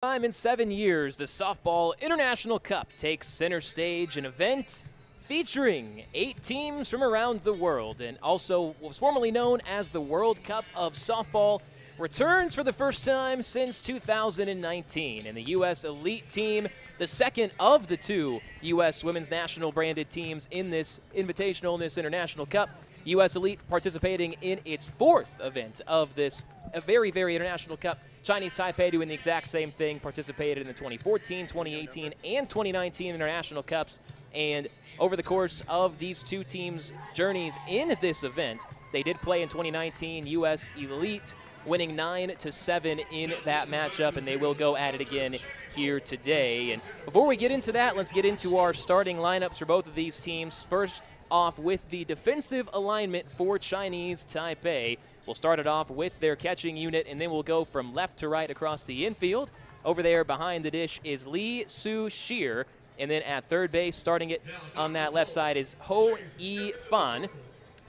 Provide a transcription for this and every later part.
Time in 7 years, the Softball International Cup takes center stage, an event featuring 8 teams from around the world, and also what was formerly known as the World Cup of Softball returns for the first time since 2019. And the U.S. Elite team, the second of the 2 U.S. Women's National branded teams in this Invitational, in this International Cup. U.S. Elite participating in its 4th event of this very International Cup. Chinese Taipei doing the exact same thing, participated in the 2014, 2018, and 2019 International Cups. And over the course of these 2 teams' journeys in this event, they did play in 2019, U.S. Elite winning 9-7 in that matchup, and they will go at it again here today. And before we get into that, let's get into our starting lineups for both of these teams. First off with the defensive alignment for Chinese Taipei. We'll start it off with their catching unit, and then we'll go from left to right across the infield. Over there behind the dish is Lee Su-sheer, and then at third base, starting it on that left side, is Ho Yi-fan.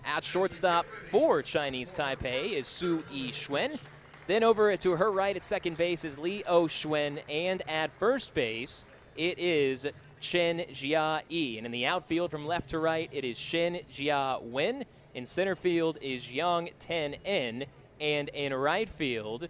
At shortstop for Chinese Taipei is Su Yi-shuen. Then over to her right at second base is Li Oh-shuen, and at first base, it is Chen Jia-yi. And in the outfield from left to right, it is Shen Jia-wen. In center field is Yang Ten-en. And in right field,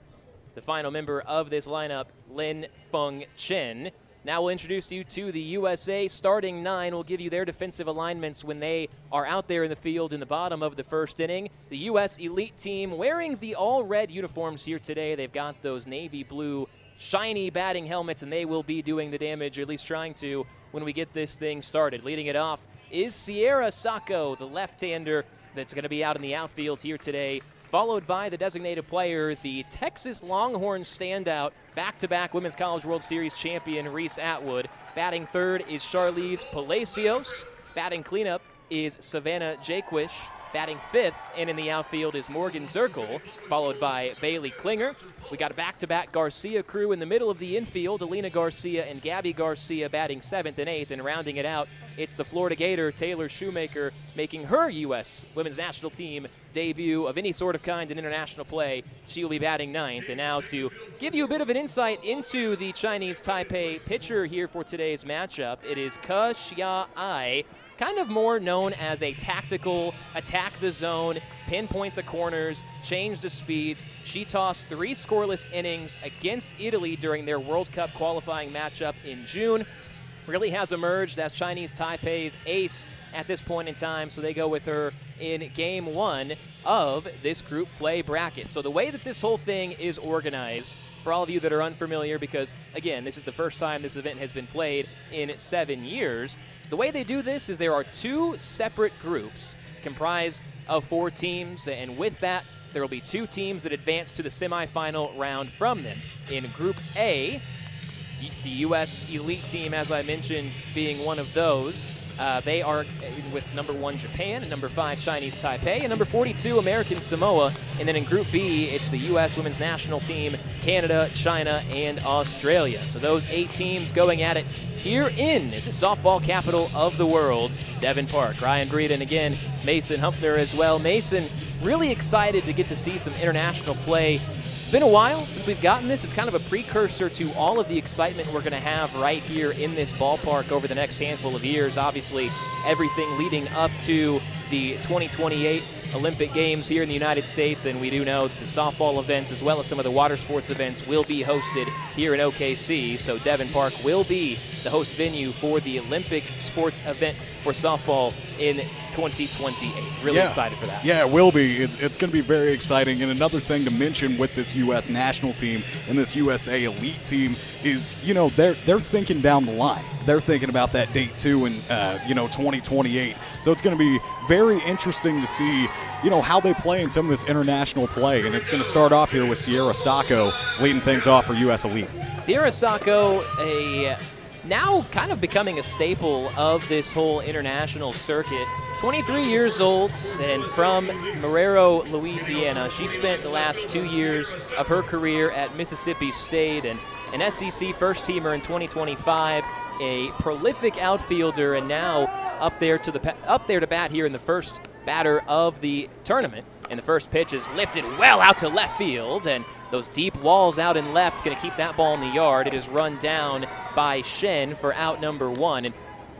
the final member of this lineup, Lin Feng-chen. Now we'll introduce you to the USA starting 9. We'll give you their defensive alignments when they are out there in the field in the bottom of the first inning. The U.S. Elite team wearing the all-red uniforms here today. They've got those navy blue shiny batting helmets, and they will be doing the damage, or at least trying to, when we get this thing started. Leading it off is Sierra Sacco, the left-hander that's going to be out in the outfield here today, followed by the designated player, the Texas Longhorns standout, back-to-back Women's College World Series champion Reese Atwood. Batting third is Charlize Palacios. Batting cleanup is Savannah Jaquish. Batting fifth and in the outfield is Morgan Zirkle, followed by Bailey Klinger. We got a back-to-back Garcia crew in the middle of the infield. Alina Garcia and Gabby Garcia batting 7th and 8th, and rounding it out, it's the Florida Gator, Taylor Shoemaker, making her U.S. Women's National Team debut of any sort of kind in international play. She will be batting 9th. And now to give you a bit of an insight into the Chinese Taipei pitcher here for today's matchup, it is Ke Xia-ai, kind of more known as a tactical, attack the zone, pinpoint the corners, change the speeds. She tossed 3 scoreless innings against Italy during their World Cup qualifying matchup in June. Really has emerged as Chinese Taipei's ace at this point in time, so they go with her in Game 1 of this group play bracket. So the way that this whole thing is organized, for all of you that are unfamiliar, because, again, this is the first time this event has been played in 7 years, the way they do this is there are 2 separate groups comprised of 4 teams, and with that, there will be 2 teams that advance to the semifinal round from them. In Group A, the U.S. Elite team, as I mentioned, being one of those, they are with number 1 Japan, and number 5 Chinese Taipei, and number 42 American Samoa. And then in Group B, it's the U.S. Women's National Team, Canada, China, and Australia. So those 8 teams going at it here in the softball capital of the world, Devon Park. Ryan Breeden, and again, Mason Humpner as well. Mason, really excited to get to see some international play. It's been a while since we've gotten this. It's kind of a precursor to all of the excitement we're going to have right here in this ballpark over the next handful of years. Obviously, everything leading up to the 2028 Olympic Games here in the United States, and we do know that the softball events as well as some of the water sports events will be hosted here in OKC, so Devon Park will be the host venue for the Olympic sports event for softball in 2028. Really excited for that. Yeah, it will be. It's going to be very exciting. And another thing to mention with this U.S. national team and this USA Elite team is, you know, they're thinking down the line. They're thinking about that date too in 2028. So it's going to be very interesting to see, you know, how they play in some of this international play. And it's going to start off here with Sierra Sacco leading things off for U.S. Elite. Sierra Sacco, now kind of becoming a staple of this whole international circuit. 23 years old and from Marrero, Louisiana. She spent the last 2 years of her career at Mississippi State, and an SEC first-teamer in 2025, a prolific outfielder, and now up there to bat here in the first batter of the tournament. And the first pitch is lifted well out to left field, and those deep walls out in left, going to keep that ball in the yard. It is run down by Shen for out number 1. And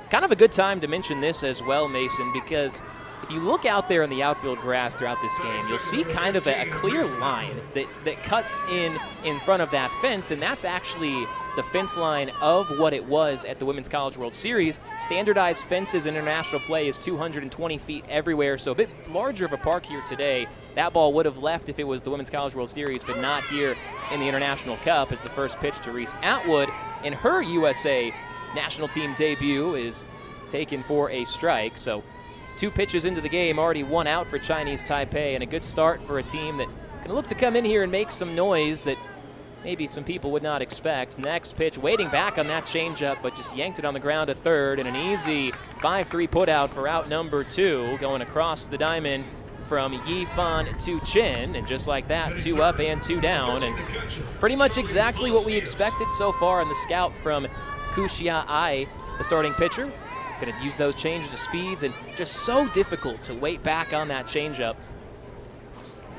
kind of a good time to mention this as well, Mason, because if you look out there in the outfield grass throughout this game, you'll see kind of a clear line that cuts in front of that fence, and that's actually the fence line of what it was at the Women's College World Series. Standardized fences in international play is 220 feet everywhere, so a bit larger of a park here today. That ball would have left if it was the Women's College World Series, but not here in the International Cup, as the first pitch to Reese Atwood in her USA national team debut is taken for a strike. So 2 pitches into the game, already 1 out for Chinese Taipei, and a good start for a team that can look to come in here and make some noise that maybe some people would not expect. Next pitch, waiting back on that changeup, but just yanked it on the ground to third, and an easy 5-3 putout for out number 2, going across the diamond from Yifan to Chin, and just like that, 2 up and 2 down, and pretty much exactly what we expected so far in the scout from Kuxia Ai, the starting pitcher. Going to use those changes of speeds, and just so difficult to wait back on that changeup.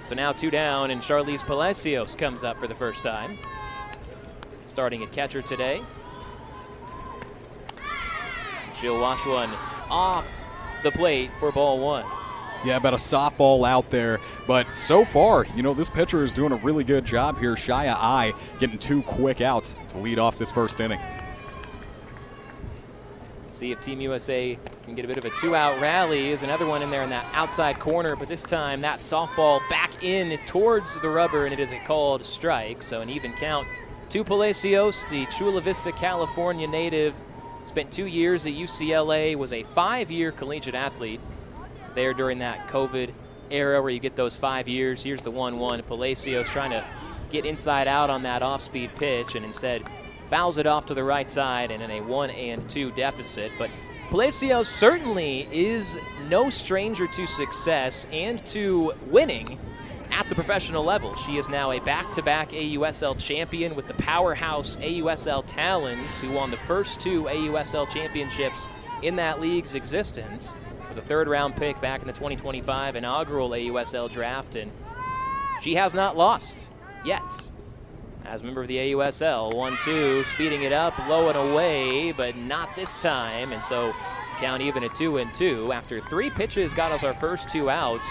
So now 2 down, and Charlize Palacios comes up for the first time, starting at catcher today. She'll wash one off the plate for ball 1. Yeah, about a softball out there, but so far, this pitcher is doing a really good job here. Shia Ai getting 2 quick outs to lead off this first inning. See if Team USA can get a bit of a 2-out rally. Is another one in there in that outside corner, but this time that softball back in towards the rubber, and it is a called strike. So an even count to Palacios, the Chula Vista, California native. Spent 2 years at UCLA, was a 5-year collegiate athlete there during that COVID era where you get those 5 years. Here's the 1-1. Palacios trying to get inside out on that off-speed pitch, and instead fouls it off to the right side and in a 1-2 deficit. But Palacios certainly is no stranger to success and to winning at the professional level. She is now a back-to-back AUSL champion with the powerhouse AUSL Talons, who won the first 2 AUSL championships in that league's existence. Was a 3rd-round pick back in the 2025 inaugural AUSL draft, and she has not lost yet as a member of the AUSL. 1-2, speeding it up, low and away, but not this time, and so count even at 2-2. After 3 pitches got us our first 2 outs,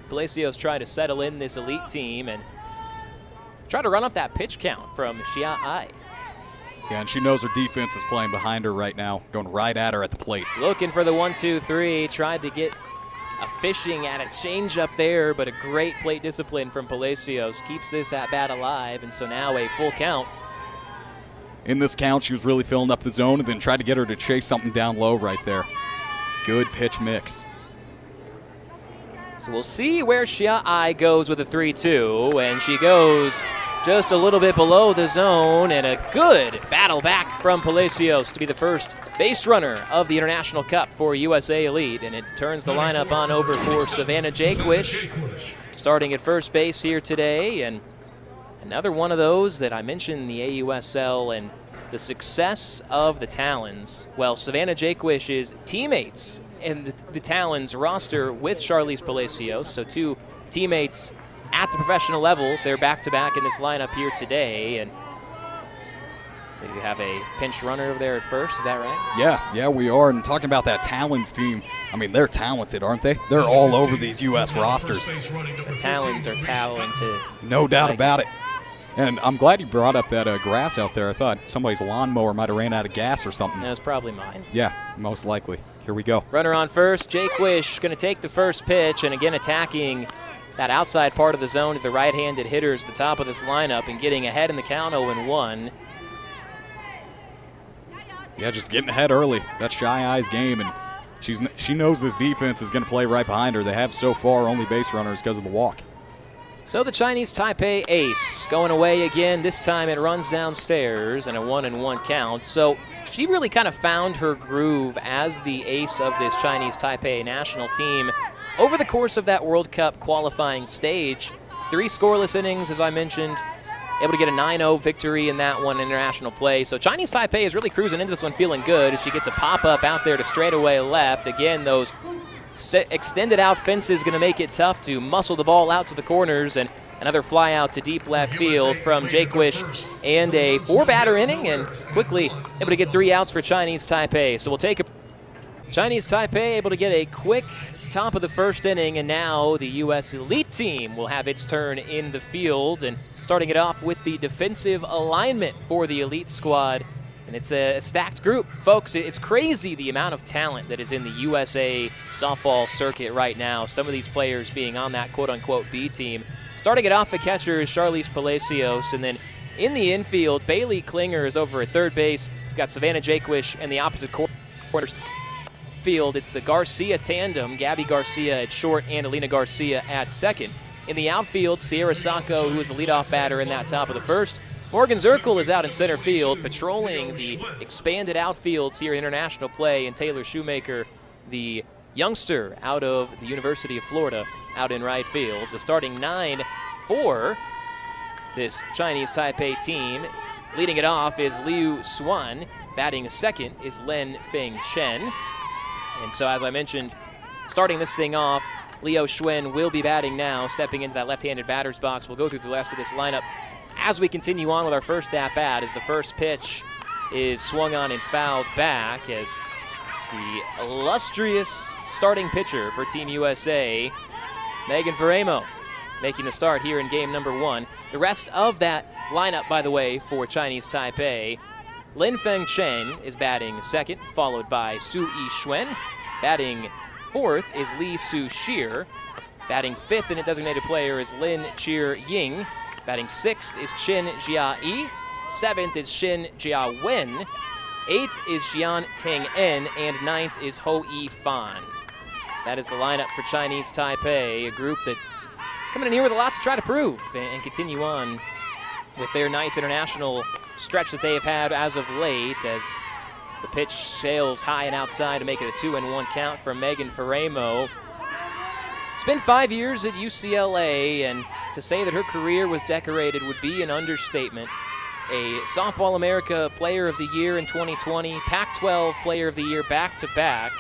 Palacios tried to settle in this elite team and try to run up that pitch count from Xia Ai. Yeah, and she knows her defense is playing behind her right now, going right at her at the plate. Looking for the 1-2-3, tried to get a fishing at a changeup there, but a great plate discipline from Palacios keeps this at bat alive, and so now a full count. In this count, she was really filling up the zone and then tried to get her to chase something down low right there. Good pitch mix. So we'll see where Xia Ai goes with a 3-2, and she goes just a little bit below the zone, and a good battle back from Palacios to be the first base runner of the International Cup for USA Elite, and it turns the lineup on over for Savannah Jaquish, starting at first base here today, and another one of those that I mentioned, the AUSL and the success of the Talons. Well, Savannah Jaquish is teammates in the Talons roster with Charlize Palacios, so 2 teammates at the professional level. They're back-to-back in this lineup here today, and we have a pinch runner over there at first. Is that right? Yeah, we are. And talking about that Talons team, I mean, they're talented, aren't they? They're all over these U.S. rosters. The Talons are talented. No doubt about it. And I'm glad you brought up that grass out there. I thought somebody's lawnmower might have ran out of gas or something. That was probably mine. Yeah, most likely. Here we go. Runner on first. Jaquish going to take the first pitch, and again attacking that outside part of the zone to the right-handed hitters at the top of this lineup and getting ahead in the count 0-1. Yeah, just getting ahead early. That's Shy Ai's game, and she knows this defense is going to play right behind her. They have so far only base runners because of the walk. So the Chinese Taipei ace going away again. This time it runs downstairs and a 1-1 count. So she really kind of found her groove as the ace of this Chinese Taipei national team over the course of that World Cup qualifying stage. 3 scoreless innings, as I mentioned, able to get a 9-0 victory in that one international play. So Chinese Taipei is really cruising into this one feeling good as she gets a pop-up out there to straightaway left. Again, those extended out fences going to make it tough to muscle the ball out to the corners, and Another fly out to deep left field from Jaquish, and a 4-batter inning, and quickly able to get 3 outs for Chinese Taipei. So we'll take a Chinese Taipei able to get a quick top of the first inning, and now the U.S. Elite team will have its turn in the field, and starting it off with the defensive alignment for the Elite squad. And it's a stacked group. Folks, it's crazy the amount of talent that is in the USA softball circuit right now. Some of these players being on that quote-unquote B team. Starting it off, the catcher is Charlize Palacios, and then in the infield, Bailey Klinger is over at third base. We've got Savannah Jaquish and the opposite corner field. It's the Garcia tandem, Gabby Garcia at short and Alina Garcia at second. In the outfield, Sierra Sacco, who is the leadoff batter in that top of the first. Morgan Zirkle is out in center field, patrolling the expanded outfields here in international play, and Taylor Shoemaker, the youngster out of the University of Florida, out in right field. The starting 9 for this Chinese Taipei team. Leading it off is Liu Xuan. Batting second is Len Feng Chen. And so, as I mentioned, starting this thing off, Liu Xuan will be batting now, stepping into that left-handed batter's box. We'll go through the rest of this lineup as we continue on with our first at-bat, as the first pitch is swung on and fouled back, as the illustrious starting pitcher for Team USA, Megan Faremo, making the start here in game number 1. The rest of that lineup, by the way, for Chinese Taipei, Lin Feng Chen is batting second, followed by Su Yi Xuan. Batting fourth is Li Su Shir. Batting fifth in a designated player is Lin Cheer Ying. Batting sixth is Chin Jia Yi. Seventh is Shin Jia Wen. Eighth is Jian Teng En. And ninth is Ho Yi Fan. So that is the lineup for Chinese Taipei, a group that coming in here with a lot to try to prove and continue on with their nice international stretch that they have had as of late, as the pitch sails high and outside to make it a 2-1 count for Megan Faremo. It's been 5 years at UCLA, and to say that her career was decorated would be an understatement. A Softball America Player of the Year in 2020, Pac-12 Player of the Year back-to-back,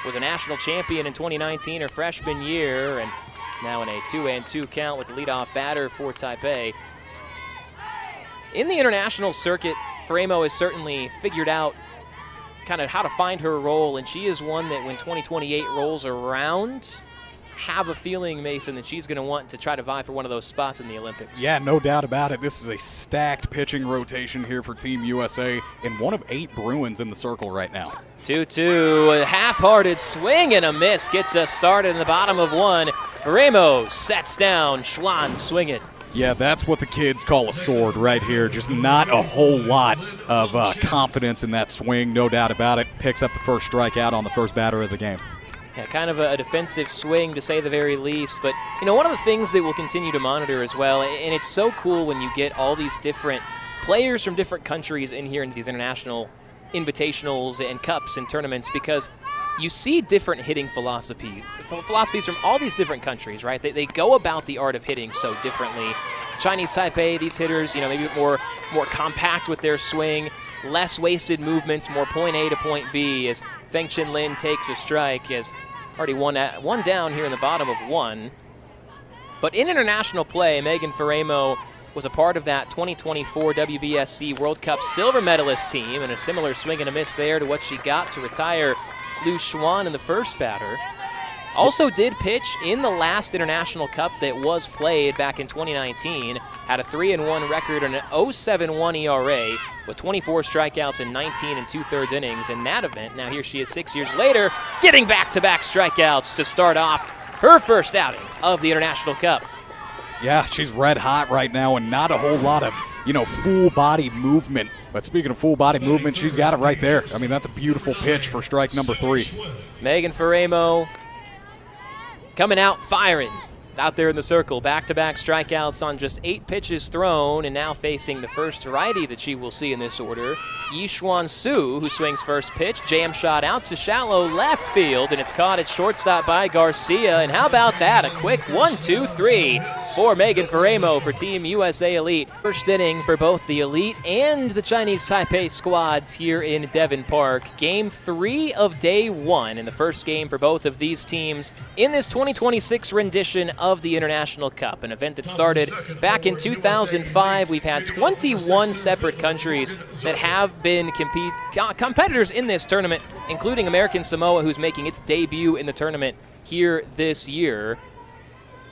was a national champion in 2019, her freshman year, and now in a 2-2 count with the leadoff batter for Taipei. In the international circuit, Faremo has certainly figured out kind of how to find her role, and she is one that when 2028 rolls around, have a feeling, Mason, that she's going to want to try to vie for one of those spots in the Olympics. Yeah, no doubt about it. This is a stacked pitching rotation here for Team USA, and one of 8 Bruins in the circle right now. 2-2, a half-hearted swing and a miss gets us started in the bottom of 1. Faremo sets down, Xuan swinging. Yeah, that's what the kids call a sword right here. Just not a whole lot of confidence in that swing, no doubt about it. Picks up the first strikeout on the first batter of the game. Yeah, kind of a defensive swing, to say the very least. But, you know, one of the things that we'll continue to monitor as well, and it's so cool when you get all these different players from different countries in here in these international invitationals and cups and tournaments, because you see different hitting philosophies from all these different countries, right? They go about the art of hitting so differently. Chinese Taipei, these hitters, you know, maybe more compact with their swing, less wasted movements, more point A to point B, as Feng Chin Lin takes a strike, as already one down here in the bottom of 1. But in international play, Megan Faremo was a part of that 2024 WBSC World Cup silver medalist team, and a similar swing and a miss there to what she got to retire Liu Xuan in the first batter. Also did pitch in the last International Cup that was played back in 2019. Had a 3-1 record and an 0.71 ERA with 24 strikeouts in 19 2/3 innings in that event. Now here she is 6 years later, getting back-to-back strikeouts to start off her first outing of the International Cup. Yeah, she's red hot right now, and not a whole lot of, full body movement. But speaking of full body movement, she's got it right there. I mean, that's a beautiful pitch for strike number 3. Megan Faremo coming out firing out there in the circle. Back-to-back strikeouts on just 8 pitches thrown, and now facing the first righty that she will see in this order, Yishuan Su, who swings first pitch. Jam shot out to shallow left field, and it's caught at shortstop by Garcia. And how about that? A quick 1-2-3 for Megan Faremo for Team USA Elite. First inning for both the Elite and the Chinese Taipei squads here in Devon Park. Game 3 of day 1, and the first game for both of these teams in this 2026 rendition of of the International Cup, an event that started back in 2005. We've had 21 separate countries that have been competitors in this tournament, including American Samoa, who's making its debut in the tournament here this year.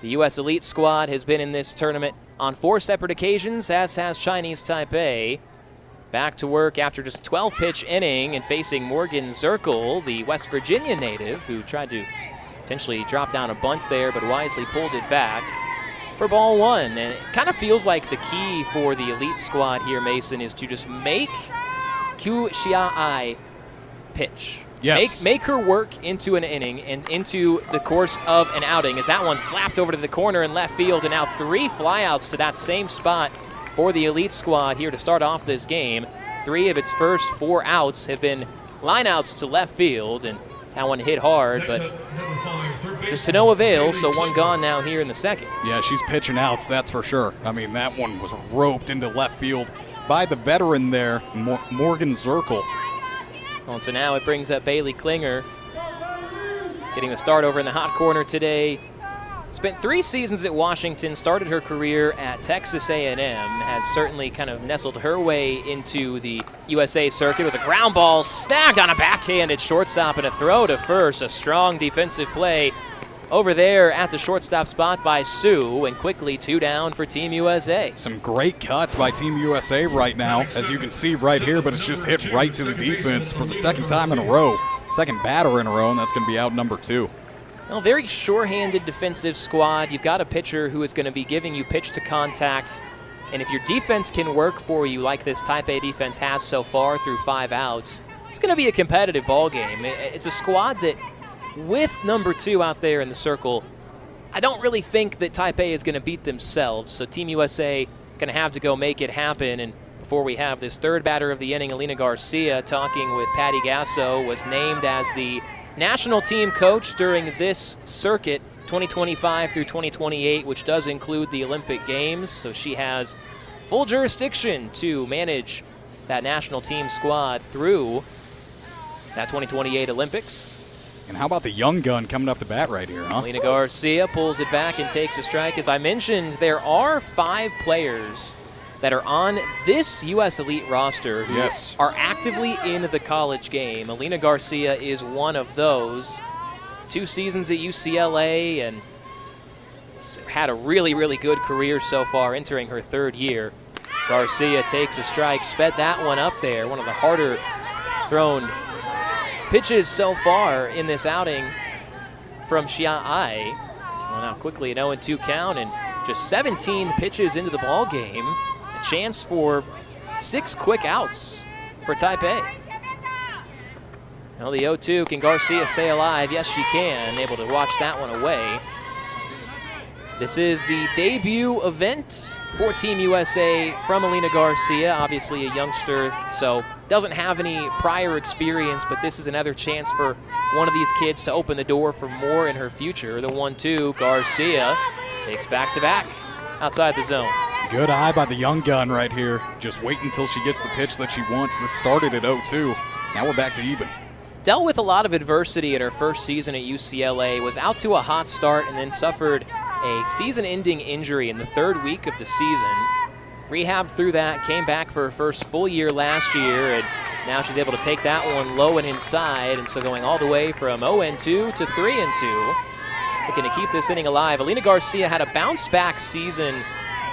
The U.S. Elite Squad has been in this tournament on 4 separate occasions, as has Chinese Taipei. Back to work after just a 12-pitch inning and facing Morgan Zirkle, the West Virginia native, who tried to potentially drop down a bunt there, but wisely pulled it back for ball 1. And it kind of feels like the key for the Elite Squad here, Mason, is to just make Q Xia pitch. Yes. Make her work into an inning and into the course of an outing, as that one slapped over to the corner in left field, and now 3 flyouts to that same spot for the Elite Squad here to start off this game. 3 of its first 4 outs have been lineouts to left field, and that one hit hard, but just to no avail, so 1 gone now here in the second. Yeah, she's pitching outs, that's for sure. I mean, that one was roped into left field by the veteran there, Morgan Zirkle. Well, so now it brings up Bailey Klinger, getting the start over in the hot corner today. Spent 3 seasons at Washington, started her career at Texas A&M, has certainly kind of nestled her way into the USA circuit with a ground ball snagged on a backhanded shortstop and a throw to first. A strong defensive play over there at the shortstop spot by Sue, and quickly 2 down for Team USA. Some great cuts by Team USA right now, as you can see right here, but it's just hit right to the defense for the 2nd time in a row. 2nd batter in a row, and that's going to be out number 2. Well, very sure-handed defensive squad. You've got a pitcher who is going to be giving you pitch to contact, and if your defense can work for you like this Taipei defense has so far through 5 outs, it's going to be a competitive ball game. It's a squad that, with number 2 out there in the circle, I don't really think that Taipei is going to beat themselves, so Team USA going to have to go make it happen. And before we have this 3rd batter of the inning, Alina Garcia, talking with Patty Gasso, was named as the national team coach during this circuit, 2025 through 2028, which does include the Olympic Games. So she has full jurisdiction to manage that national team squad through that 2028 Olympics. And how about the young gun coming up to bat right here, huh? Alina Garcia pulls it back and takes a strike. As I mentioned, there are 5 players that are on this U.S. Elite roster who are actively in the college game. Alina Garcia is one of those. 2 seasons at UCLA and had a really, really good career so far, entering her 3rd year. Garcia takes a strike, sped that one up there. One of the harder thrown pitches so far in this outing from Xia Ai. Well, now quickly an 0-2 count and just 17 pitches into the ball game. A chance for 6 quick outs for Taipei. Now the 0-2, can Garcia stay alive? Yes, she can. Able to watch that one away. This is the debut event for Team USA from Alina Garcia, obviously a youngster, so doesn't have any prior experience, but this is another chance for one of these kids to open the door for more in her future. The 1-2, Garcia takes back-to-back outside the zone. Good eye by the young gun right here. Just wait until she gets the pitch that she wants. This started at 0-2. Now we're back to even. Dealt with a lot of adversity in her first season at UCLA, was out to a hot start and then suffered a season-ending injury in the 3rd week of the season. Rehabbed through that, came back for her first full year last year, and now she's able to take that one low and inside, and so going all the way from 0-2 to 3-2. Looking to keep this inning alive. Alina Garcia had a bounce-back season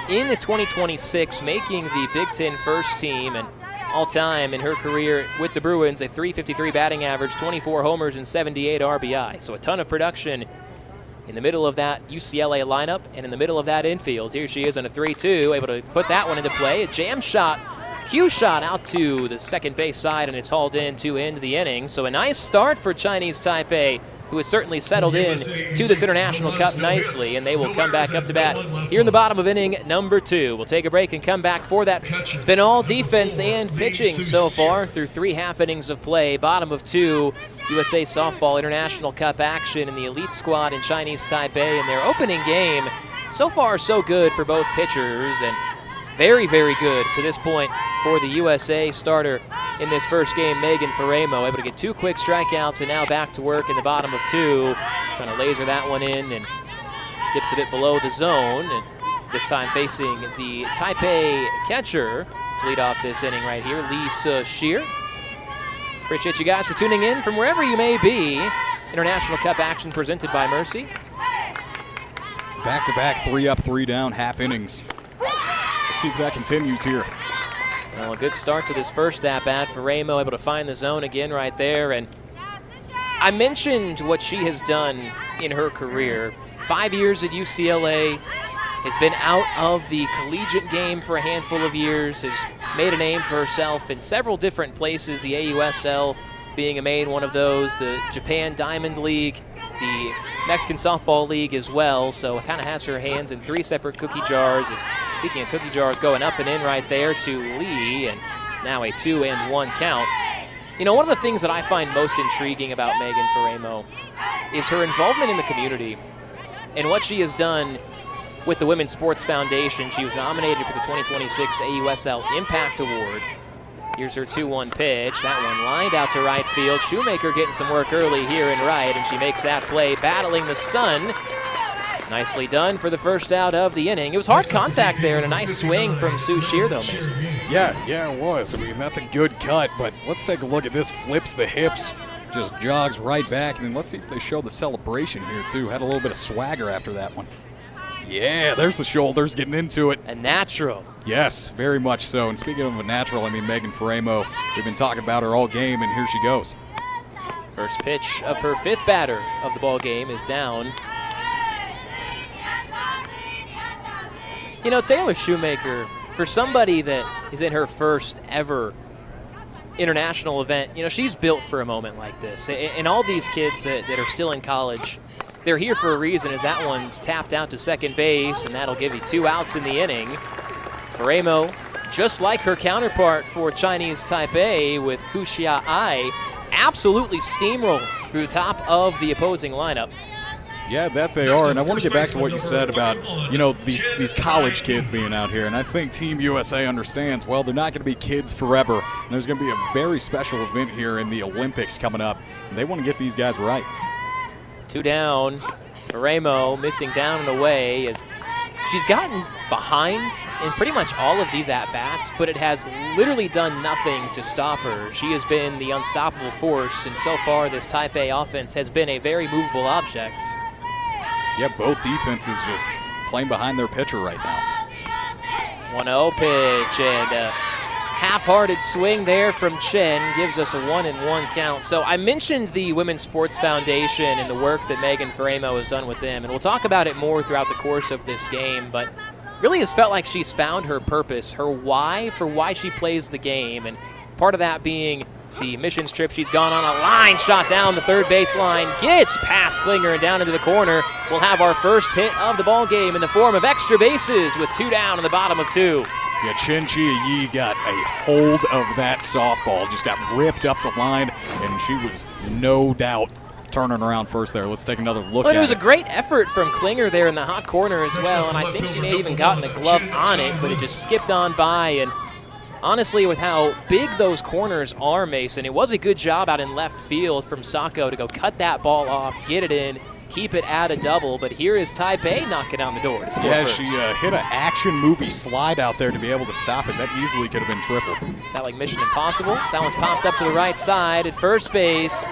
in the 2026, making the Big Ten first team, and all-time in her career with the Bruins, a .353 batting average, 24 homers, and 78 RBI. So a ton of production in the middle of that UCLA lineup and in the middle of that infield. Here she is on a 3-2, able to put that one into play. A jam shot, cue shot out to the second base side, and it's hauled in to end the inning. So a nice start for Chinese Taipei, who has certainly settled in to this International Cup nicely, and they will come back up to bat here in the bottom of inning number 2. We'll take a break and come back for that. It's been all defense and pitching so far through 3 half innings of play. Bottom of 2, USA Softball International Cup action in the Elite Squad in Chinese Taipei in their opening game. So far, so good for both pitchers, and very, very good to this point for the USA starter in this first game, Megan Faremo, able to get 2 quick strikeouts and now back to work in the bottom of 2. Trying to laser that one in and Dips a bit below the zone, and this time facing the Taipei catcher to lead off this inning right here, Lee Se-sheer. Appreciate you guys for tuning in from wherever you may be. International Cup action presented by Mercy. Back-to-back 3 up, 3 down, half innings. Let's see if that continues here. Well, a good start to this first at-bat for Ramo, able to find the zone again right there. And I mentioned what she has done in her career. 5 years at UCLA, has been out of the collegiate game for a handful of years, has made a name for herself in several different places, the AUSL being a main one of those, the Japan Diamond League, the Mexican Softball League as well, so kind of has her hands in 3 separate cookie jars. Speaking of cookie jars, going up and in right there to Lee, and now a 2-1 count. You know, one of the things that I find most intriguing about Megan Faremo is her involvement in the community and what she has done with the Women's Sports Foundation. She was nominated for the 2026 AUSL Impact Award. Here's her 2-1 pitch. That one lined out to right field. Shoemaker getting some work early here in right, and she makes that play, battling the sun. Nicely done for the first out of the inning. It was hard contact there and a nice swing from Se-sheer, though, Mason. Yeah, it was. I mean, that's a good cut, but let's take a look at this. Flips the hips, just jogs right back, and then let's see if they show the celebration here, too. Had a little bit of swagger after that one. Yeah, there's the shoulders getting into it. A natural. Yes, very much so. And speaking of a natural, I mean, Megan Faremo, we've been talking about her all game, and here she goes. First pitch of her 5th batter of the ball game is down. You know, Taylor Shoemaker, for somebody that is in her first ever international event, you know, she's built for a moment like this. And all these kids that are still in college, they're here for a reason, as that one's tapped out to second base, and that'll give you 2 outs in the inning. Faremo, just like her counterpart for Chinese Taipei with Kuxia Ai, absolutely steamroll through the top of the opposing lineup. Yeah, that they are, and I want to get back to what you said about, you know, these college kids being out here, and I think Team USA understands, well, they're not going to be kids forever, and there's going to be a very special event here in the Olympics coming up, and they want to get these guys right. 2 down. Faremo missing down and away as she's gotten behind in pretty much all of these at-bats, but it has literally done nothing to stop her. She has been the unstoppable force, and so far this Taipei offense has been a very movable object. Yeah, both defenses just playing behind their pitcher right now. 1-0 pitch, and a half-hearted swing there from Chen gives us a 1-1 count. So I mentioned the Women's Sports Foundation and the work that Megan Faremo has done with them, and we'll talk about it more throughout the course of this game, but really has felt like she's found her purpose, her why for why she plays the game, and part of that being the missions trip she's gone on. A line shot down the third baseline, gets past Klinger and down into the corner. We'll have our first hit of the ball game in the form of extra bases with 2 down in the bottom of 2. Yeah, Chen Chia-Yi got a hold of that softball, just got ripped up the line, and she was no doubt turning around first there. Let's take another look at it. It was a great effort from Klinger there in the hot corner as well, and I think she may have even gotten a glove on it, but it just skipped on by. And honestly, with how big those corners are, Mason, it was a good job out in left field from Sacco to go cut that ball off, get it in, keep it at a double. But here is Taipei knocking on the door to score first. She hit an action movie slide out there to be able to stop it. That easily could have been triple. Is that like Mission Impossible? That one's popped up to the right side at first base.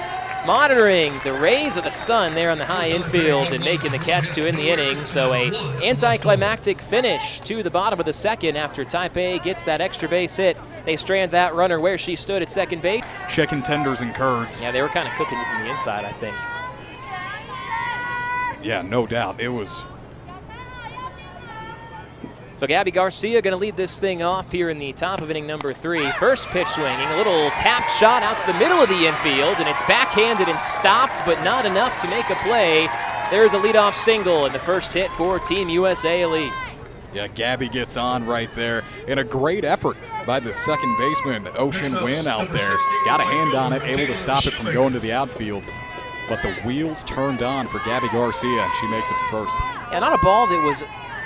Monitoring the rays of the sun there on the high infield and making the catch to end the inning. So a anticlimactic finish to the bottom of the second after Taipei gets that extra base hit. They strand that runner where she stood at second base. Chicken tenders and curds. Yeah, they were kind of cooking from the inside, I think. Yeah, no doubt. It was. So Gabby Garcia going to lead this thing off here in the top of inning number 3. First pitch swinging, a little tap shot out to the middle of the infield, and it's backhanded and stopped, but not enough to make a play. There's a leadoff single and the first hit for Team USA Elite. Yeah, Gabby gets on right there, and a great effort by the second baseman, Ocean Wynn, out there. Got a hand on it, able to stop it from going to the outfield. But the wheels turned on for Gabby Garcia, and she makes it to first. Yeah, not a ball that was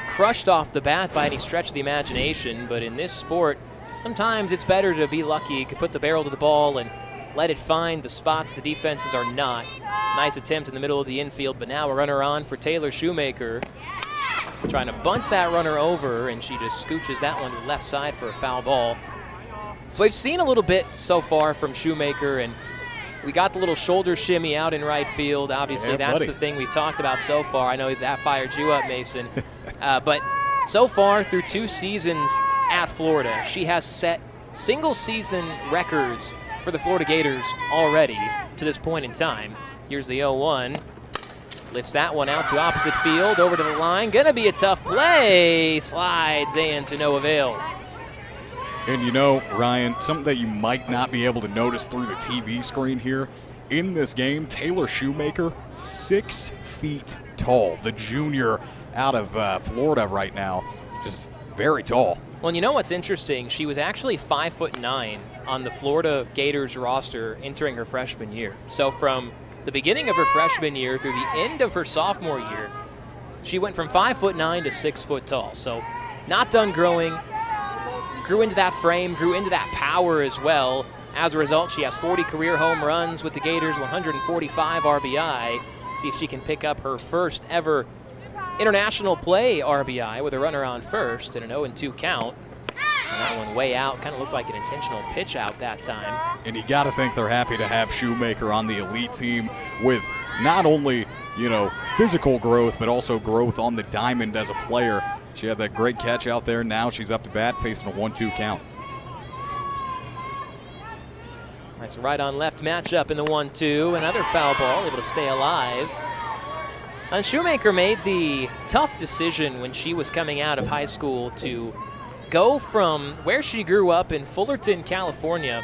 crushed off the bat by any stretch of the imagination, but in this sport, sometimes it's better to be lucky. You can put the barrel to the ball and let it find the spots the defenses are not. Nice attempt in the middle of the infield, but now a runner on for Taylor Shoemaker. trying to bunt that runner over, and she just scooches that one to the left side for a foul ball. So we've seen a little bit so far from Shoemaker, and we got the little shoulder shimmy out in right field. Obviously, yeah, that's the thing we've talked about so far. I know that fired you up, Mason. But so far through 2 seasons at Florida, she has set single-season records for the Florida Gators already to this point in time. Here's the 0-1. Lifts that one out to opposite field, over to the line. Gonna be a tough play. Slides in to no avail. And you know, Ryan, something that you might not be able to notice through the TV screen here, in this game, Taylor Shoemaker, 6 feet tall. The junior out of Florida right now, just very tall. Well, and you know what's interesting? She was actually 5'9" on the Florida Gators roster entering her freshman year. So from the beginning of her freshman year through the end of her sophomore year, she went from 5'9" to 6 foot tall. So not done growing, grew into that frame, grew into that power as well. As a result, she has 40 career home runs with the Gators, 145 RBI. See if she can pick up her first ever international play RBI with a runner on first and an 0-2 count. And that one way out, kind of looked like an intentional pitch out that time. And you got to think they're happy to have Shoemaker on the elite team with not only, you know, physical growth, but also growth on the diamond as a player. She had that great catch out there. Now she's up to bat facing a 1-2 count. Nice right on left matchup in the 1-2. Another foul ball, able to stay alive. And Shoemaker made the tough decision when she was coming out of high school to go from where she grew up in Fullerton, California,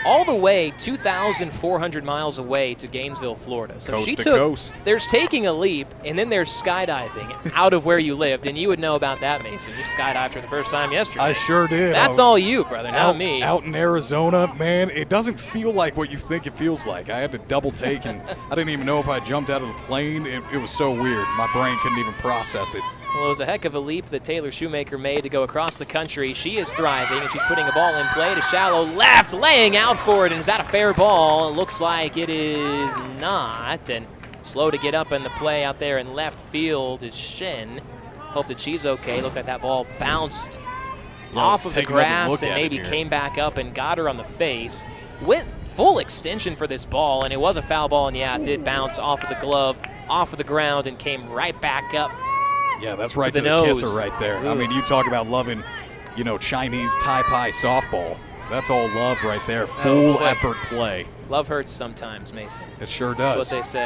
all the way 2,400 miles away to Gainesville, Florida. So coast she to took, coast. There's taking a leap, and then there's skydiving out of where you lived, and you would know about that, Mason. You skydived for the first time yesterday. I sure did. That's all you, brother, not me. Out in Arizona, man, it doesn't feel like what you think it feels like. I had to double take, and I didn't even know if I jumped out of the plane. It was so weird. My brain couldn't even process it. Well, it was a heck of a leap that Taylor Shoemaker made to go across the country. She is thriving, and she's putting a ball in play to shallow left, laying out for it. And is that a fair ball? It looks like it is not. And slow to get up in the play out there in left field is Shin. Hope that she's okay. Looked like that ball bounced off of the grass and maybe came back up and got her on the face. Went full extension for this ball, and it was a foul ball, and yeah, it did bounce off of the glove, off of the ground, and came right back up. Yeah, that's right to the kisser right there. I mean, you talk about loving, you know, Chinese Taipei softball. That's all love right there. Full effort play. Love hurts sometimes, Mason. It sure does. That's what they say.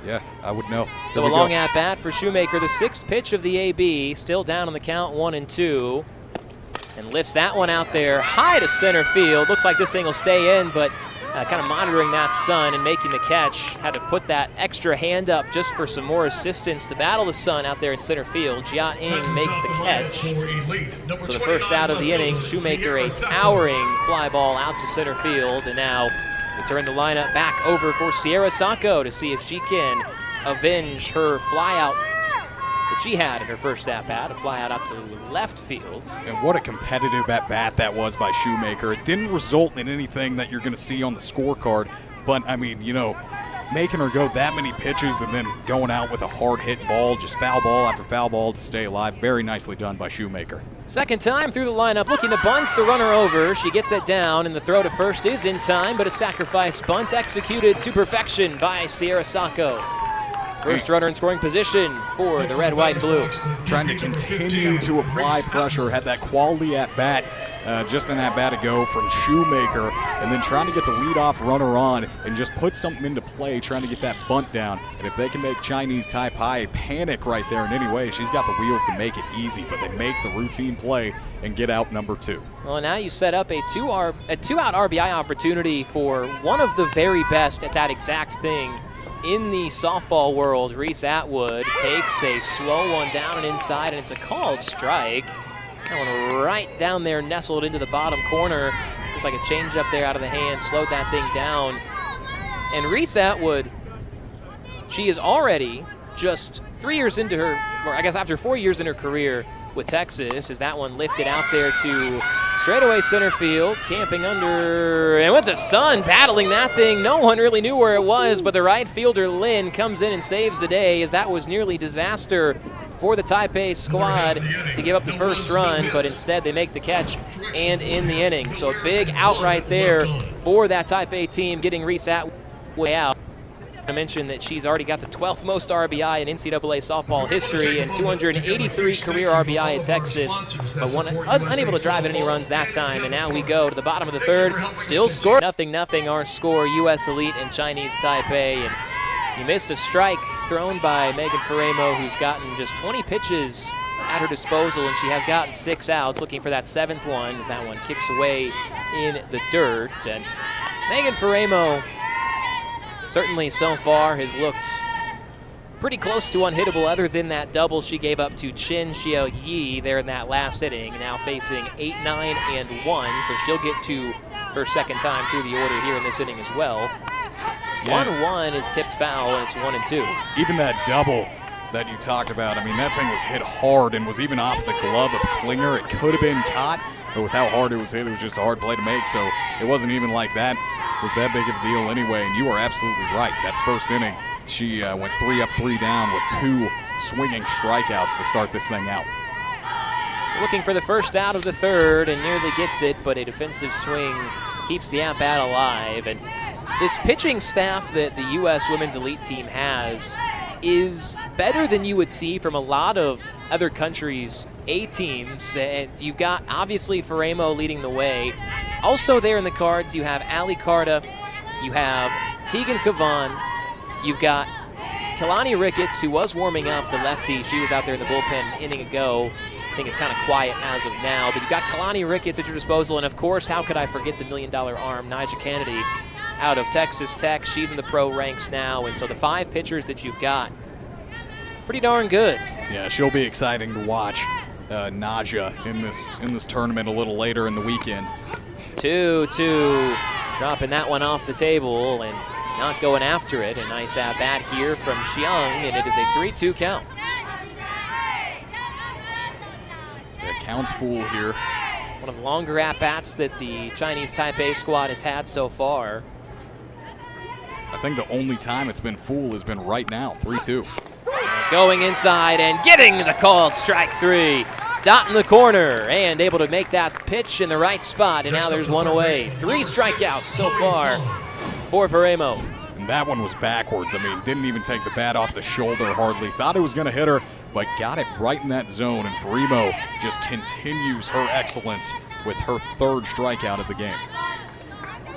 Yeah, I would know. So a long at bat for Shoemaker, the 6th pitch of the AB, still down on the count, 1-2. And lifts that one out there high to center field. Looks like this thing will stay in, but kind of monitoring that sun and making the catch. Had to put that extra hand up just for some more assistance to battle the sun out there in center field. Jia Ing makes the catch. So the first out of the inning, Shoemaker a towering fly ball out to center field. And now we turn the lineup back over for Sierra Sacco to see if she can avenge her flyout that she had in her first at-bat, a flyout out to left field. And what a competitive at-bat that was by Shoemaker. It didn't result in anything that you're going to see on the scorecard, but, I mean, you know, making her go that many pitches and then going out with a hard-hit ball, just foul ball after foul ball to stay alive. Very nicely done by Shoemaker. Second time through the lineup, looking to bunt the runner over. She gets that down, and the throw to first is in time, but a sacrifice bunt executed to perfection by Sierra Sacco. First runner in scoring position for the red, white, and blue. Trying to continue to apply pressure, had that quality at-bat, just an at-bat ago from Shoemaker, and then trying to get the leadoff runner on and just put something into play, trying to get that bunt down. And if they can make Chinese Taipei panic right there in any way, she's got the wheels to make it easy, but they make the routine play and get out number 2. Well, now you set up a two-out RBI opportunity for one of the very best at that exact thing in the softball world. Reese Atwood takes a slow one down and inside, and it's a called strike. That one right down there, nestled into the bottom corner. Looks like a change up there out of the hand, slowed that thing down. And Reese Atwood, she is already just 3 years into her, or I guess after 4 years in her career with Texas, as that one lifted out there to straightaway center field, camping under, and with the sun battling that thing, no one really knew where it was, but the right fielder, Lynn, comes in and saves the day, as that was nearly disaster for the Taipei squad to give up the first run, but instead they make the catch and in the inning. So a big out right there for that Taipei team, getting Reese Atwood out. I mentioned that she's already got the 12th most RBI in NCAA softball history and 283 career RBI at Texas, but unable to drive in any runs that time. And now we go to the bottom of the third, still score 0-0 our score, U.S. Elite and Chinese Taipei. And you missed a strike thrown by Megan Faremo, who's gotten just 20 pitches at her disposal, and she has gotten 6 outs, looking for that 7th one as that one kicks away in the dirt. And Megan Faremo certainly so far has looked pretty close to unhittable, other than that double she gave up to Chin Xiao Yi there in that last inning, now facing 8, 9, and 1, so she'll get to her second time through the order here in this inning as well. 1-1 is tipped foul, and it's 1-2. Even that double that you talked about, I mean, that thing was hit hard and was even off the glove of Klinger. It could have been caught, but with how hard it was hit, it was just a hard play to make, so it wasn't even like that was that big of a deal anyway. And you are absolutely right. That first inning, she went 3 up, 3 down with 2 swinging strikeouts to start this thing out. Looking for the first out of the third and nearly gets it, but a defensive swing keeps the at-bat alive. And this pitching staff that the U.S. Women's Elite team has is better than you would see from a lot of other countries' A teams. And you've got obviously Faremo leading the way. Also there in the cards, you have Ali Carta, you have Tegan Kavan, you've got Kalani Ricketts, who was warming up, the lefty. She was out there in the bullpen an inning ago. I think it's kind of quiet as of now, but you've got Kalani Ricketts at your disposal, and of course, how could I forget the $1 million arm, Nyjah Kennedy, out of Texas Tech. She's in the pro ranks now, and so the 5 pitchers that you've got, pretty darn good. Yeah, she'll be exciting to watch, Nyjah, in this tournament a little later in the weekend. 2-2, dropping that one off the table and not going after it. A nice at-bat here from Xiang, and it is a 3-2 count. The count's full here. One of the longer at-bats that the Chinese Taipei squad has had so far. I think the only time it's been full has been right now, 3-2. Going inside and getting the called strike 3. Dot in the corner and able to make that pitch in the right spot, and now there's one away. 3 strikeouts so far for Faremo. And that one was backwards. I mean, didn't even take the bat off the shoulder hardly. Thought it was going to hit her, but got it right in that zone, and Faremo just continues her excellence with her 3rd strikeout of the game.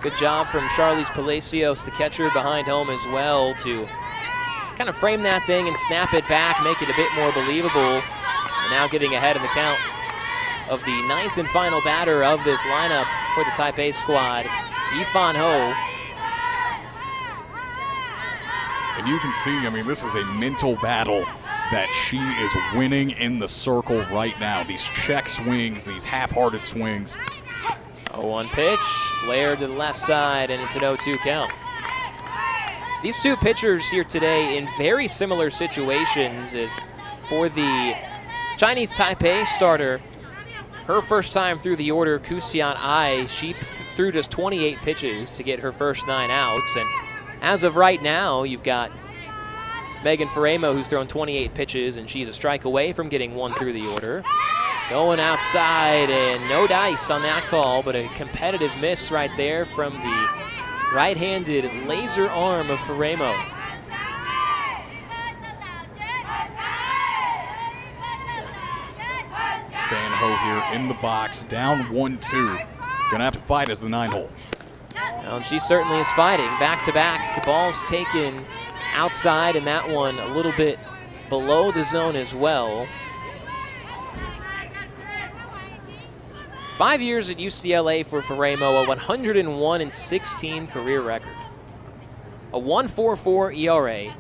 Good job from Charlize Palacios, the catcher behind home as well, to kind of frame that thing and snap it back, make it a bit more believable. And now getting ahead in the count of the 9th and final batter of this lineup for the Taipei squad, Yifan Ho. And you can see, I mean, this is a mental battle that she is winning in the circle right now. These check swings, these half-hearted swings. 0-1 pitch, flared to the left side, and it's an 0-2 count. These 2 pitchers here today in very similar situations. As for the Chinese Taipei starter, her first time through the order, Kusian Ai, she threw just 28 pitches to get her first 9 outs. And as of right now, you've got Megan Faremo, who's thrown 28 pitches, and she's a strike away from getting 1 through the order. Going outside, and no dice on that call, but a competitive miss right there from the right-handed laser arm of Faremo. Fan Ho here in the box, down 1-2. Gonna have to fight as the 9-hole. And she certainly is fighting. Back-to-back, the ball's taken outside, and that one a little bit below the zone as well. 5 years at UCLA for Faremo, a 101-16 career record, a 1.44 ERA,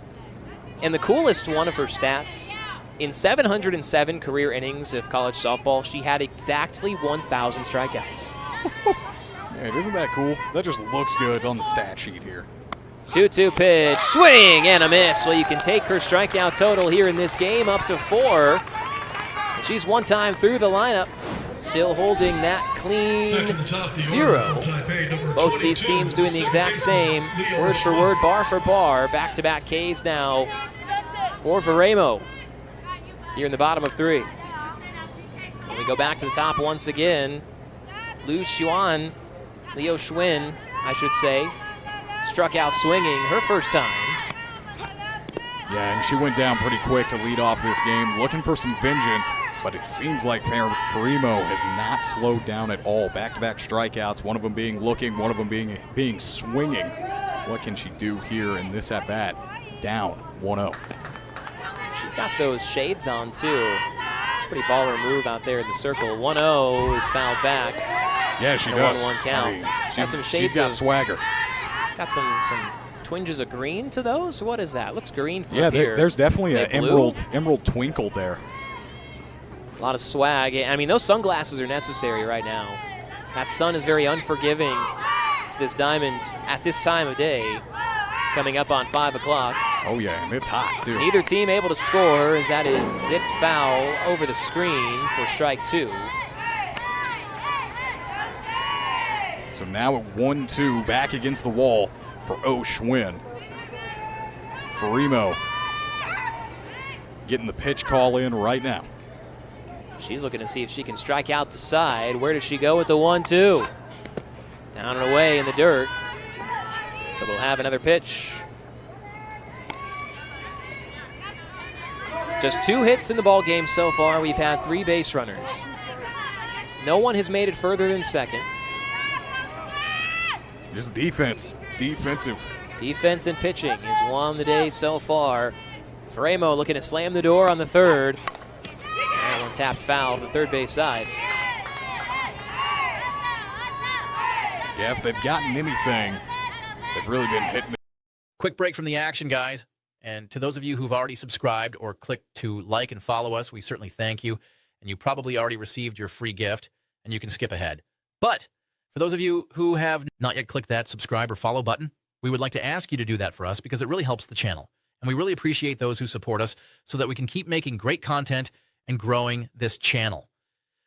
and the coolest one of her stats, in 707 career innings of college softball, she had exactly 1,000 strikeouts. Man, isn't that cool? That just looks good on the stat sheet here. 2-2 pitch, swing and a miss. Well, you can take her strikeout total here in this game up to 4. And she's 1 time through the lineup, still holding that clean 0. Both of these teams doing the exact same, word for word, bar for bar. Back-to-back Ks now for Faremo. here in the bottom of 3. And we go back to the top once again. Leo Schwinn, I should say, struck out swinging her first time. Yeah, and she went down pretty quick to lead off this game, looking for some vengeance, but it seems like Farimo has not slowed down at all. Back-to-back strikeouts, one of them being looking, one of them being swinging. What can she do here in this at-bat? Down 1-0. She's got those shades on, too. Pretty baller move out there in the circle. 1-0 is fouled back. Yeah, she does. 1-1 count. I mean, she's got swagger. Got some twinges of green to those? What is that? Looks green from up here. There's definitely an emerald twinkle there. A lot of swag. I mean, those sunglasses are necessary right now. That sun is very unforgiving to this diamond at this time of day, coming up on 5 o'clock. Oh, yeah, and it's hot, too. Neither team able to score, as that is zipped foul over the screen for strike 2. So now at 1-2, back against the wall for Schwinn. Farimo getting the pitch call in right now. She's looking to see if she can strike out the side. Where does she go with the 1-2? Down and away in the dirt. So we'll have another pitch. Just 2 hits in the ball game so far. We've had 3 base runners. No one has made it further than second. Just defense. Defensive. Defense and pitching is won the day so far. Farimo looking to slam the door on the third. That one tapped foul to the third base side. Yeah, if they've gotten anything, they've really been hitting it. Quick break from the action, guys. And to those of you who've already subscribed or clicked to like and follow us, we certainly thank you. And you probably already received your free gift, and you can skip ahead. But for those of you who have not yet clicked that subscribe or follow button, we would like to ask you to do that for us because it really helps the channel. And we really appreciate those who support us so that we can keep making great content and growing this channel.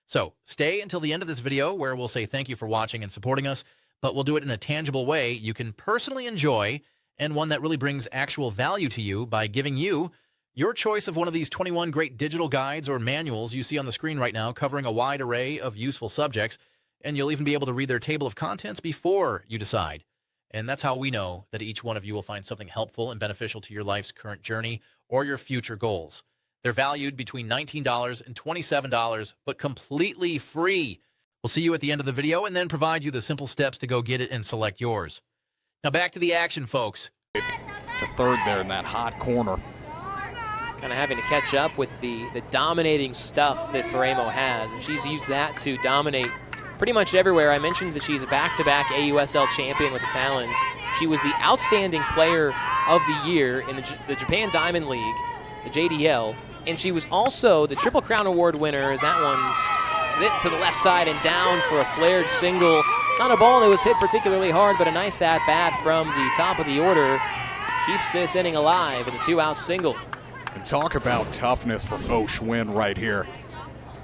So stay until the end of this video where we'll say thank you for watching and supporting us, but we'll do it in a tangible way you can personally enjoy and one that really brings actual value to you by giving you your choice of one of these 21 great digital guides or manuals you see on the screen right now covering a wide array of useful subjects, and you'll even be able to read their table of contents before you decide. And that's how we know that each one of you will find something helpful and beneficial to your life's current journey or your future goals. They're valued between $19 and $27, but completely free. We'll see you at the end of the video and then provide you the simple steps to go get it and select yours. Now back to the action, folks. To third there in that hot corner. Kind of having to catch up with the dominating stuff that Farimo has, and she's used that to dominate pretty much everywhere. I mentioned that she's a back-to-back AUSL champion with the Talons. She was the outstanding player of the year in the Japan Diamond League, the JDL, and she was also the Triple Crown Award winner as that one hit to the left side and down for a flared single. Not a ball that was hit particularly hard, but a nice at-bat from the top of the order. Keeps this inning alive with a 2-out single. And talk about toughness from Schwinn right here.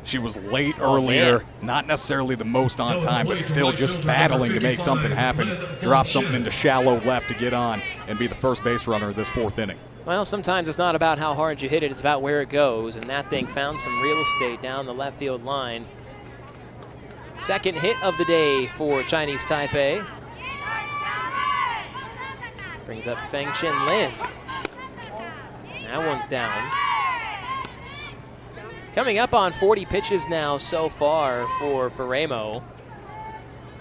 She was late earlier, not necessarily the most on time, but still just battling to make something happen. Drop something into shallow left to get on and be the first base runner of this 4th inning. Well, sometimes it's not about how hard you hit it, it's about where it goes, and that thing found some real estate down the left field line. Second hit of the day for Chinese Taipei. Brings up Feng Chin Lin. That one's down. Coming up on 40 pitches now so far for Farimo.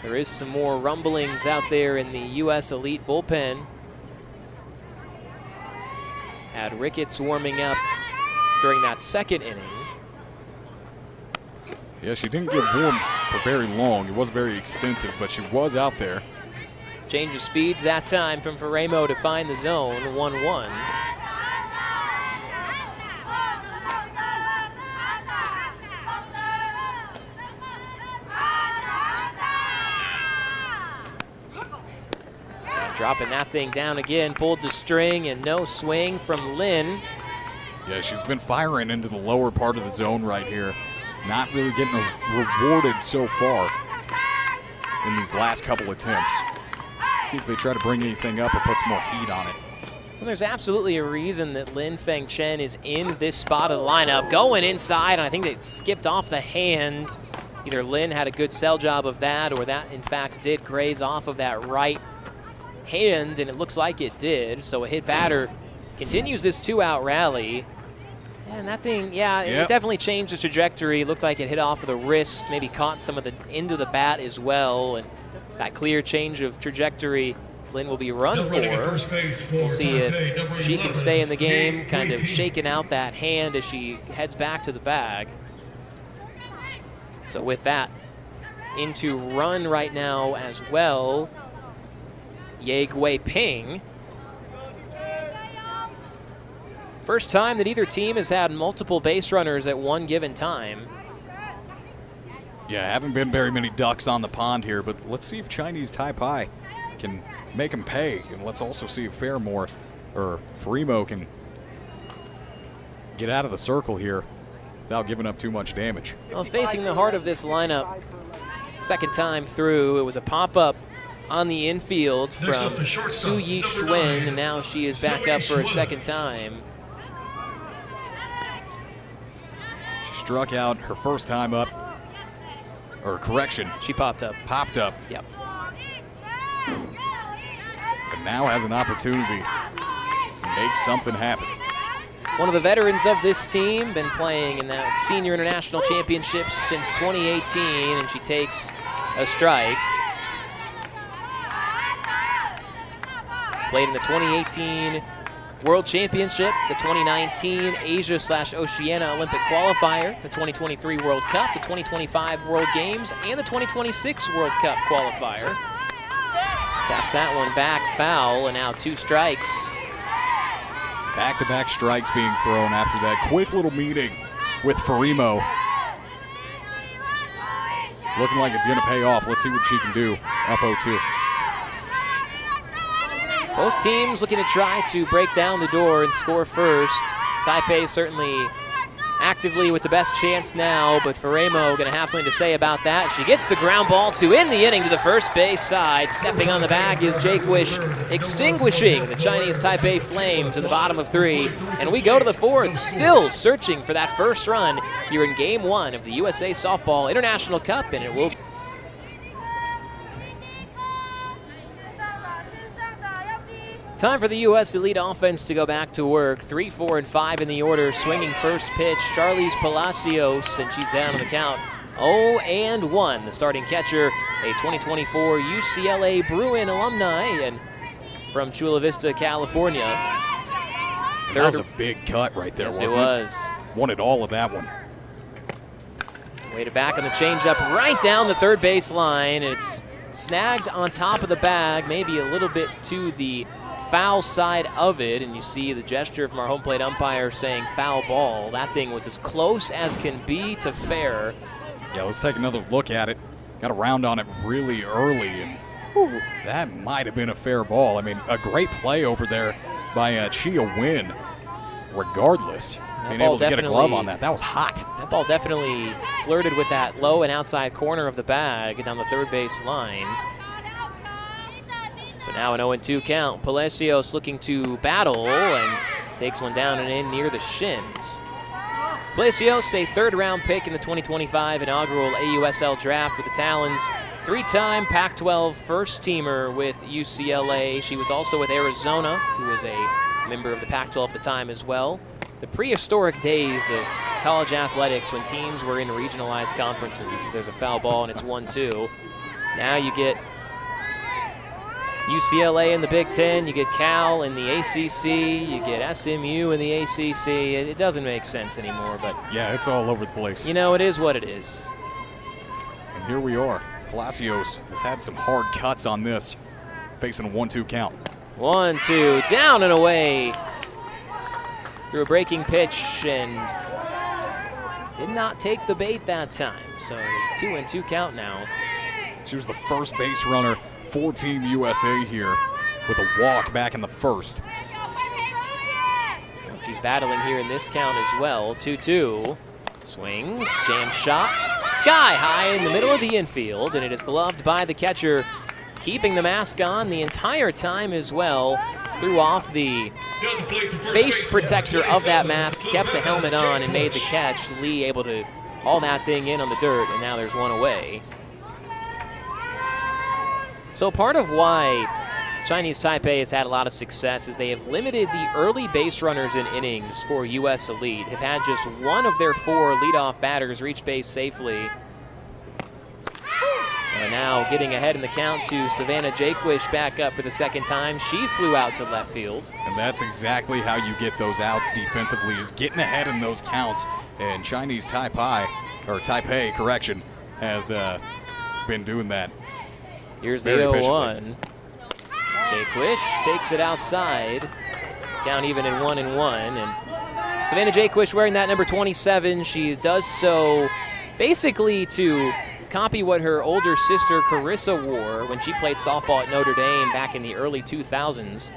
There is some more rumblings out there in the U.S. Elite bullpen. Had Ricketts warming up during that second inning. Yeah, she didn't get warm for very long. It was very extensive, but she was out there. Change of speeds that time from Farimo to find the zone, 1-1. Dropping that thing down again, pulled the string, and no swing from Lin. Yeah, she's been firing into the lower part of the zone right here. Not really getting rewarded so far in these last couple attempts. See if they try to bring anything up or put some more heat on it. Well, there's absolutely a reason that Lin Feng Chen is in this spot of the lineup, going inside, and I think they skipped off the hand. Either Lin had a good sell job of that, or that, in fact, did graze off of that right hand, and it looks like it did. So a hit batter continues this 2-out rally. And that thing, yeah, it definitely changed the trajectory. It looked like it hit off of the wrist, maybe caught some of the end of the bat as well. And that clear change of trajectory Lin will be run for. We'll see if she can stay in the game, kind of shaking out that hand as she heads back to the bag. So with that, into run right now as well, Ye Gui Ping. First time that either team has had multiple base runners at one given time. Yeah, haven't been very many ducks on the pond here, but let's see if Chinese Taipei can make them pay. And let's also see if Fairmore or Fremo can get out of the circle here without giving up too much damage. Well, facing the heart of this lineup, second time through, it was a pop-up on the infield from Su Yi Xuan, and now she is back up for a second time. She struck out her first time up, or correction. She popped up. Popped up. Yep. But now has an opportunity to make something happen. One of the veterans of this team, been playing in that Senior International Championships since 2018, and she takes a strike. Played in the 2018 World Championship, the 2019 Asia/Oceania Olympic Qualifier, the 2023 World Cup, the 2025 World Games, and the 2026 World Cup Qualifier. Taps that one back, foul, and now 2 strikes. Back-to-back strikes being thrown after that quick little meeting with Fremo. Looking like it's going to pay off. Let's see what she can do. Up 0-2. Both teams looking to try to break down the door and score first. Taipei certainly actively with the best chance now, but Fremo going to have something to say about that. She gets the ground ball to end the inning to the first base side. Stepping on the bag is Jake Wish, extinguishing the Chinese Taipei Flames in the bottom of 3. And we go to the 4th, still searching for that first run here in Game 1 of the USA Softball International Cup, and it will time for the U.S. Elite Offense to go back to work. 3, 4, and 5 in the order. Swinging first pitch, Charlize Palacios, and she's down on the count. 0-1. The starting catcher, a 2024 UCLA Bruin alumni and from Chula Vista, California. That was a big cut right there, yes, wasn't it? Yes, it was. Wanted all of that one. Waited back on the changeup right down the third base line, and it's snagged on top of the bag, maybe a little bit to the foul side of it, and you see the gesture from our home plate umpire saying foul ball. That thing was as close as can be to fair. Yeah, let's take another look at it. Got a round on it really early, and that might have been a fair ball. I mean, a great play over there by Chia Win, regardless. Being able to get a glove on that. That was hot. That ball definitely flirted with that low and outside corner of the bag down the third base line. So now an 0-2 count. Palacios looking to battle and takes one down and in near the shins. Palacios, a third-round pick in the 2025 inaugural AUSL draft with the Talons. 3-time Pac-12 first-teamer with UCLA. She was also with Arizona, who was a member of the Pac-12 at the time as well. The prehistoric days of college athletics when teams were in regionalized conferences. There's a foul ball and it's 1-2. Now you get UCLA in the Big Ten, you get Cal in the ACC, you get SMU in the ACC. It doesn't make sense anymore, but yeah, it's all over the place. You know, it is what it is. And here we are. Palacios has had some hard cuts on this, facing a 1-2 count. 1-2, down and away through a breaking pitch, and did not take the bait that time. So 2-2 count now. She was the first base runner for Team USA here with a walk back in the first. She's battling here in this count as well. 2-2. Swings, jam shot, sky high in the middle of the infield, and it is gloved by the catcher, keeping the mask on the entire time as well. Threw off the face protector of that mask, kept the helmet on, and made the catch. Lee able to haul that thing in on the dirt, and now there's one away. So part of why Chinese Taipei has had a lot of success is they have limited the early base runners in innings for U.S. Elite, have had just one of their 4 leadoff batters reach base safely. And now getting ahead in the count to Savannah Jaquish back up for the second time. She flew out to left field. And that's exactly how you get those outs defensively, is getting ahead in those counts. And Chinese Taipei, has been doing that. Here's the 0-1. Jaquish takes it outside. Count even in 1-1. And Savannah Jaquish wearing that number 27. She does so basically to copy what her older sister Carissa wore when she played softball at Notre Dame back in the early 2000s.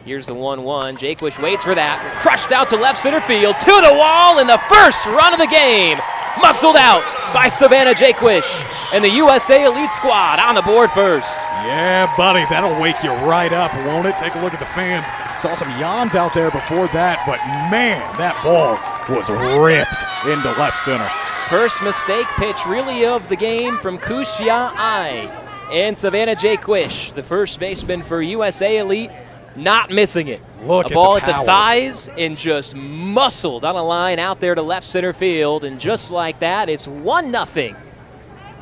Here's the 1-1. Jaquish waits for that. Crushed out to left center field, to the wall, and the first run of the game. Muscled out by Savannah Jaquish. And the USA Elite squad on the board first. Yeah, buddy, that'll wake you right up, won't it? Take a look at the fans. Saw some yawns out there before that, but man, that ball was ripped into left center. First mistake pitch really of the game from Kuxia Ai. And Savannah Jaquish, the first baseman for USA Elite, not missing it. Look a ball at the thighs and just muscled on a line out there to left center field. And just like that, it's 1-0.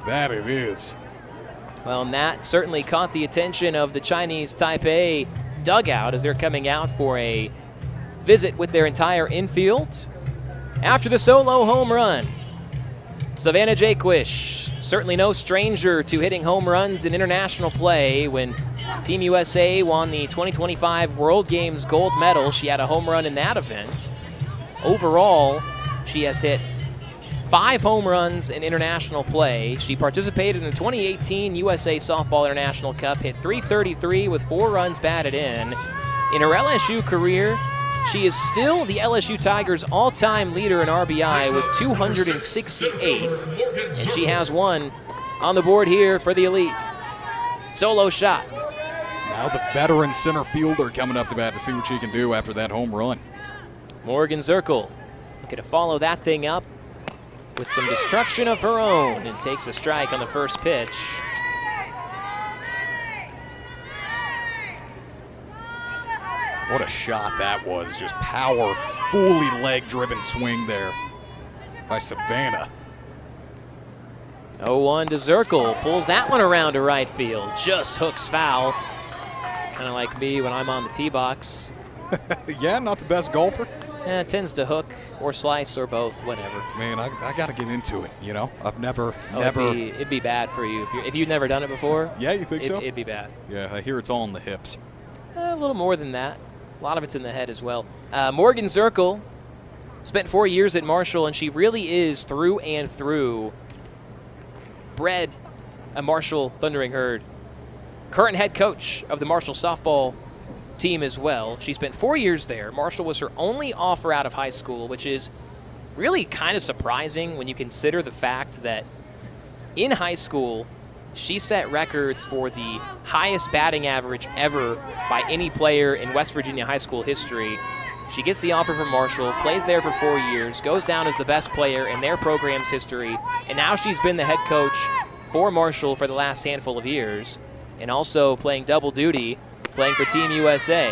That it is. Well, and that certainly caught the attention of the Chinese Taipei dugout as they're coming out for a visit with their entire infield. After the solo home run, Savannah Jaquish, certainly no stranger to hitting home runs in international play. When Team USA won the 2025 World Games gold medal, she had a home run in that event. Overall, she has hit 5 home runs in international play. She participated in the 2018 USA Softball International Cup, hit .333 with 4 runs batted in. In her LSU career, she is still the LSU Tigers' all-time leader in RBI with 268, and she has one on the board here for the Elite. Solo shot. Now the veteran center fielder coming up to bat to see what she can do after that home run. Morgan Zirkle looking to follow that thing up with some destruction of her own and takes a strike on the first pitch. What a shot that was. Just power, fully leg-driven swing there by Savannah. 0-1 to Zirkle. Pulls that one around to right field. Just hooks foul. Kind of like me when I'm on the tee box. Yeah, not the best golfer. Tends to hook or slice or both, whatever. Man, I got to get into it, you know? I've never. It'd be bad for you. If you've never done it before. Yeah, you think so? It'd be bad. Yeah, I hear it's all in the hips. A little more than that. A lot of it's in the head as well. Morgan Zirkle spent 4 years at Marshall, and she really is through and through bred a Marshall Thundering Herd. Current head coach of the Marshall softball team as well. She spent 4 years there. Marshall was her only offer out of high school, which is really kind of surprising when you consider the fact that in high school, she set records for the highest batting average ever by any player in West Virginia high school history. She gets the offer from Marshall, plays there for 4 years, goes down as the best player in their program's history, and now she's been the head coach for Marshall for the last handful of years, and also playing double duty, playing for Team USA,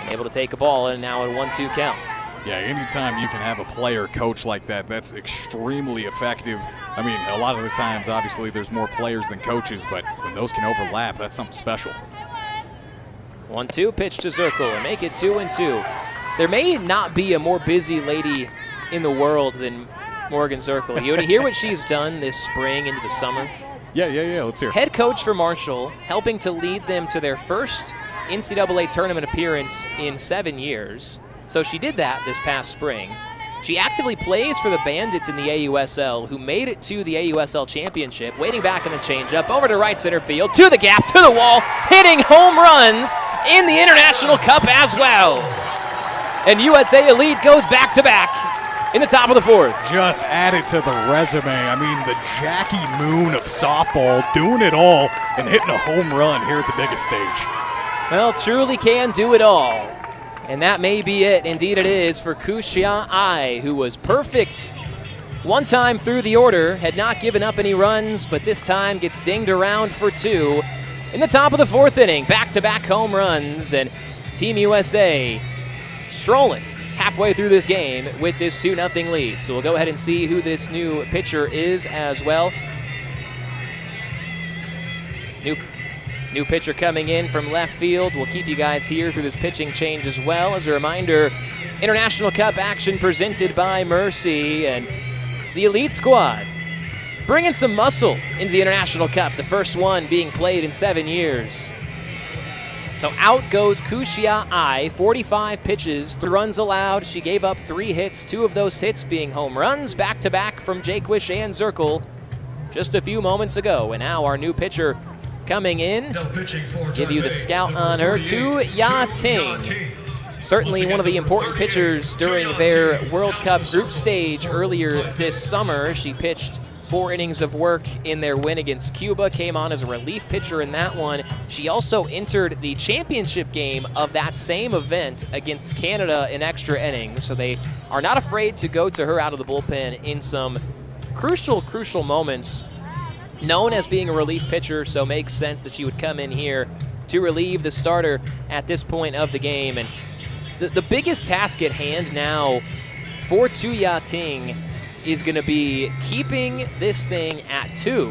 and able to take a ball and now at a 1-2 count. Yeah, anytime you can have a player coach like that, that's extremely effective. I mean, a lot of the times, obviously, there's more players than coaches, but when those can overlap, that's something special. 1-2 pitch to Zirkle and make it 2-2. There may not be a more busy lady in the world than Morgan Zirkle. You want to hear what she's done this spring into the summer? Yeah, let's hear. Head coach for Marshall, helping to lead them to their first NCAA tournament appearance in 7 years. So she did that this past spring. She actively plays for the Bandits in the AUSL, who made it to the AUSL championship, waiting back in the changeup, over to right center field, to the gap, to the wall, hitting home runs in the International Cup as well. And USA Elite goes back-to-back in the top of the fourth. Just added to the resume. I mean, the Jackie Moon of softball, doing it all and hitting a home run here at the biggest stage. Well, truly can do it all. And that may be it. Indeed it is for Kuxia Ai, who was perfect one time through the order, had not given up any runs, but this time gets dinged around for 2. In the top of the 4th inning, back-to-back home runs, and Team USA strolling halfway through this game with this 2-0 lead. So we'll go ahead and see who this new pitcher is as well. New pitcher coming in from left field. We'll keep you guys here through this pitching change as well. As a reminder, International Cup action presented by Mercy, and it's the Elite Squad bringing some muscle into the International Cup, the first one being played in 7 years. So out goes Kuxia Ai, 45 pitches, 3 runs allowed. She gave up 3 hits, 2 of those hits being home runs, back-to-back from Jaquish and Zirkle just a few moments ago. And now our new pitcher coming in, give you the scout on her, Tu Ya Ting. Certainly one of the important pitchers during their World Cup group stage earlier this summer. She pitched 4 innings of work in their win against Cuba, came on as a relief pitcher in that one. She also entered the championship game of that same event against Canada in extra innings, so they are not afraid to go to her out of the bullpen in some crucial moments. Known as being a relief pitcher, so makes sense that she would come in here to relieve the starter at this point of the game. And the biggest task at hand now for Tu Ya Ting is going to be keeping this thing at 2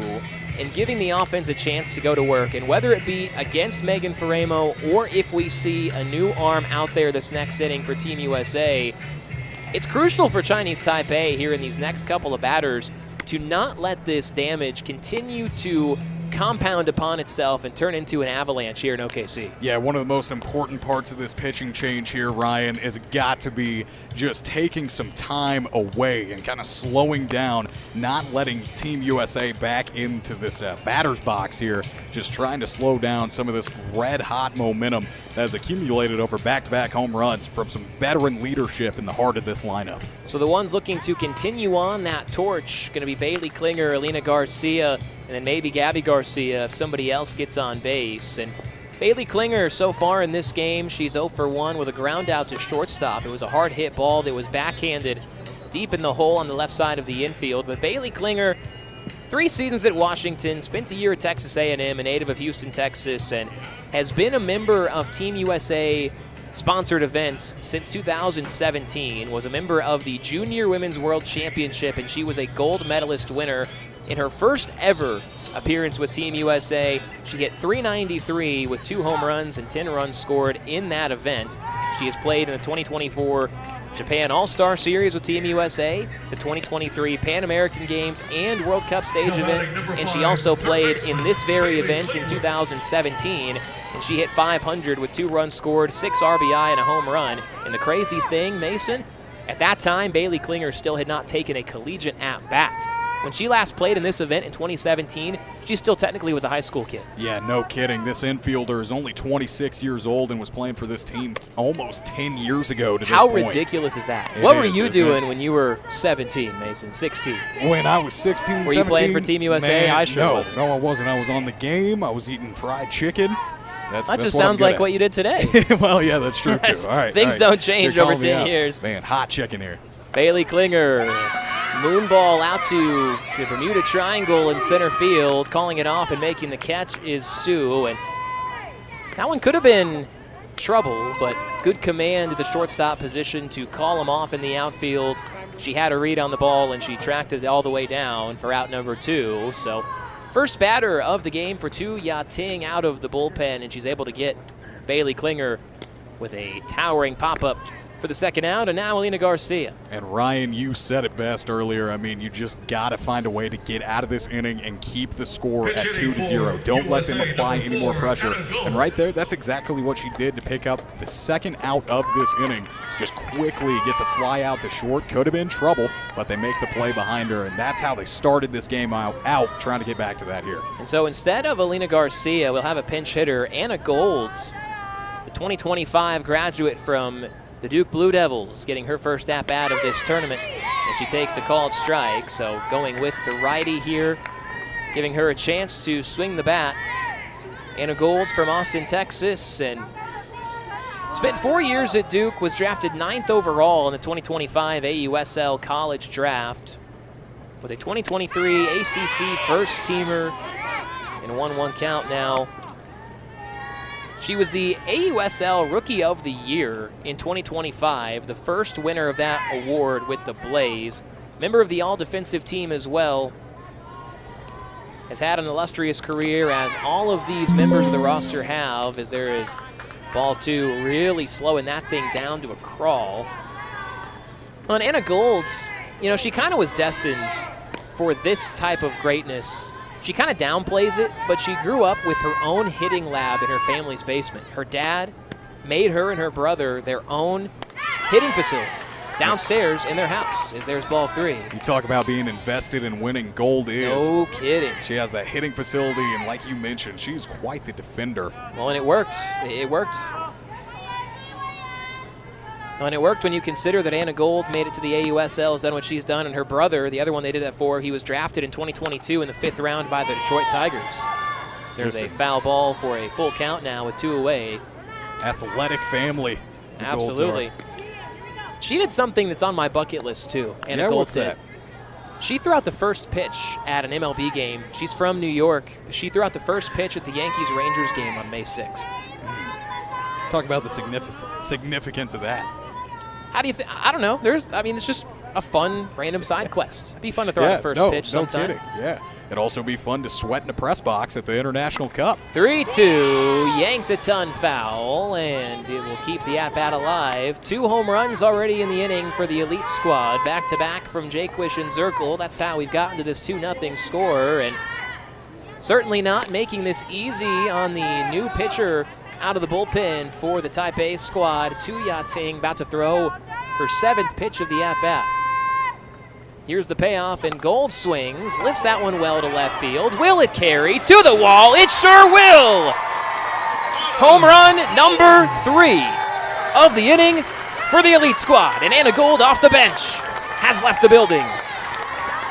and giving the offense a chance to go to work. And whether it be against Megan Faremo or if we see a new arm out there this next inning for Team USA, it's crucial for Chinese Taipei here in these next couple of batters to not let this damage continue to compound upon itself and turn into an avalanche here in OKC. Yeah, one of the most important parts of this pitching change here, Ryan, has got to be just taking some time away and kind of slowing down, not letting Team USA back into this batter's box here, just trying to slow down some of this red-hot momentum that has accumulated over back-to-back home runs from some veteran leadership in the heart of this lineup. So the ones looking to continue on that torch going to be Bailey Klinger, Alina Garcia, and then maybe Gabby Garcia if somebody else gets on base. And Bailey Klinger, so far in this game, she's 0 for 1 with a ground out to shortstop. It was a hard hit ball that was backhanded deep in the hole on the left side of the infield. But Bailey Klinger, 3 seasons at Washington, spent a year at Texas A&M, a native of Houston, Texas, and has been a member of Team USA sponsored events since 2017, was a member of the Junior Women's World Championship, and she was a gold medalist winner in her first ever appearance with Team USA. She hit .393 with 2 home runs and 10 runs scored in that event. She has played in the 2024 Japan All-Star Series with Team USA, the 2023 Pan American Games and World Cup stage event, and she also played in this very event in 2017, and she hit .500 with 2 runs scored, 6 RBI, and a home run. And the crazy thing, Mason, at that time, Bailey Klinger still had not taken a collegiate at-bat. When she last played in this event in 2017, she still technically was a high school kid. Yeah, no kidding. This infielder is only 26 years old and was playing for this team almost 10 years ago to this point. How ridiculous is that? What were you doing when you were 17, Mason, 16? When I was 16, were you playing for Team USA? Man, I sure wasn't. No, I wasn't. I was on the game. I was eating fried chicken. That just sounds like what you did today. Well, yeah, that's true, too. All right. Things don't change over 10 years. Man, hot chicken here. Bailey Klinger, moonball out to the Bermuda Triangle in center field. Calling it off and making the catch is Sue. And that one could have been trouble, but good command at the shortstop position to call him off in the outfield. She had a read on the ball, and she tracked it all the way down for out number 2. So first batter of the game for Tu Ya Ting out of the bullpen, and she's able to get Bailey Klinger with a towering pop-up for the second out, and now Alina Garcia. And Ryan, you said it best earlier. I mean, you just got to find a way to get out of this inning and keep the score at 2-0. Don't let them apply any more pressure. And right there, that's exactly what she did to pick up the second out of this inning. Just quickly gets a fly out to short. Could have been trouble, but they make the play behind her, and that's how they started this game out trying to get back to that here. And so instead of Alina Garcia, we'll have a pinch hitter, Anna Golds, the 2025 graduate from the Duke Blue Devils, getting her first at-bat of this tournament, and she takes a called strike. So going with the righty here, giving her a chance to swing the bat. Anna Gold from Austin, Texas, and Spent 4 years at Duke, was drafted 9th overall in the 2025 AUSL College Draft. Was a 2023 ACC first-teamer and 1-1 count now. She was the AUSL Rookie of the Year in 2025, the first winner of that award with the Blaze. Member of the all-defensive team as well. Has had an illustrious career, as all of these members of the roster have, as there is ball 2 really slowing that thing down to a crawl. Well, and Anna Gold, you know, she kind of was destined for this type of greatness. She kind of downplays it, but she grew up with her own hitting lab in her family's basement. Her dad made her and her brother their own hitting facility downstairs in their house. As there's ball 3. You talk about being invested in winning. Gold is. No kidding. She has that hitting facility, and like you mentioned, she's quite the defender. Well, and it worked. It worked. Well, and it worked when you consider that Anna Gold made it to the AUSL, has done what she's done, and her brother, the other one they did that for, he was drafted in 2022 in the 5th round by the Detroit Tigers. There's a foul ball for a full count now with 2 away. Athletic family. Absolutely. She did something that's on my bucket list, too. Anna Gold what's did. that? She threw out the first pitch at an MLB game. She's from New York. She threw out the first pitch at the Yankees-Rangers game on May 6th. Talk about the significance of that. How do you think? I don't know. It's just a fun, random side quest. It'd be fun to throw out the first pitch sometime. No kidding. Yeah. It'd also be fun to sweat in a press box at the International Cup. 3-2, yanked a ton foul, and it will keep the at-bat alive. 2 home runs already in the inning for the elite squad. Back-to-back from Jaquish and Zirkle. That's how we've gotten to this 2-0 score, and certainly not making this easy on the new pitcher out of the bullpen for the Taipei squad. Tu Yating about to throw her 7th pitch of the at-bat. Here's the payoff, and Gold swings, lifts that one well to left field. Will it carry to the wall? It sure will! Home run number 3 of the inning for the elite squad, and Anna Gold off the bench has left the building.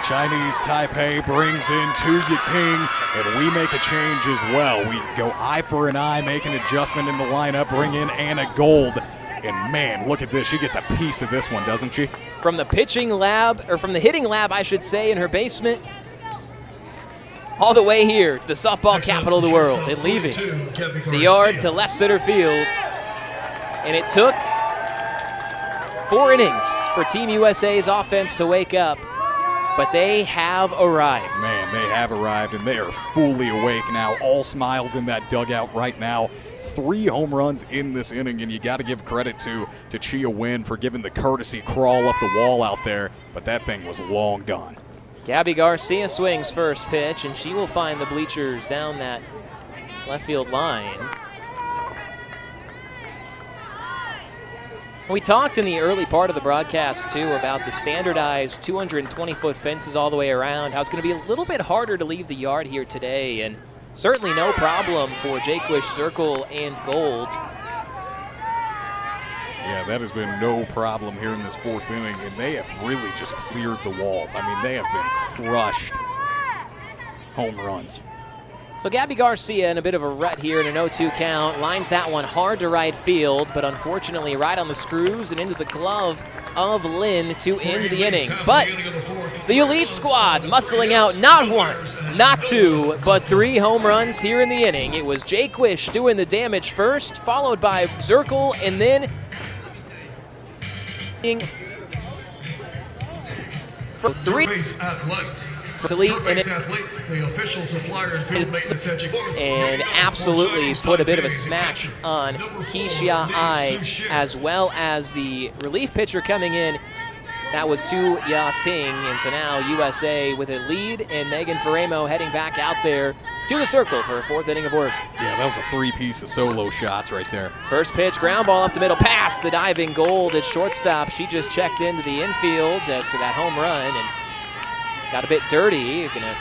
Chinese Taipei brings in Tu Yating, and we make a change as well. We go eye for an eye, make an adjustment in the lineup, bring in Anna Gold. And man, look at this. She gets a piece of this one, doesn't she? From the pitching lab, or from the hitting lab, I should say, in her basement, all the way here to the softball capital of the world, and leaving the yard to left center field. And it took 4 innings for Team USA's offense to wake up, but they have arrived. Man, they have arrived, and they are fully awake now. All smiles in that dugout right now. 3 home runs in this inning, and you got to give credit to Chia Wynn for giving the courtesy crawl up the wall out there, but that thing was long gone. Gabby Garcia swings first pitch, and she will find the bleachers down that left field line. We talked in the early part of the broadcast, too, about the standardized 220-foot fences all the way around, how it's going to be a little bit harder to leave the yard here today, and certainly no problem for Jaquish, Zirkle, and Gold. Yeah, that has been no problem here in this 4th inning, and they have really just cleared the wall. I mean, they have been crushed home runs. So Gabby Garcia in a bit of a rut here in an 0-2 count. Lines that one hard to right field, but unfortunately right on the screws and into the glove of Lynn to end the inning. But the elite squad muscling out not 1, not 2, but 3 home runs here in the inning. It was Jaquish doing the damage first, followed by Zirkle, and then for 3 and absolutely put a bit of a smack on Keisha Ai, as well as the relief pitcher coming in. That was Tu Yating, and so now USA with a lead, and Megan Faremo heading back out there to the circle for a 4th inning of work. Yeah, that was a 3-piece of solo shots right there. First pitch, ground ball up the middle, past the diving Gold at shortstop. She just checked into the infield after that home run and got a bit dirty. You're going to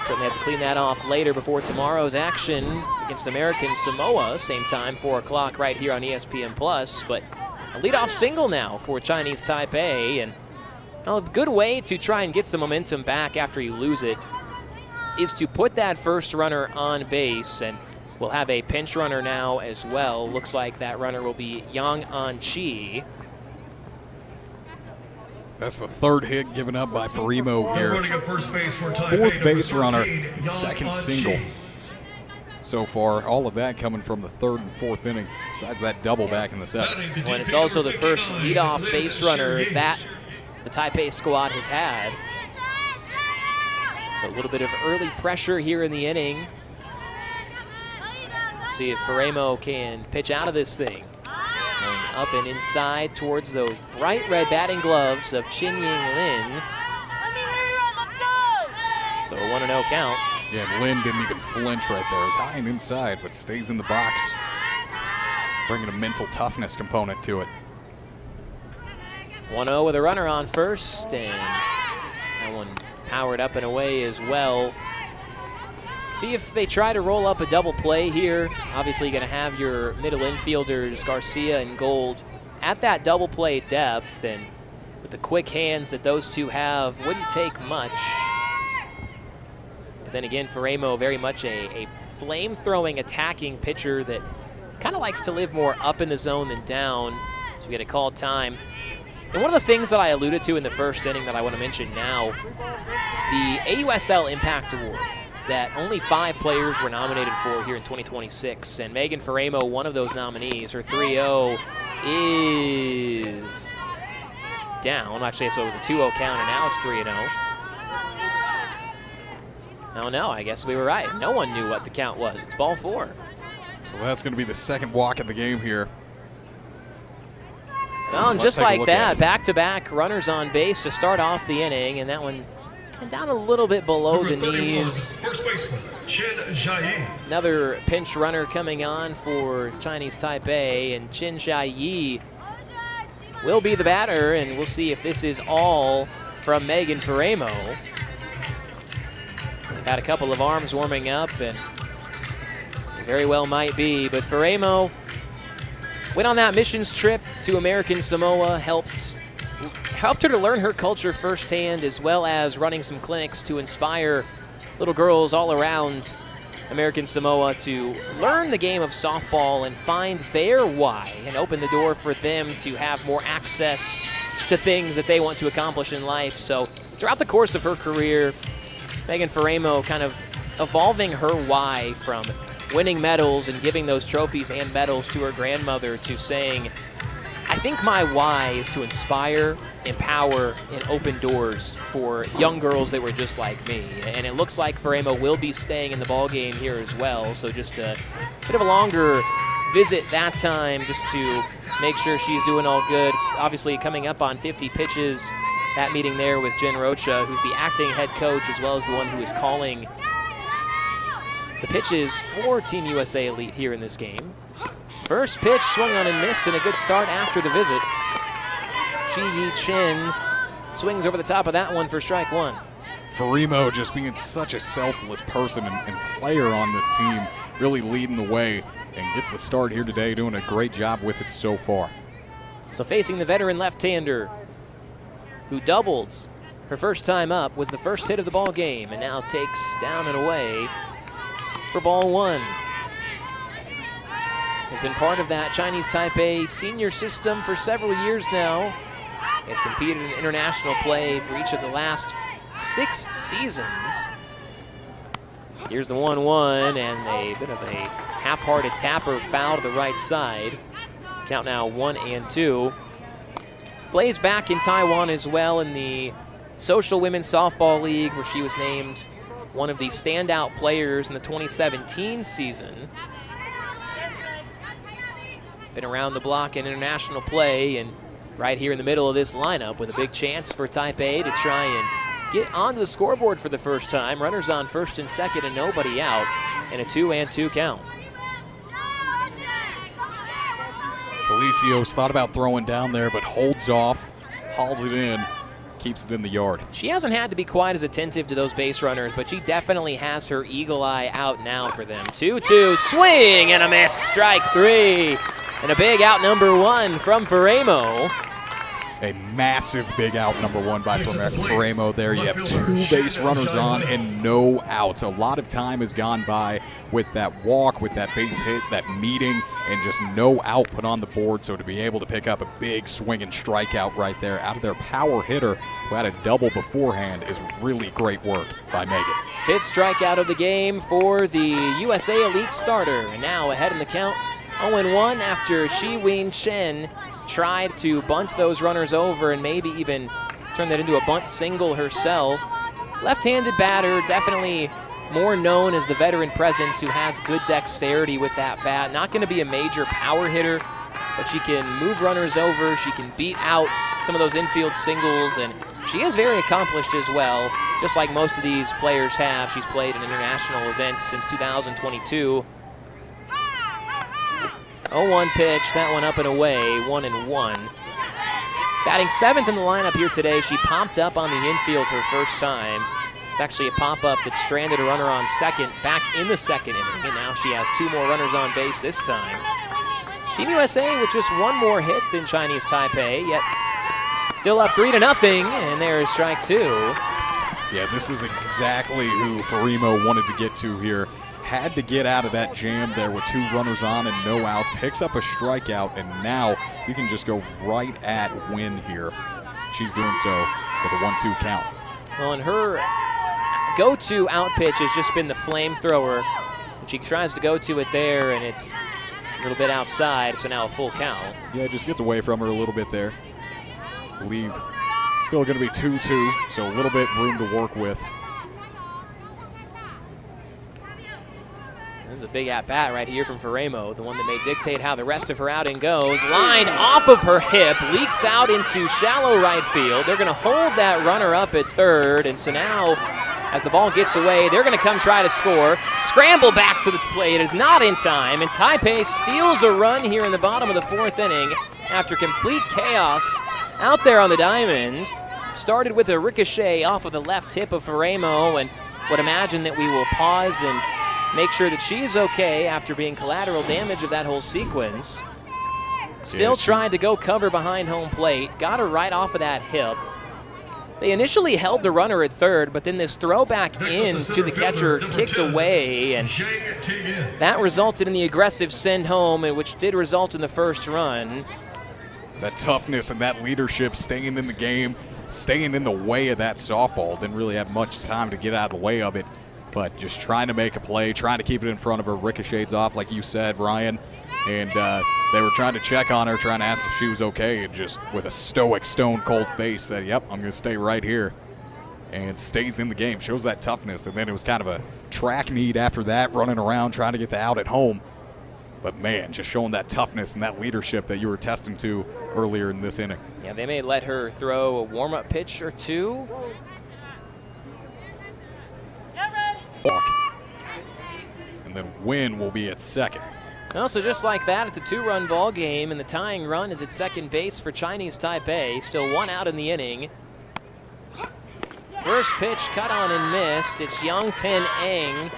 certainly have to clean that off later before tomorrow's action against American Samoa. Same time, 4 o'clock right here on ESPN+. But a leadoff single now for Chinese Taipei. And a good way to try and get some momentum back after you lose it is to put that first runner on base. And will have a pinch runner now as well. Looks like that runner will be Yang An-chi. That's the third hit given up by Farimo here. First base for Taipei, Fourth base runner, 13, second Yang single An-chi. so far. All of that coming from the third and fourth inning, besides that double back in the seventh. And it's also the first leadoff base runner that the Taipei squad has had. So a little bit of early pressure here in the inning. See if Faremo can pitch out of this thing. Going up and inside towards those bright red batting gloves of Chin Ying Lin. So a 1-0 count. Yeah, Lin didn't even flinch right there. It was high and inside, but stays in the box. Bringing a mental toughness component to it. 1-0 with a runner on first, and that one powered up and away as well. See if they try to roll up a double play here. Obviously, you're going to have your middle infielders, Garcia and Gold, at that double play depth, and with the quick hands that those two have, wouldn't take much. But then again, Faremo, very much a flame-throwing, attacking pitcher that kind of likes to live more up in the zone than down. So we get a called time. And one of the things that I alluded to in the first inning that I want to mention now, the AUSL Impact Award that only 5 players were nominated for here in 2026, and Megan Faremo, one of those nominees. Her 3-0 is down. Actually, so it was a 2-0 count, and now it's 3-0. Oh no, I guess we were right. No one knew what the count was. It's ball 4. So that's going to be the second walk of the game here. Well, and just like that, back-to-back runners on base to start off the inning, and that one down a little bit below the knees. First baseman, Chen Zhai. Another pinch runner coming on for Chinese Taipei, and Chen Zhai will be the batter, and we'll see if this is all from Megan Faremo. They've had a couple of arms warming up, and very well might be, but Faremo went on that missions trip to American Samoa, helped her to learn her culture firsthand, as well as running some clinics to inspire little girls all around American Samoa to learn the game of softball and find their why and open the door for them to have more access to things that they want to accomplish in life. So throughout the course of her career, Megan Faremo kind of evolving her why from winning medals and giving those trophies and medals to her grandmother to saying, I think my why is to inspire, empower, and open doors for young girls that were just like me. And it looks like Faremo will be staying in the ballgame here as well. So just a bit of a longer visit that time just to make sure she's doing all good. It's obviously coming up on 50 pitches, that meeting there with Jen Rocha, who's the acting head coach, as well as the one who is calling the pitches for Team USA Elite here in this game. First pitch swung on and missed, and a good start after the visit. Chi-Yi Chen swings over the top of that one for strike 1. Faremo just being such a selfless person and player on this team, really leading the way and gets the start here today, doing a great job with it so far. So facing the veteran left-hander who doubled her first time up, was the first hit of the ball game, and now takes down and away for ball 1. Has been part of that Chinese Taipei senior system for several years now. Has competed in international play for each of the last 6 seasons. Here's the 1-1, and a bit of a half-hearted tapper foul to the right side. Count now 1-2. Plays back in Taiwan as well in the Social Women's Softball League, where she was named one of the standout players in the 2017 season. Been around the block in international play, and right here in the middle of this lineup with a big chance for Taipei to try and get onto the scoreboard for the first time. Runners on first and second and nobody out, and a 2-2 count. Palacios thought about throwing down there, but holds off, hauls it in, keeps it in the yard. She hasn't had to be quite as attentive to those base runners, but she definitely has her eagle eye out now for them. 2-2, swing and a miss, strike 3. And a big out number 1 from Faremo. A massive big out, number one by Faremo there. You have 2 base runners on and no outs. A lot of time has gone by with that walk, with that base hit, that meeting, and just no out put on the board. So to be able to pick up a big swinging strikeout right there out of their power hitter who had a double beforehand is really great work by Megan. 5th strikeout of the game for the USA Elite starter. And now ahead in the count, 0-1 after Shi Wing Chen tried to bunt those runners over and maybe even turn that into a bunt single herself. Left-handed batter, definitely more known as the veteran presence who has good dexterity with that bat. Not going to be a major power hitter, but she can move runners over. She can beat out some of those infield singles, and she is very accomplished as well, just like most of these players have. She's played in international events since 2022. 0-1 pitch, that one up and away, 1-1. Batting 7th in the lineup here today, she popped up on the infield her first time. It's actually a pop-up that stranded a runner on second back in the second inning, and now she has 2 more runners on base this time. Team USA with just 1 more hit than Chinese Taipei, yet still up 3-0, and there is strike 2. Yeah, this is exactly who Faremo wanted to get to here. Had to get out of that jam there with 2 runners on and no outs. Picks up a strikeout, and now you can just go right at win here. She's doing so with a 1-2 count. Well, and her go-to out pitch has just been the flamethrower. She tries to go to it there, and it's a little bit outside, so now a full count. Yeah, it just gets away from her a little bit there. I believe still going to be 2-2, so a little bit room to work with. This is a big at-bat right here from Faremo, the one that may dictate how the rest of her outing goes. Line off of her hip, leaks out into shallow right field. They're going to hold that runner up at third, and so now, as the ball gets away, they're going to come try to score. Scramble back to the plate is not in time, and Taipei steals a run here in the bottom of the 4th inning after complete chaos out there on the diamond. Started with a ricochet off of the left hip of Faremo, and would imagine that we will pause and make sure that she is okay after being collateral damage of that whole sequence. Still trying to go cover behind home plate. Got her right off of that hip. They initially held the runner at third, but then this throw back in to the catcher kicked away, and that resulted in the aggressive send home, which did result in the first run. That toughness and that leadership, staying in the game, staying in the way of that softball. Didn't really have much time to get out of the way of it, but just trying to make a play, trying to keep it in front of her. Ricochets off, like you said, Ryan. And they were trying to check on her, trying to ask if she was okay, and just with a stoic, stone-cold face said, yep, I'm going to stay right here, and stays in the game. Shows that toughness, and then it was kind of a track meet after that, running around trying to get the out at home. But, man, just showing that toughness and that leadership that you were testing to earlier in this inning. Yeah, they may let her throw a warm-up pitch or 2. And then Win will be at second. Also, just like that, it's a 2-run ball game, and the tying run is at second base for Chinese Taipei. Still 1 out in the inning. First pitch cut on and missed. It's Yang Ten Eng.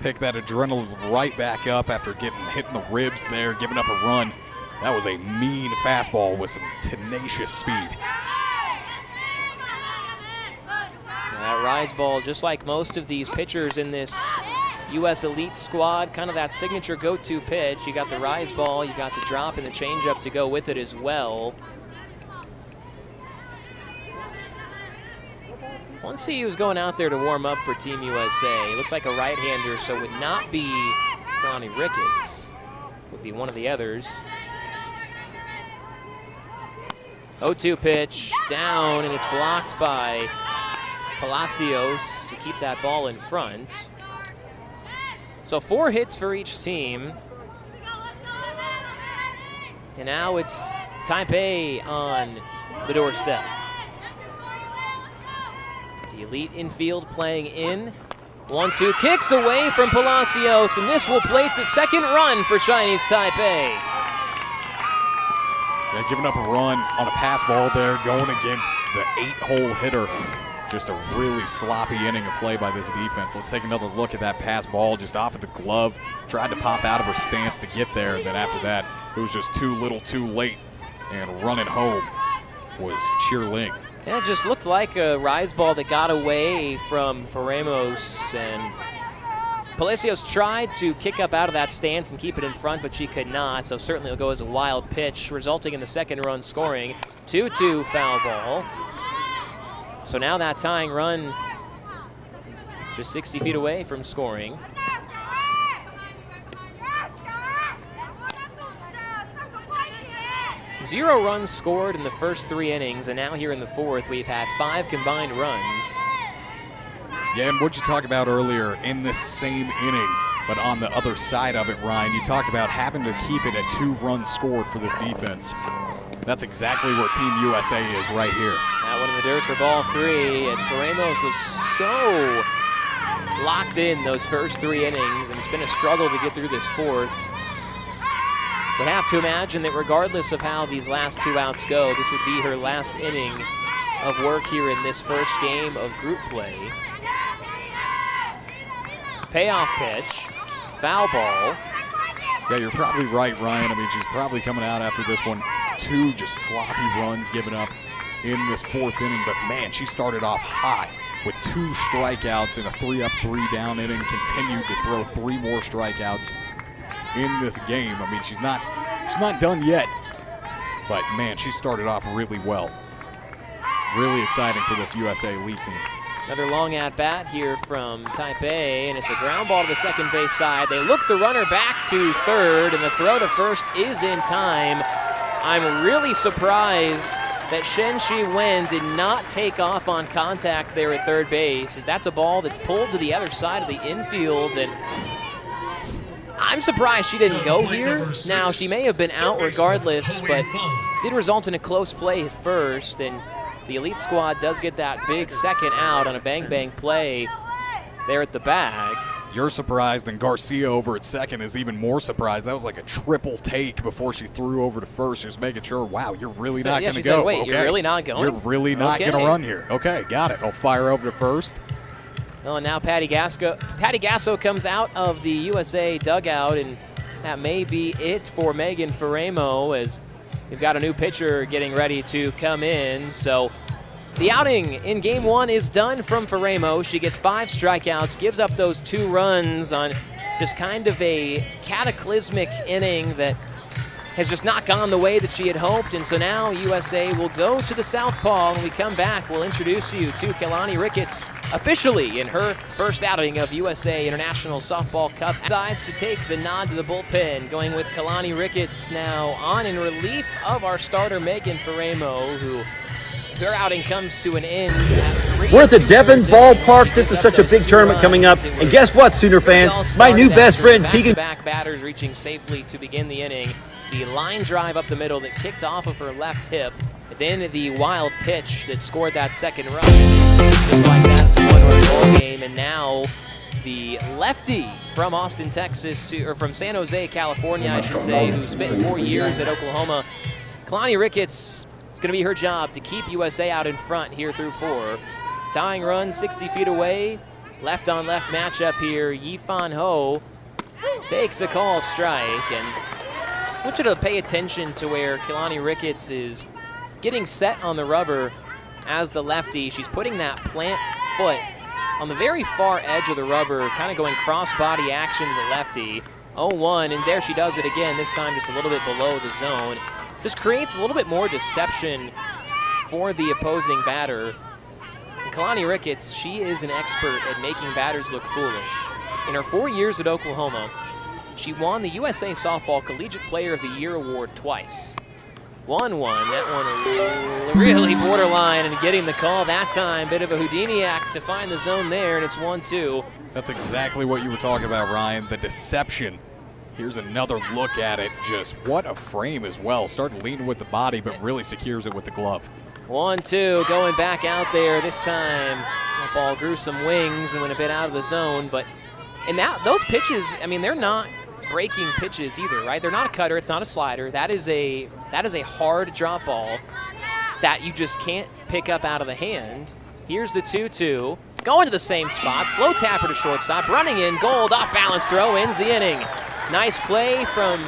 Pick that adrenaline right back up after getting hit in the ribs there, giving up a run. That was a mean fastball with some tenacious speed. That rise ball, just like most of these pitchers in this U.S. Elite squad, kind of that signature go-to pitch. You got the rise ball, you got the drop and the changeup to go with it as well. So let's see who's going out there to warm up for Team USA. It looks like a right-hander, so it would not be Connie Ricketts. Would be one of the others. 0-2 pitch, down, and it's blocked by Palacios to keep that ball in front. So 4 hits for each team. And now it's Taipei on the doorstep. The Elite infield playing in. 1-2 kicks away from Palacios, and this will plate the second run for Chinese Taipei. Yeah, giving up a run on a pass ball there, going against the 8-hole hitter. Just a really sloppy inning of play by this defense. Let's take another look at that pass ball just off of the glove. Tried to pop out of her stance to get there, and then after that, it was just too little too late. And running home was Cheerling. Yeah, it just looked like a rise ball that got away from Faremos, and Palacios tried to kick up out of that stance and keep it in front, but she could not, so certainly it'll go as a wild pitch, resulting in the second run scoring. 2-2 foul ball. So now that tying run just 60 feet away from scoring. Zero runs scored in the first 3 innings, and now here in the fourth, we've had 5 combined runs. Yeah, and what you talked about earlier in this same inning, but on the other side of it, Ryan, you talked about having to keep it at 2 runs scored for this defense. That's exactly where Team USA is right here. That one in the dirt for ball 3, and Faremos was so locked in those first 3 innings, and it's been a struggle to get through this fourth. Would have to imagine that regardless of how these last 2 outs go, this would be her last inning of work here in this first game of group play. Payoff pitch, foul ball. Yeah, you're probably right, Ryan. I mean, she's probably coming out after this one. 2 just sloppy runs given up in this fourth inning, but man, she started off hot with 2 strikeouts in a 3-up, 3-down inning, continued to throw 3 more strikeouts in this game. I mean, she's not done yet, but man, she started off really well. Really exciting for this USA elite team. Another long at-bat here from Taipei, and it's a ground ball to the second base side. They look the runner back to third, and the throw to first is in time. I'm really surprised that Shen Shi-wen did not take off on contact there at third base, as that's a ball that's pulled to the other side of the infield, and I'm surprised she didn't go here. Now, she may have been out regardless, but did result in a close play at first, and the elite squad does get that big second out on a bang-bang play there at the bag. You're surprised, and Garcia over at second is even more surprised. That was like a triple take before she threw over to first. She was making sure, wow, you're really not going to go. Said, wait, okay. You're really not going? You're really not going to run here. Okay, got it. I'll fire over to first. Well, and now Patty Gasso comes out of the USA dugout, and that may be it for Megan Faremo, as we've got a new pitcher getting ready to come in. So the outing in game 1 is done from Faremo. She gets 5 strikeouts, gives up those 2 runs on just kind of a cataclysmic inning that has just not gone the way that she had hoped. And so now USA will go to the southpaw. When we come back, we'll introduce you to Keilani Ricketts officially in her first outing of USA International Softball Cup. Decides to take the nod to the bullpen, going with Keilani Ricketts now on in relief of our starter Megan Faremo, who her outing comes to an end. We're at the Devon Ballpark. This is such a big tournament coming up. And guess what, Sooner fans? My new best friend, Tegan. Back batters reaching safely to begin the inning. The line drive up the middle that kicked off of her left hip. And then the wild pitch that scored that second run. Just like that, it's a one-run ball game. And now the lefty from Austin, Texas, or from San Jose, California, I should say, who spent 4 years at Oklahoma. Keilani Ricketts, it's going to be her job to keep USA out in front here through 4. Tying run 60 feet away. Left-on-left matchup here. Yifan Ho takes a called strike. And I want you to pay attention to where Keilani Ricketts is getting set on the rubber as the lefty. She's putting that plant foot on the very far edge of the rubber, kind of going cross-body action to the lefty. 0-1, and there she does it again, this time just a little bit below the zone. Just creates a little bit more deception for the opposing batter. And Keilani Ricketts, she is an expert at making batters look foolish. In her 4 years at Oklahoma, she won the USA Softball Collegiate Player of the Year award twice. 1-1, that one really borderline, and getting the call that time. Bit of a Houdini act to find the zone there, and it's 1-2. That's exactly what you were talking about, Ryan, the deception. Here's another look at it. Just what a frame as well. Started leaning with the body, but really secures it with the glove. 1-2, going back out there. This time, that ball grew some wings and went a bit out of the zone. But and those pitches, I mean, they're not breaking pitches either, right? They're not a cutter. It's not a slider. That is a hard drop ball that you just can't pick up out of the hand. Here's the 2-2. Going to the same spot. Slow tapper to shortstop. Running in. Gold off balance throw ends the inning. Nice play from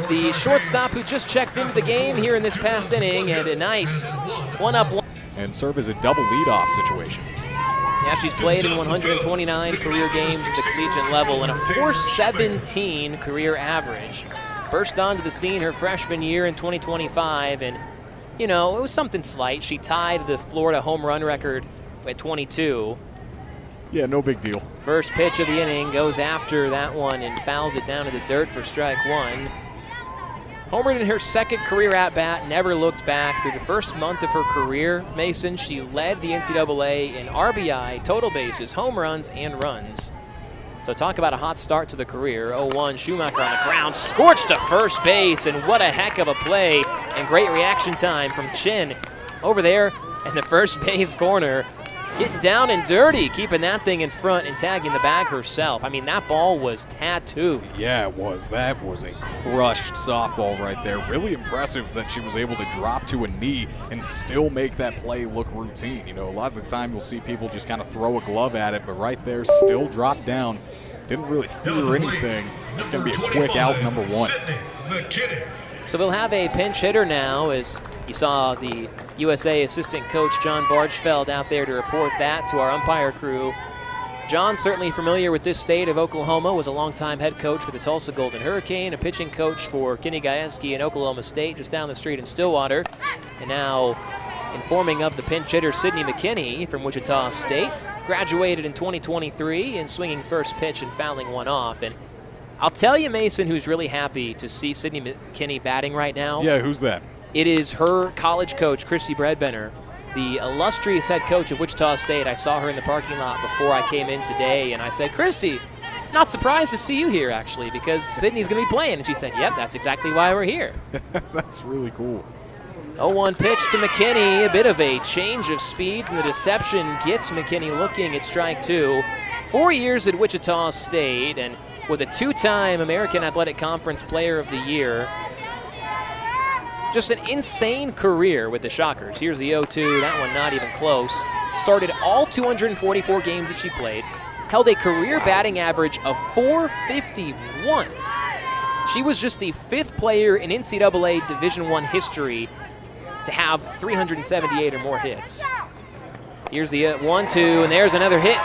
the shortstop who just checked into the game here in this past inning, and a nice one-up. And serve as a double leadoff situation. Yeah, she's played in 129 career games at the collegiate level and a .417 career average. Burst onto the scene her freshman year in 2025, and, you know, it was something slight. She tied the Florida home run record at 22. Yeah, no big deal. First pitch of the inning, goes after that one and fouls it down to the dirt for strike one. Homered in her second career at-bat, never looked back. Through the first month of her career, Mason, she led the NCAA in RBI, total bases, home runs, and runs. So talk about a hot start to the career. 0-1, Schumacher on the ground, scorched to first base, and what a heck of a play and great reaction time from Chin over there in the first base corner. Getting down and dirty, keeping that thing in front and tagging the bag herself. I mean, that ball was tattooed. Yeah, it was. That was a crushed softball right there. Really impressive that she was able to drop to a knee and still make that play look routine. You know, a lot of the time you'll see people just kind of throw a glove at it, but right there, still dropped down. Didn't really fear anything. It's going to be a quick out, number one. So we'll have a pinch hitter now, as you saw the USA assistant coach John Bargefeld out there to report that to our umpire crew. John, certainly familiar with this state of Oklahoma, was a longtime head coach for the Tulsa Golden Hurricane, a pitching coach for Kenny Gajewski in Oklahoma State, just down the street in Stillwater. And now informing of the pinch hitter, Sydney McKinney from Wichita State. Graduated in 2023 and swinging first pitch and fouling one off. And I'll tell you, Mason, who's really happy to see Sydney McKinney batting right now. Yeah, who's that? It is her college coach, Christy Bredbender, the illustrious head coach of Wichita State. I saw her in the parking lot before I came in today, and I said, Christy, not surprised to see you here, actually, because Sydney's going to be playing. And she said, yep, that's exactly why we're here. That's really cool. 0-1 pitch to McKinney, a bit of a change of speeds, and the deception gets McKinney looking at strike two. 4 years at Wichita State, and was a two-time American Athletic Conference Player of the Year. Just an insane career with the Shockers. Here's the 0-2, that one not even close. Started all 244 games that she played. Held a career batting average of .451. She was just the fifth player in NCAA Division I history to have 378 or more hits. Here's the 1-2, and there's another hit.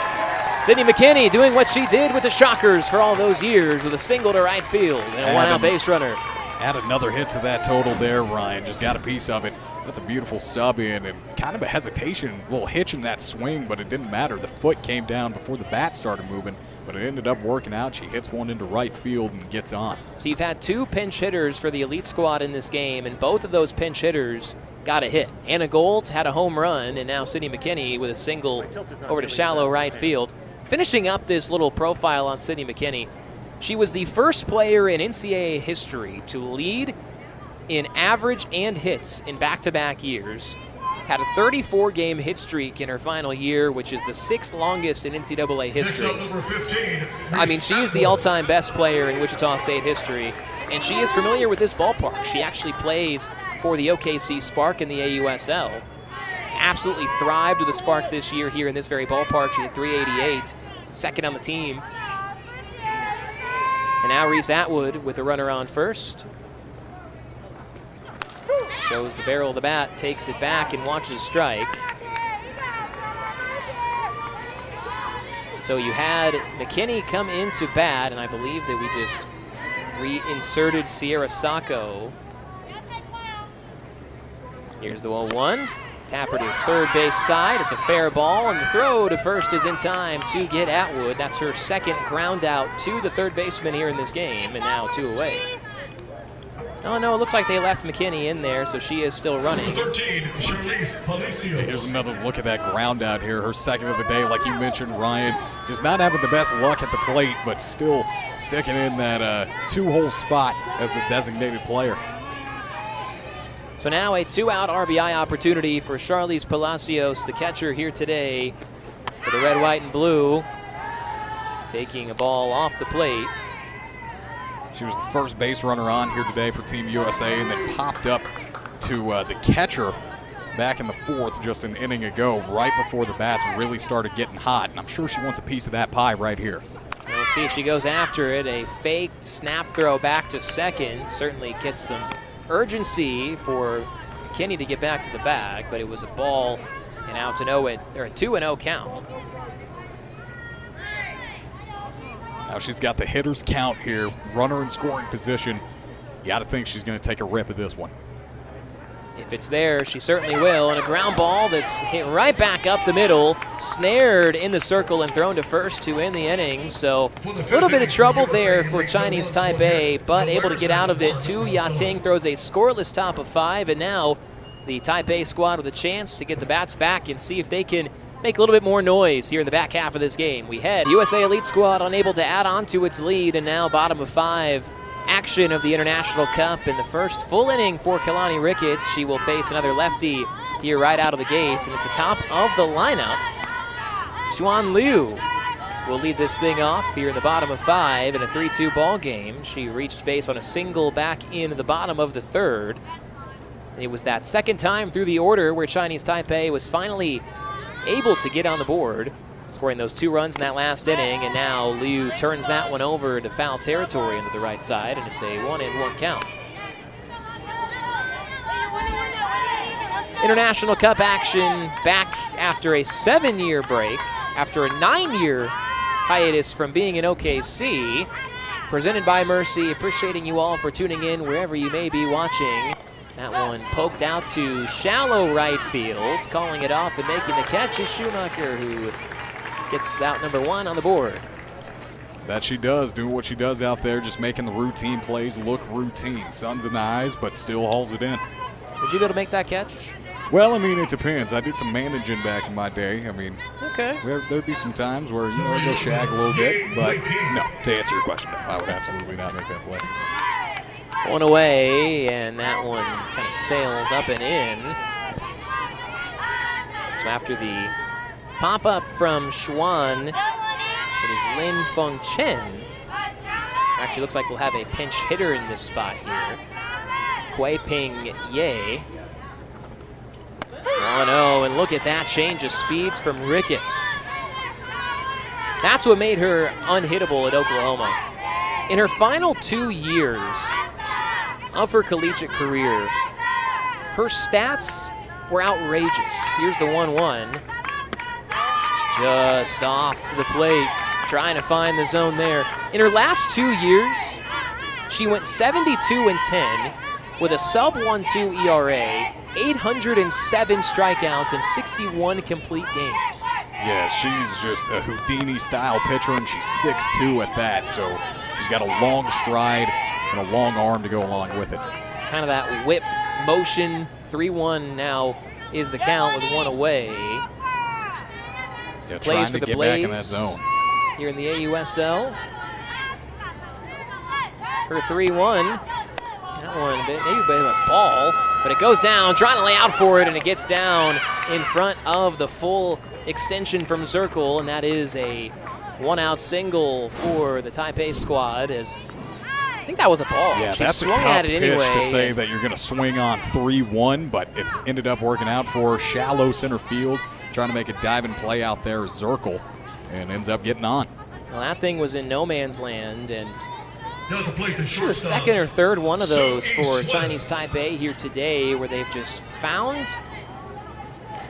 Sydney McKinney doing what she did with the Shockers for all those years with a single to right field and a one-out base runner. Add another hit to that total there, Ryan. Just got a piece of it. That's a beautiful sub in, and kind of a hesitation, a little hitch in that swing, but it didn't matter. The foot came down before the bat started moving, but it ended up working out. She hits one into right field and gets on. So you've had two pinch hitters for the elite squad in this game, and both of those pinch hitters got a hit. Anna Gold had a home run, and now Sydney McKinney with a single over to shallow right field. Finishing up this little profile on Sydney McKinney, she was the first player in NCAA history to lead in average and hits in back-to-back years. Had a 34-game hit streak in her final year, which is the sixth longest in NCAA history. I mean, she is the all-time best player in Wichita State history, and she is familiar with this ballpark. She actually plays for the OKC Spark in the AUSL. Absolutely thrived with the Spark this year here in this very ballpark. She hit .388, second on the team. And now Reese Atwood with a runner on first. Shows the barrel of the bat, takes it back, and watches a strike. So you had McKinney come into bat, and I believe that we just reinserted Sierra Sacco. Here's the 0-1. Tapper to third base side. It's a fair ball, and the throw to first is in time to get Atwood. That's her second ground out to the third baseman here in this game, and now two away. Oh, no, it looks like they left McKinney in there, so she is still running. 13, Charlize Palacios. Here's another look at that ground out here. Her second of the day, like you mentioned, Ryan. Just not having the best luck at the plate, but still sticking in that two-hole spot as the designated player. So now a two-out RBI opportunity for Charlize Palacios, the catcher here today for the red, white, and blue. Taking a ball off the plate. She was the first base runner on here today for Team USA, and then popped up to the catcher back in the fourth just an inning ago, right before the bats really started getting hot. And I'm sure she wants a piece of that pie right here. We'll see if she goes after it. A fake snap throw back to second certainly gets some urgency for McKinney to get back to the bag, but it was a ball and out to know it, or a 2-0 count. Now she's got the hitter's count here, runner in scoring position. You got to think she's going to take a rip at this one. If it's there, she certainly will. And a ground ball that's hit right back up the middle, snared in the circle and thrown to first to end the inning. So a little bit of trouble there for Chinese Taipei, but able to get out of it. Tu Yating throws a scoreless top of 5, and now the Taipei squad with a chance to get the bats back and see if they can make a little bit more noise here in the back half of this game. We head USA Elite squad unable to add on to its lead, and now bottom of 5 action of the International Cup in the first full inning for Kalani Ricketts. She will face another lefty here right out of the gates, and it's the top of the lineup. Xuan Liu will lead this thing off here in the bottom of 5 in a 3-2 ball game. She reached base on a single back in the bottom of the 3rd. It was that second time through the order where Chinese Taipei was finally able to get on the board, scoring those 2 runs in that last inning, and now Liu turns that one over to foul territory into the right side, and it's a 1-1 count. International Cup action back after a 7-year break, after a 9-year hiatus from being in OKC. Presented by Mercy, appreciating you all for tuning in wherever you may be watching. That one poked out to shallow right field. Calling it off and making the catch is Schumacher, who gets out number 1 on the board. That she does, doing what she does out there, just making the routine plays look routine. Sun's in the eyes, but still hauls it in. Would you be able to make that catch? Well, I mean, it depends. I did some managing back in my day. I mean, okay, there'd be some times where, you know, I'd go shag a little bit, but no, to answer your question, no, I would absolutely not make that play. One away, and that one kind of sails up and in. So after the pop-up from Xuan, it is Lin Feng Chen. Actually looks like we'll have a pinch hitter in this spot here. Kui Ping Ye. 1-0, and look at that change of speeds from Ricketts. That's what made her unhittable at Oklahoma. In her final 2 years of her collegiate career, her stats were outrageous. Here's the 1-1. Just off the plate, trying to find the zone there. In her last 2 years, she went 72-10 with a sub-1.2 ERA, 807 strikeouts, and 61 complete games. Yeah, she's just a Houdini-style pitcher, and she's 6'2" at that, so she's got a long stride and a long arm to go along with it. Kind of that whip motion. 3-1 now is the count with 1 away. Yeah, Plays for trying to the get Blaze back in that zone. Here in the AUSL. Her 3-1. That one maybe a bit of a ball, but it goes down, trying to lay out for it, and it gets down in front of the full extension from Zirkle, and that is a 1-out single for the Taipei squad. As I think that was a ball. Yeah, she that's a swung tough at it pitch anyway, to say that you're going to swing on 3-1, but it ended up working out for her. Shallow center field, trying to make a diving play out there, Zirkle, and ends up getting on. Well, that thing was in no man's land, and The this is the second or third one of those for Chinese Taipei here today, where they've just found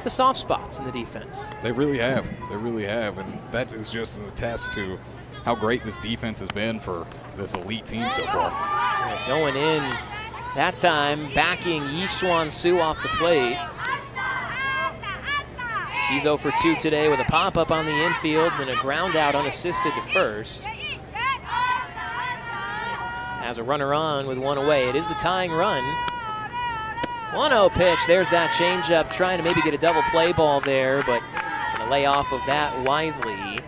the soft spots in the defense. They really have. They really have, and that is just an attest to how great this defense has been for this elite team so far. Going in that time, backing Yishuan Su off the plate. She's 0 for 2 today with a pop-up on the infield and a ground out unassisted to first. Has a runner on with 1 away. It is the tying run. 1-0 pitch. There's that changeup, trying to maybe get a double play ball there, but gonna lay off of that wisely.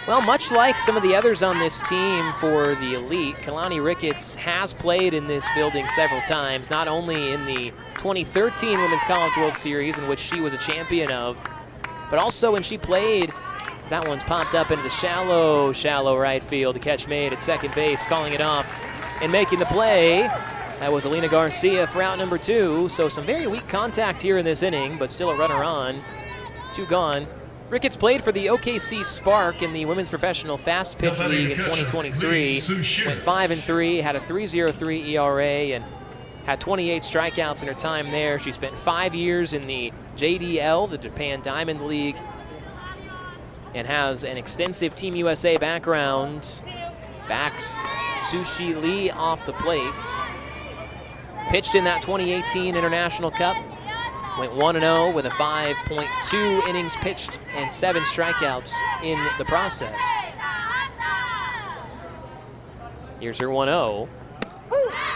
Well, much like some of the others on this team for the Elite, Kalani Ricketts has played in this building several times, not only in the 2013 Women's College World Series, in which she was a champion of, but also when she played, as that one's popped up into the shallow right field. The catch made at second base, calling it off and making the play. That was Alina Garcia for out number 2, so some very weak contact here in this inning, but still a runner on. 2 gone. Ricketts played for the OKC Spark in the Women's Professional Fast Pitch League in 2023. Went 5-3, had a 3.03 ERA, and had 28 strikeouts in her time there. She spent 5 years in the JDL, the Japan Diamond League, and has an extensive Team USA background. Backs Sushi Lee off the plate. Pitched in that 2018 International Cup. Went 1-0 with a 5.2 innings pitched and 7 strikeouts in the process. Here's her 1-0.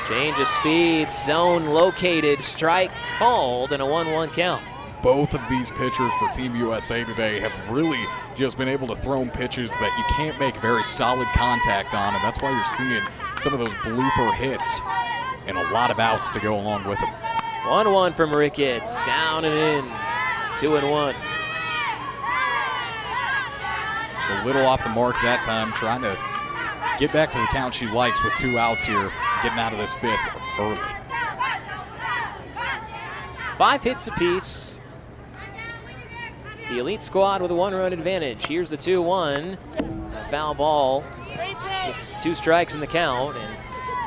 Change of speed, zone located, strike called, and a 1-1 count. Both of these pitchers for Team USA today have really just been able to throw pitches that you can't make very solid contact on, and that's why you're seeing some of those blooper hits and a lot of outs to go along with them. 1-1 from Ricketts, down and in, 2-1. Just a little off the mark that time, trying to get back to the count she likes with 2 outs here, getting out of this 5th early. 5 hits apiece. The elite squad with a 1-run advantage. Here's the 2-1. A foul ball. It's 2 strikes in the count, and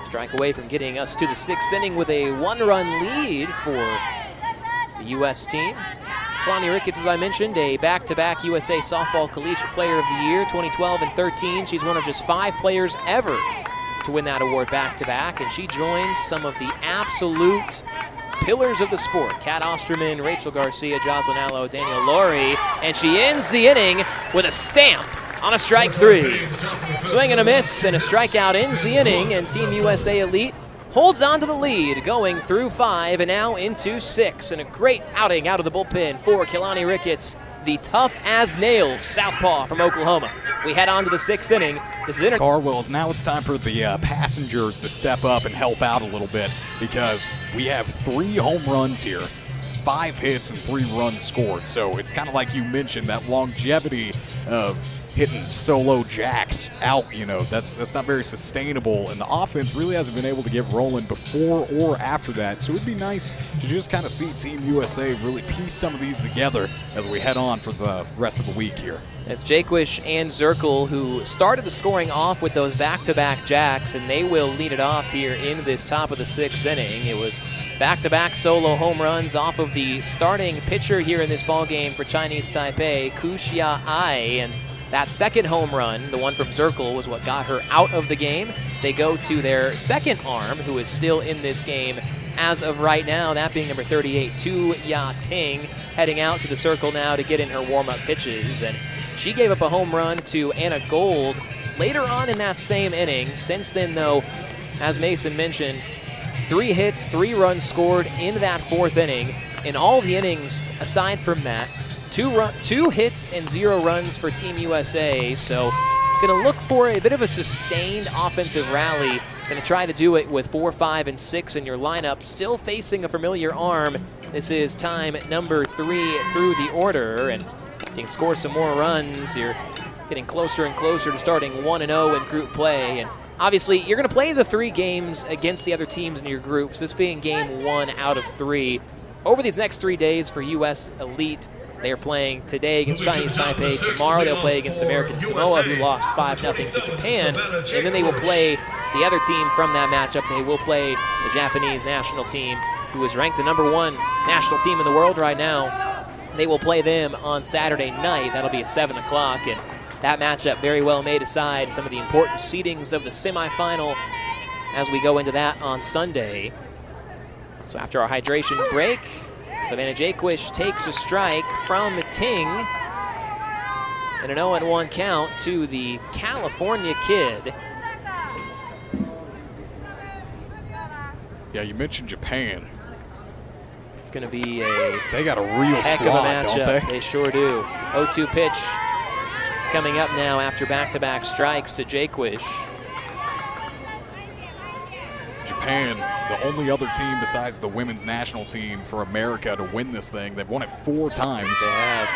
strike away from getting us to the 6th inning with a 1-run lead for the U.S. team. Kalani Ricketts, as I mentioned, a back-to-back USA Softball Collegiate Player of the Year, 2012 and 13. She's one of just 5 players ever to win that award back-to-back, and she joins some of the absolute pillars of the sport. Kat Osterman, Rachel Garcia, Jocelyn Allo, Daniel Laurie, and she ends the inning with a stamp on a strike 3. Swing and a miss, and a strikeout ends the inning, and Team USA Elite holds on to the lead, going through 5 and now into 6. And a great outing out of the bullpen for Kalani Ricketts, the tough-as-nails southpaw from Oklahoma. We head on to the 6th inning. This is Well, now it's time for the passengers to step up and help out a little bit, because we have 3 home runs here, 5 hits and 3 runs scored. So it's kind of like you mentioned, that longevity of hitting solo jacks out, you know, that's not very sustainable, and the offense really hasn't been able to get rolling before or after that. So it'd be nice to just kind of see Team USA really piece some of these together as we head on for the rest of the week here. It's Jaquish and Zirkle who started the scoring off with those back-to-back jacks, and they will lead it off here in this top of the 6th inning. It was back-to-back solo home runs off of the starting pitcher here in this ballgame for Chinese Taipei, Kuxia Ai, and that second home run, the one from Zirkle, was what got her out of the game. They go to their second arm, who is still in this game as of right now, that being number 38, Tu Ya Ting, heading out to the circle now to get in her warm-up pitches. And she gave up a home run to Anna Gold later on in that same inning. Since then, though, as Mason mentioned, 3 hits, 3 runs scored in that 4th inning. In all the innings, aside from that, 2 hits and 0 runs for Team USA. So gonna look for a bit of a sustained offensive rally. Gonna try to do it with 4, 5, and 6 in your lineup. Still facing a familiar arm. This is time number 3 through the order, and you can score some more runs. You're getting closer and closer to starting 1-0 in group play. And obviously, you're gonna play the 3 games against the other teams in your groups, this being game 1 out of 3. Over these next 3 days for US Elite, they are playing today against Chinese Taipei. Tomorrow they'll play against American Samoa, who lost 5-0 to Japan. And then they will play the other team from that matchup. They will play the Japanese national team, who is ranked the #1 national team in the world right now. They will play them on Saturday night. That'll be at 7 o'clock. And that matchup very well may decide some of the important seedings of the semifinal as we go into that on Sunday. So after our hydration break, Savannah Jaquish takes a strike from Ting, and an 0-1 count to the California kid. Yeah, you mentioned Japan. It's going to be they got a real heck squad, of a matchup. don't they? They sure do. 0-2 pitch coming up now after back-to-back strikes to Jaquish. Japan, the only other team besides the women's national team for America to win this thing. They've won it 4 times. They have.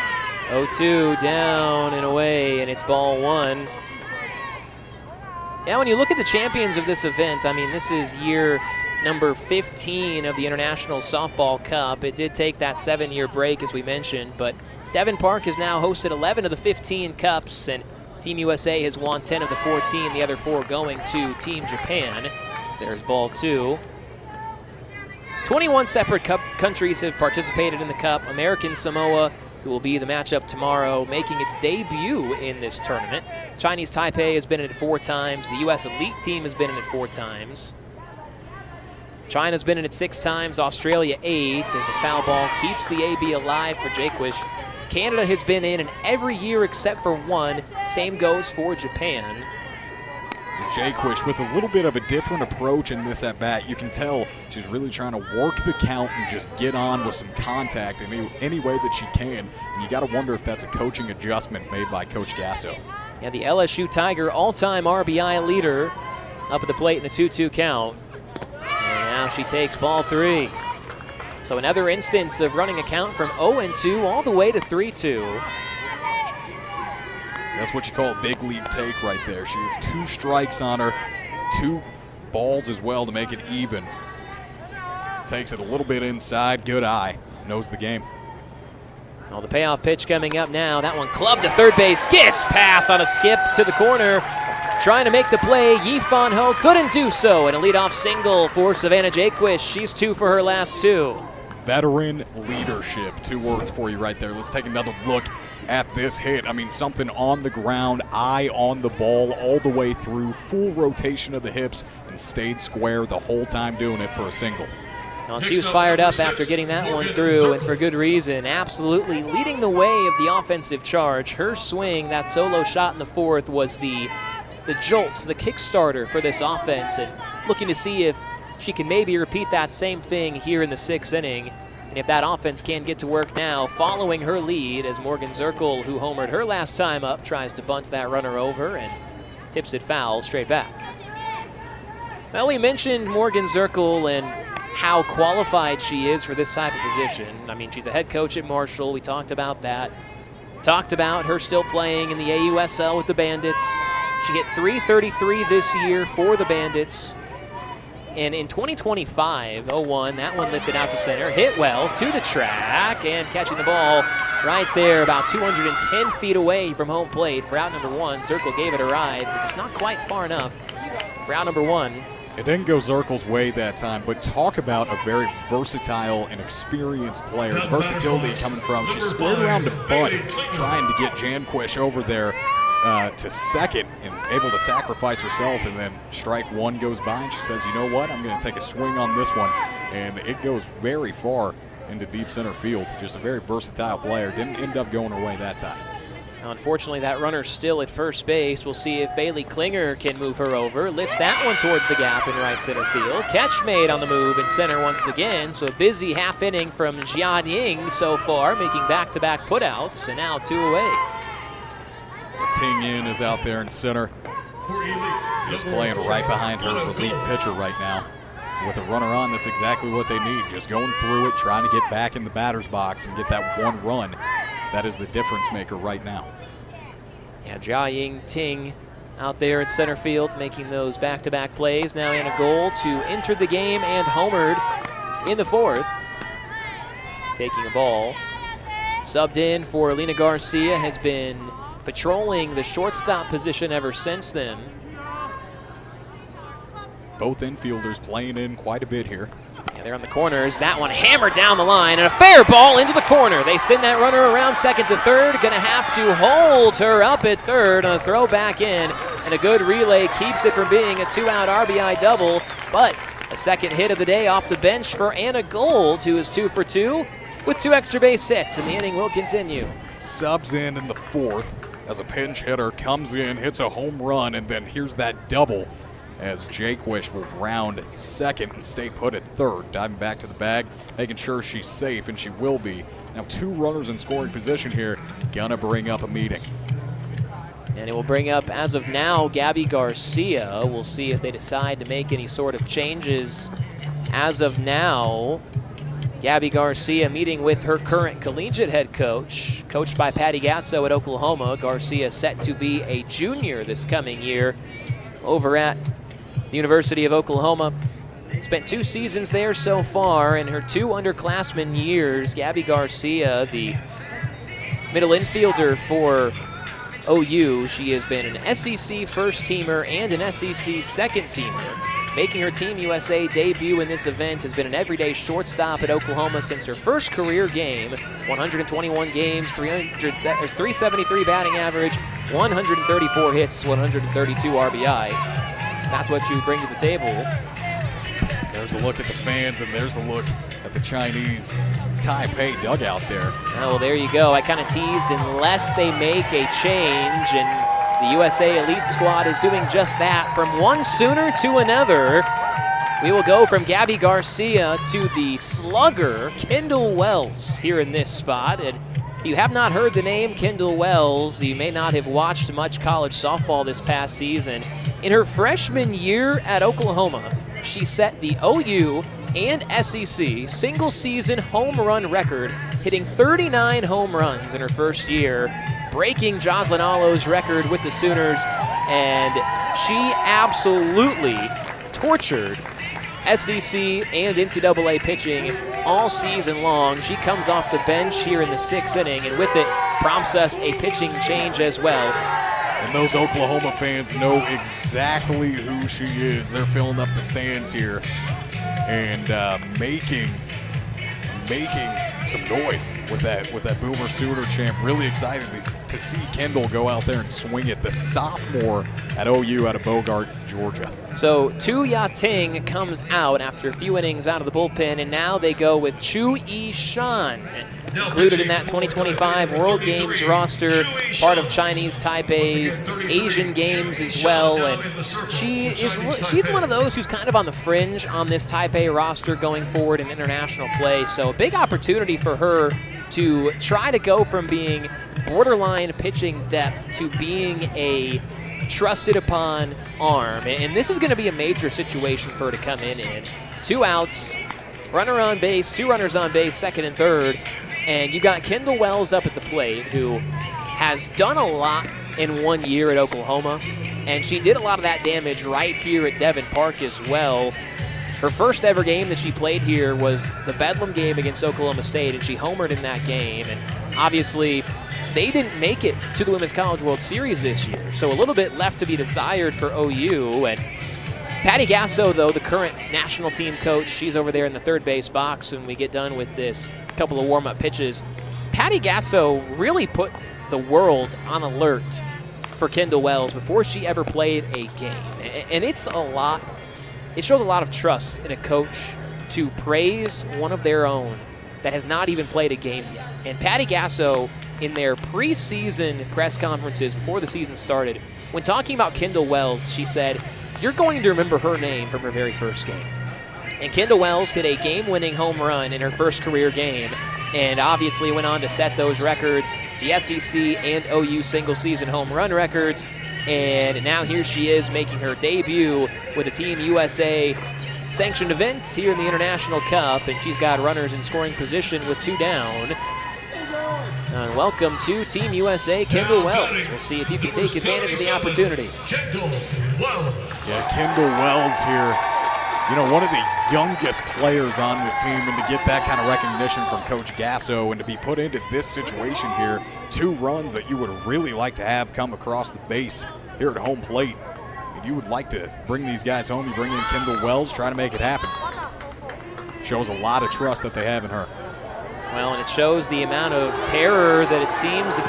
0-2 down and away, and it's ball 1. Yeah, when you look at the champions of this event, I mean, this is year number 15 of the International Softball Cup. It did take that 7-year break, as we mentioned, but Devon Park has now hosted 11 of the 15 cups, and Team USA has won 10 of the 14, the other 4 going to Team Japan. There's ball 2. 21 separate cup countries have participated in the cup. American Samoa, who will be the matchup tomorrow, making its debut in this tournament. Chinese Taipei has been in it 4 times. The U.S. elite team has been in it 4 times. China's been in it 6 times. Australia 8, as a foul ball keeps the AB alive for Jaquish. Canada has been in every year except for 1. Same goes for Japan. Jaquish with a little bit of a different approach in this at-bat. You can tell she's really trying to work the count and just get on with some contact in any way that she can. And you got to wonder if that's a coaching adjustment made by Coach Gasso. Yeah, the LSU Tiger all-time RBI leader up at the plate in a 2-2 count. And now she takes ball 3. So another instance of running a count from 0-2 all the way to 3-2. That's what you call a big league take right there. She has 2 strikes on her, 2 balls as well to make it even. Takes it a little bit inside, good eye, knows the game. Well, the payoff pitch coming up now. That one clubbed to third base, gets past on a skip to the corner. Trying to make the play, Yi Fan Ho couldn't do so, and a leadoff single for Savannah Jaquish. She's 2 for her last 2. Veteran leadership, 2 words for you right there. Let's take another look at this hit. I mean, something on the ground, eye on the ball all the way through, full rotation of the hips, and stayed square the whole time doing it for a single. Well, she was fired up after getting that one through, and for good reason. Absolutely leading the way of the offensive charge. Her swing, that solo shot in the 4th, was the jolt, the kickstarter for this offense, and looking to see if she can maybe repeat that same thing here in the 6th inning. And if that offense can get to work now, following her lead as Morgan Zirkle, who homered her last time up, tries to bunt that runner over and tips it foul straight back. Well, we mentioned Morgan Zirkle and how qualified she is for this type of position. I mean, she's a head coach at Marshall. We talked about that. Talked about her still playing in the AUSL with the Bandits. She hit .333 this year for the Bandits. And in 2025-01, that one lifted out to center, hit well to the track, and catching the ball right there about 210 feet away from home plate for out number 1. Zirkle gave it a ride, but just not quite far enough for out number 1. It didn't go Zirkle's way that time, but talk about a very versatile and experienced player. The versatility coming from, she squared around to bunt, trying to get Jaquish over there to second and able to sacrifice herself, and then strike 1 goes by and she says, you know what, I'm going to take a swing on this one, and it goes very far into deep center field. Just a very versatile player. Didn't end up going her way that time. Now, unfortunately, that runner's still at first base. We'll see if Bailey Klinger can move her over. Lifts that one towards the gap in right center field. Catch made on the move in center once again. So a busy half inning from Jia Ying so far, making back-to-back putouts, and now 2 away. Ting Yin is out there in center, just playing right behind her relief pitcher right now. With a runner on, that's exactly what they need. Just going through it, trying to get back in the batter's box and get that 1 run. That is the difference maker right now. Yeah, Jia Ying Ting out there in center field making those back-to-back plays. Now in a goal to enter the game and homered in the 4th. Taking a ball. Subbed in for Alina Garcia, has been patrolling the shortstop position ever since then. Both infielders playing in quite a bit here. Yeah, they're on the corners. That one hammered down the line, and a fair ball into the corner. They send that runner around second to third. Gonna have to hold her up at third on a throw back in, and a good relay keeps it from being a 2-out RBI double, but a second hit of the day off the bench for Anna Gold, who is 2 for 2 with 2 extra base hits, and the inning will continue. Subs in the 4th as a pinch hitter, comes in, hits a home run, and then here's that double as Jaquish will round second and stay put at third. Diving back to the bag, making sure she's safe, and she will be. Now 2 runners in scoring position here, gonna bring up a meeting. And it will bring up, as of now, Gabby Garcia. We'll see if they decide to make any sort of changes. As of now, Gabby Garcia meeting with her current collegiate head coach, coached by Patty Gasso at Oklahoma. Garcia set to be a junior this coming year over at the University of Oklahoma. Spent 2 seasons there so far. In her 2 underclassmen years, Gabby Garcia, the middle infielder for OU. She has been an SEC first-teamer and an SEC second-teamer. Making her Team USA debut in this event, has been an everyday shortstop at Oklahoma since her first career game. 121 games, 373 batting average, 134 hits, 132 RBI. So that's what you bring to the table. There's a look at the fans, and there's the look at the Chinese Taipei dugout there. Oh, well, there you go. I kind of teased unless they make a change, and the USA Elite Squad is doing just that. From one Sooner to another, we will go from Gabby Garcia to the slugger, Kendall Wells, here in this spot. And if you have not heard the name Kendall Wells, you may not have watched much college softball this past season. In her freshman year at Oklahoma, she set the OU and SEC single-season home run record, hitting 39 home runs in her first year, breaking Jocelyn Allo's record with the Sooners, and she absolutely tortured SEC and NCAA pitching all season long. She comes off the bench here in the 6th inning, and with it prompts us a pitching change as well. And those Oklahoma fans know exactly who she is. They're filling up the stands here and making some noise with that Boomer Sooner chant. Really excited to see Kendall go out there and swing it. The sophomore at OU out of Bogart, Georgia. So Tu Ya-Ting comes out after a few innings out of the bullpen, and now they go with Chu Yi-Shan, included in that 2025 World Games roster, part of Chinese Taipei's Asian Games as well. And she's one of those who's kind of on the fringe on this Taipei roster going forward in international play. So a big opportunity for her to try to go from being borderline pitching depth to being a trusted upon arm. And this is going to be a major situation for her to come in. 2 outs, runner on base, 2 runners on base, second and third. And you got Kendall Wells up at the plate, who has done a lot in 1 year at Oklahoma. And she did a lot of that damage right here at Devon Park as well. Her first ever game that she played here was the Bedlam game against Oklahoma State, and she homered in that game. And obviously, they didn't make it to the Women's College World Series this year, so a little bit left to be desired for OU. And Patty Gasso, though, the current national team coach, she's over there in the third base box when we get done with this couple of warm-up pitches. Patty Gasso really put the world on alert for Kendall Wells before she ever played a game. And it's a lot. It shows a lot of trust in a coach to praise one of their own that has not even played a game yet. And Patty Gasso, in their preseason press conferences before the season started, when talking about Kendall Wells, she said, "You're going to remember her name from her very first game." And Kendall Wells hit a game-winning home run in her first career game, and obviously went on to set those records, the SEC and OU single-season home run records. And now here she is making her debut with a Team USA sanctioned event here in the International Cup, and she's got runners in scoring position with 2 down. Welcome to Team USA, Kendall Wells. We'll see if you can take advantage of the opportunity. Kendall Wells. Yeah, Kendall Wells here. You know, one of the youngest players on this team, and to get that kind of recognition from Coach Gasso and to be put into this situation here, 2 runs that you would really like to have come across the base here at home plate. And you would like to bring these guys home. You bring in Kendall Wells, try to make it happen. Shows a lot of trust that they have in her. Well, and it shows the amount of terror that it seems the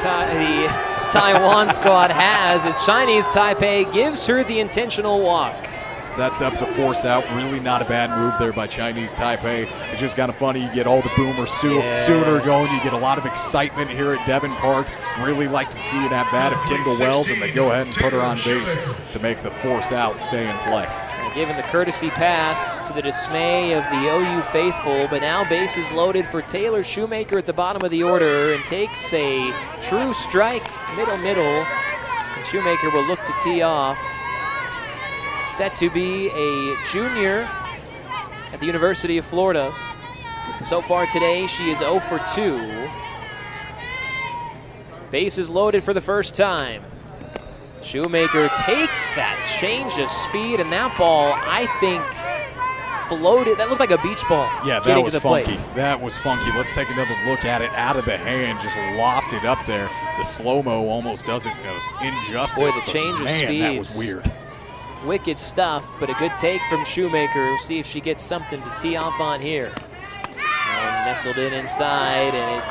Taiwan squad has as Chinese Taipei gives her the intentional walk. Sets up the force out. Really not a bad move there by Chinese Taipei. It's just kind of funny. You get all the Boomer Sooner going. You get a lot of excitement here at Devon Park. Really like to see an at-bat of Kendall Wells, and they go ahead and put her on base to make the force out stay in play. And given the courtesy pass to the dismay of the OU faithful, but now bases loaded for Taylor Shoemaker at the bottom of the order, and takes a true strike middle. And Shoemaker will look to tee off. Set to be a junior at the University of Florida. So far today, she is 0 for 2. Bases loaded for the first time. Shoemaker takes that change of speed, and that ball, I think, floated. That looked like a beach ball. Yeah, that getting was to the plate. funky. That was funky. Let's take another look at it. Out of the hand, just lofted up there. The slow-mo almost does it injustice. Boy, the change of man, that was speeds. weird. Wicked stuff, but a good take from Shoemaker. We'll see if she gets something to tee off on here. And nestled in inside, and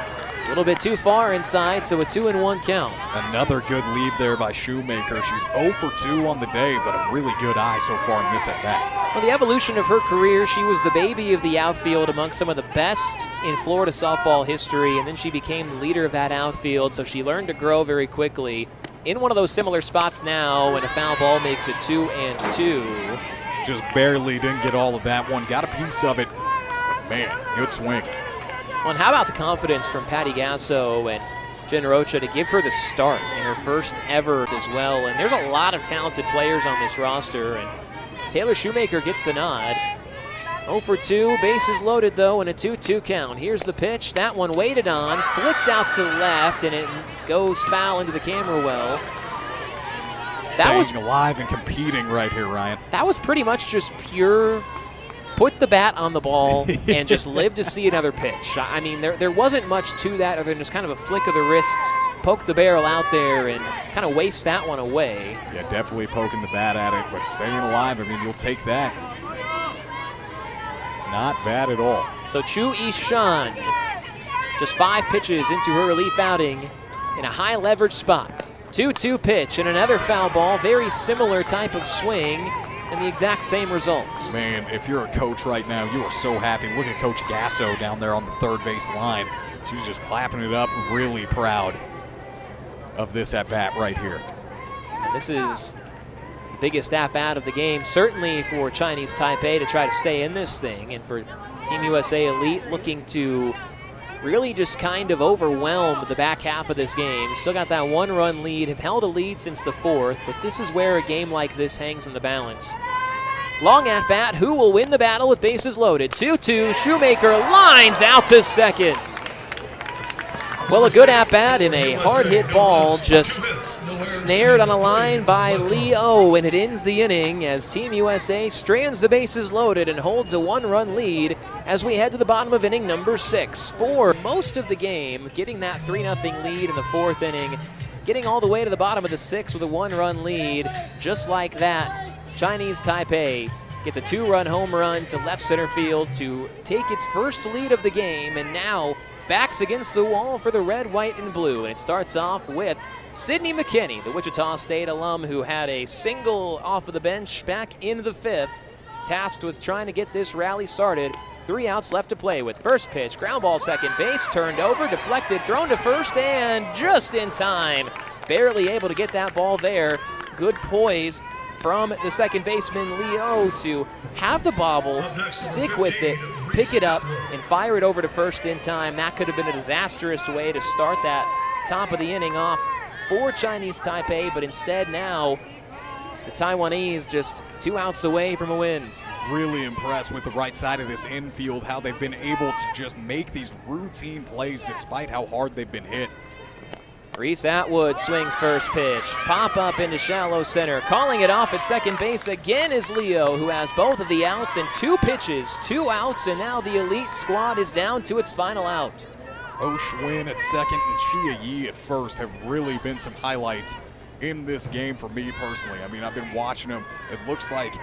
a little bit too far inside, so a 2-1 count. Another good lead there by Shoemaker. She's 0 for 2 on the day, but a really good eye so far in this at-bat. Well, the evolution of her career, she was the baby of the outfield among some of the best in Florida softball history, and then she became the leader of that outfield, so she learned to grow very quickly. In one of those similar spots now, and a foul ball makes it 2-2. Just barely didn't get all of that one. Got a piece of it. Man, good swing. Well, and how about the confidence from Patty Gasso and Jen Rocha to give her the start in her first ever as well. And there's a lot of talented players on this roster, and Taylor Shoemaker gets the nod. 0 for 2, bases loaded though, and a 2-2 count. Here's the pitch. That one waited on, flicked out to left, and it goes foul into the camera well. Staying alive and competing right here, Ryan. That was pretty much just pure put the bat on the ball and just live to see another pitch. I mean, there wasn't much to that other than just kind of a flick of the wrists, poke the barrel out there, and kind of waste that one away. Yeah, definitely poking the bat at it, but staying alive, I mean, you'll take that. Not bad at all. So Chu Yi-shan, just 5 pitches into her relief outing in a high leverage spot. 2-2 pitch and another foul ball, very similar type of swing, and the exact same results. Man, if you're a coach right now, you are so happy. Look at Coach Gasso down there on the third base line. She's just clapping it up, really proud of this at-bat right here. And this is the biggest at-bat of the game, certainly for Chinese Taipei to try to stay in this thing, and for Team USA Elite looking to really just kind of overwhelm the back half of this game. Still got that 1-run lead, have held a lead since the 4th, but this is where a game like this hangs in the balance. Long at bat, who will win the battle with bases loaded? 2-2, Shoemaker lines out to second. Well, a good at bat and a hard hit ball just snared on a line by Leo, and it ends the inning as Team USA strands the bases loaded and holds a 1-run lead as we head to the bottom of inning number 6. For most of the game, getting that 3-0 lead in the 4th inning, getting all the way to the bottom of the 6th with a 1-run lead. Just like that, Chinese Taipei gets a 2-run home run to left center field to take its first lead of the game, and now backs against the wall for the red, white, and blue. And it starts off with Sydney McKinney, the Wichita State alum who had a single off of the bench back in the 5th, tasked with trying to get this rally started. 3 outs left to play with. First pitch, ground ball second base, turned over, deflected, thrown to first, and just in time. Barely able to get that ball there. Good poise from the second baseman, Leo, to have the bobble, stick with it, pick it up, and fire it over to first in time. That could have been a disastrous way to start that top of the inning off for Chinese Taipei, but instead now the Taiwanese just 2 outs away from a win. Really impressed with the right side of this infield, how they've been able to just make these routine plays despite how hard they've been hit. Reese Atwood swings first pitch. Pop up into shallow center. Calling it off at second base again is Leo, who has both of the outs and 2 pitches. 2 outs, and now the elite squad is down to its final out. Oh Schwinn at second and Chia Yi at first have really been some highlights in this game for me personally. I mean, I've been watching them. It looks like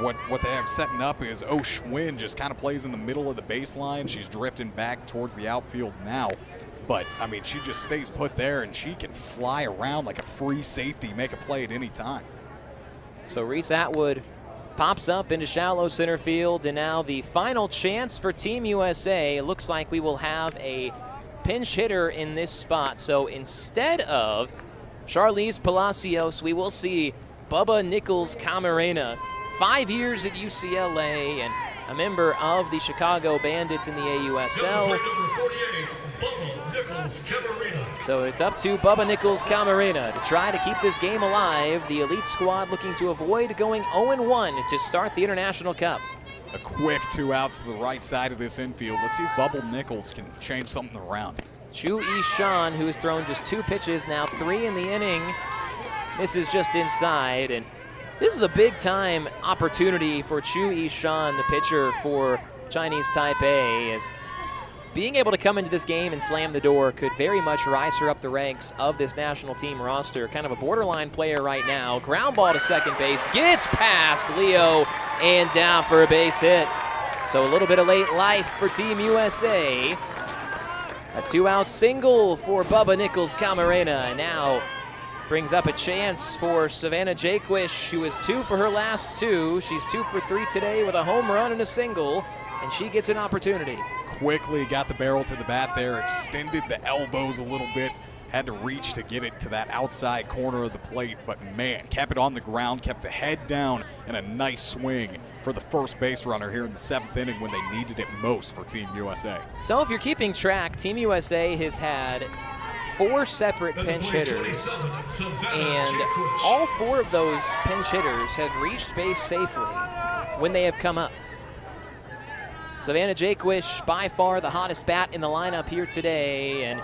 what they have setting up is Oh Schwinn just kind of plays in the middle of the baseline. She's drifting back towards the outfield now. But, I mean, she just stays put there, and she can fly around like a free safety, make a play at any time. So Reese Atwood pops up into shallow center field, and now the final chance for Team USA. It looks like we will have a pinch hitter in this spot. So instead of Charlize Palacios, we will see Bubba Nichols Camarena. 5 years at UCLA and a member of the Chicago Bandits in the AUSL. So it's up to Bubba Nichols Camarena to try to keep this game alive. The elite squad looking to avoid going 0-1 to start the International Cup. A quick 2 outs to the right side of this infield. Let's see if Bubba Nichols can change something around. Chu Yi-shan, who has thrown just 2 pitches, now 3 in the inning, misses just inside, and This is a big-time opportunity for Chu Yishan, the pitcher for Chinese Taipei, as being able to come into this game and slam the door could very much rise her up the ranks of this national team roster. Kind of a borderline player right now. Ground ball to second base, gets past Leo and down for a base hit. So a little bit of late life for Team USA. A 2-out single for Bubba Nichols Camarena, and now brings up a chance for Savannah Jaquish, who is 2 for her last 2. She's 2 for 3 today with a home run and a single, and she gets an opportunity. Quickly got the barrel to the bat there, extended the elbows a little bit, had to reach to get it to that outside corner of the plate, but man, kept it on the ground, kept the head down, and a nice swing for the first base runner here in the 7th inning when they needed it most for Team USA. So if you're keeping track, Team USA has had 4 separate pinch hitters, and all 4 of those pinch hitters have reached base safely when they have come up. Savannah Jaquish, by far the hottest bat in the lineup here today, and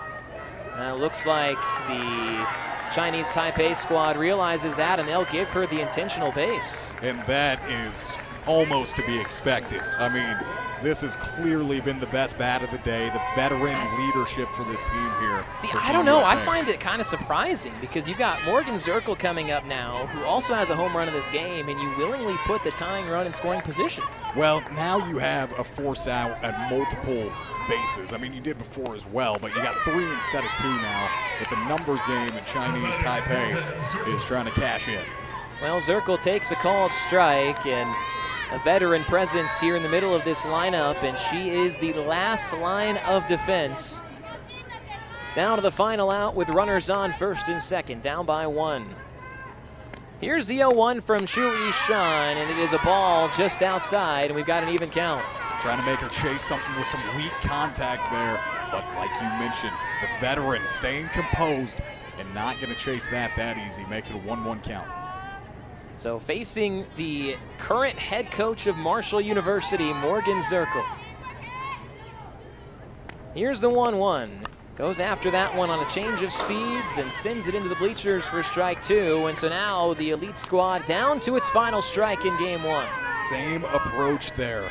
looks like the Chinese Taipei squad realizes that, and they'll give her the intentional base. And that is almost to be expected. I mean, this has clearly been the best bat of the day, the veteran leadership for this team here. See, I don't know. I find it kind of surprising because you've got Morgan Zirkle coming up now, who also has a home run in this game, and you willingly put the tying run in scoring position. Well, now you have a force out at multiple bases. I mean, you did before as well, but you got 3 instead of 2 now. It's a numbers game, and Chinese Taipei is trying to cash in. Well, Zirkle takes a called strike, and a veteran presence here in the middle of this lineup, and she is the last line of defense. Down to the final out with runners on first and second, down by 1. Here's the 0-1 from Chu Yishan, and it is a ball just outside, and we've got an even count. Trying to make her chase something with some weak contact there, but like you mentioned, the veteran staying composed and not going to chase that easy. Makes it a 1-1 count. So facing the current head coach of Marshall University, Morgan Zirkle. Here's the 1-1. Goes after that one on a change of speeds and sends it into the bleachers for strike 2. And so now the elite squad down to its final strike in game 1. Same approach there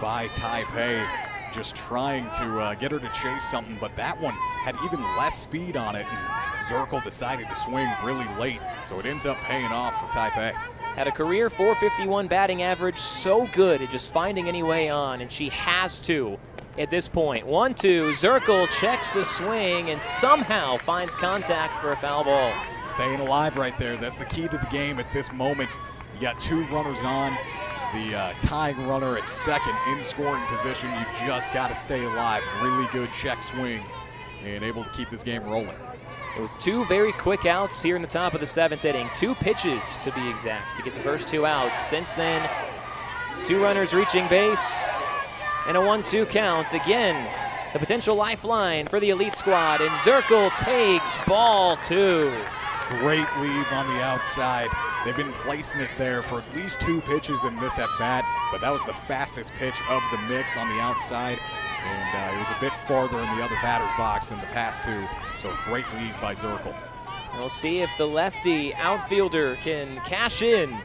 by Taipei, just trying to get her to chase something, but that one had even less speed on it, and Zirkle decided to swing really late, so it ends up paying off for Taipei. Had a career .451 batting average, so good at just finding any way on, and she has to at this point. 1-2, Zirkle checks the swing and somehow finds contact for a foul ball. Staying alive right there, that's the key to the game at this moment. You got 2 runners on, the tying runner at second in scoring position. You just got to stay alive. Really good check swing and able to keep this game rolling. It was 2 very quick outs here in the top of the 7th inning. 2 pitches to be exact to get the first 2 outs. Since then, 2 runners reaching base and a 1-2 count. Again, the potential lifeline for the elite squad, and Zirkle takes ball 2. Great leave on the outside. They've been placing it there for at least 2 pitches in this at-bat, but that was the fastest pitch of the mix on the outside, and it was a bit farther in the other batter's box than the past 2, so great lead by Zirkle. We'll see if the lefty outfielder can cash in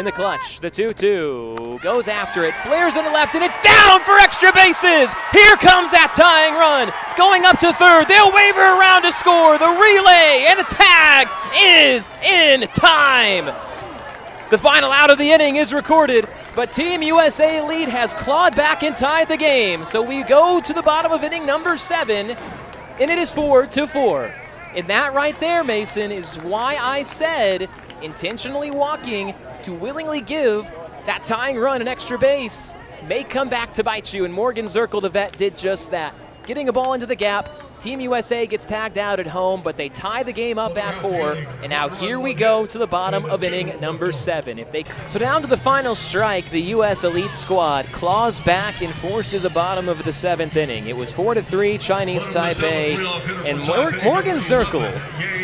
the clutch. The 2-2 goes after it, flares into left, and it's down for extra bases. Here comes that tying run. Going up to third, they'll wave her around to score. The relay and the tag is in time. The final out of the inning is recorded, but Team USA Elite has clawed back and tied the game. So we go to the bottom of inning number 7, and it is 4-4. And that right there, Mason, is why I said intentionally walking to willingly give that tying run an extra base may come back to bite you, and Morgan Zirkle, the vet, did just that. Getting a ball into the gap, Team USA gets tagged out at home, but they tie the game up at 4, and now here we go to the bottom of inning number 7. So down to the final strike, the U.S. Elite squad claws back and forces a bottom of the 7th inning. It was 4-3 Chinese Taipei, and Morgan Zirkle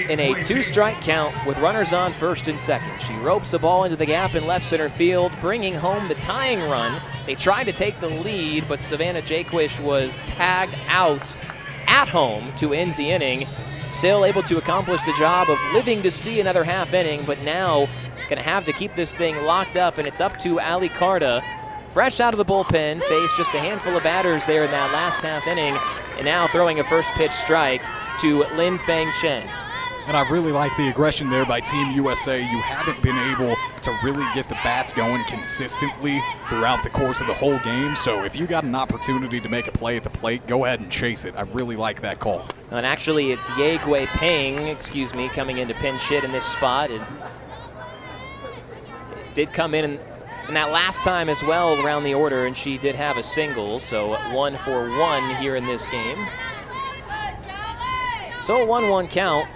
in a 2-strike count with runners on first and second. She ropes the ball into the gap in left center field, bringing home the tying run. They tried to take the lead, but Savannah Jaquish was tagged out at home to end the inning. Still able to accomplish the job of living to see another half inning, but now going to have to keep this thing locked up, and it's up to Ali Carta. Fresh out of the bullpen, faced just a handful of batters there in that last half inning, and now throwing a first pitch strike to Lin Feng Chen. And I really like the aggression there by Team USA. You haven't been able to really get the bats going consistently throughout the course of the whole game. So if you got an opportunity to make a play at the plate, go ahead and chase it. I really like that call. And actually, it's Ye Gui Peng, coming in to pinch hit in this spot. And it did come in that last time as well around the order, and she did have a single. So 1-for-1 here in this game. So a 1-1 count.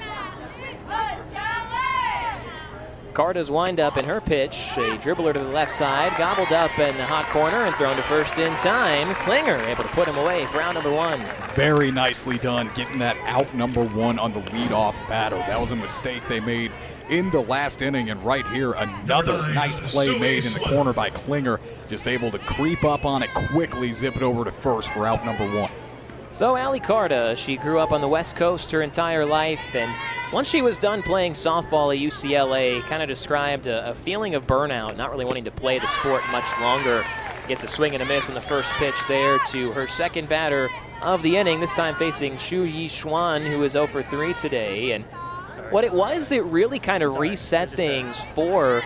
Carta's wind-up in her pitch, a dribbler to the left side, gobbled up in the hot corner and thrown to first in time. Klinger able to put him away for out number 1. Very nicely done, getting that out number 1 on the leadoff batter. That was a mistake they made in the last inning, and right here, another nice play made in the corner by Klinger, just able to creep up on it quickly, zip it over to first for out number 1. So Ali Carta, she grew up on the West Coast her entire life, and once she was done playing softball at UCLA, kind of described a feeling of burnout, not really wanting to play the sport much longer. Gets a swing and a miss on the first pitch there to her second batter of the inning, this time facing Xu Yixuan, who is 0-for-3 today. And what it was that really kind of reset things for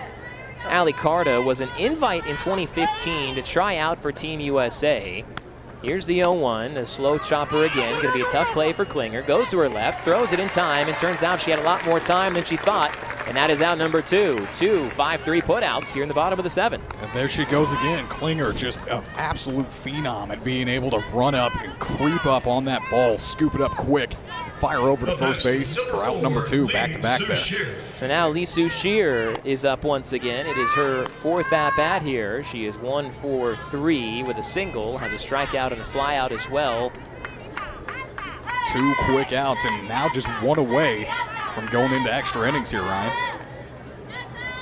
Ali Carta was an invite in 2015 to try out for Team USA. Here's the 0-1, a slow chopper again. Going to be a tough play for Klinger. Goes to her left, throws it in time, and turns out she had a lot more time than she thought. And that is out number 2. 2 5-3 putouts here in the bottom of the 7th. And there she goes again. Klinger, just an absolute phenom at being able to run up and creep up on that ball, scoop it up quick, fire over to first base for out number 2, back-to-back there. So now Lee Su Shear is up once again. It is her 4th at-bat here. She is 1-for-3 with a single, has a strikeout and a flyout as well. 2 quick outs, and now just 1 away from going into extra innings here, Ryan.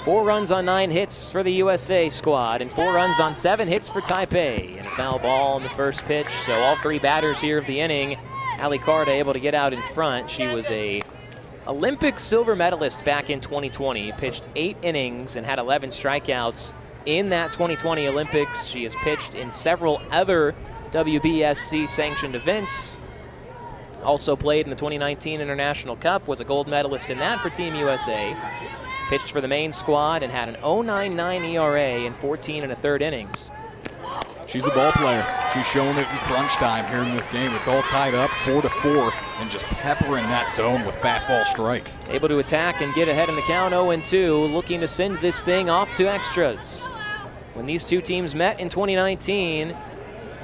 4 runs on 9 hits for the USA squad, and 4 runs on 7 hits for Taipei. And a foul ball on the first pitch, so all 3 batters here of the inning. Ali Carta able to get out in front. She was a Olympic silver medalist back in 2020, pitched 8 innings and had 11 strikeouts in that 2020 Olympics. She has pitched in several other WBSC sanctioned events. Also played in the 2019 International Cup, was a gold medalist in that for Team USA. Pitched for the main squad and had an 0.99 ERA in 14 1/3 innings. She's a ball player. She's showing it in crunch time here in this game. It's all tied up 4-4 and just peppering that zone with fastball strikes. Able to attack and get ahead in the count 0-2, looking to send this thing off to extras. When these two teams met in 2019,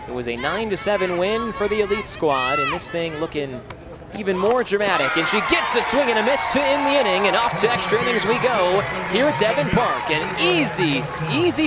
it was a 9-7 win for the elite squad, and this thing looking even more dramatic. And she gets a swing and a miss to end the inning, and off to extra innings we go here at Devon Park. An easy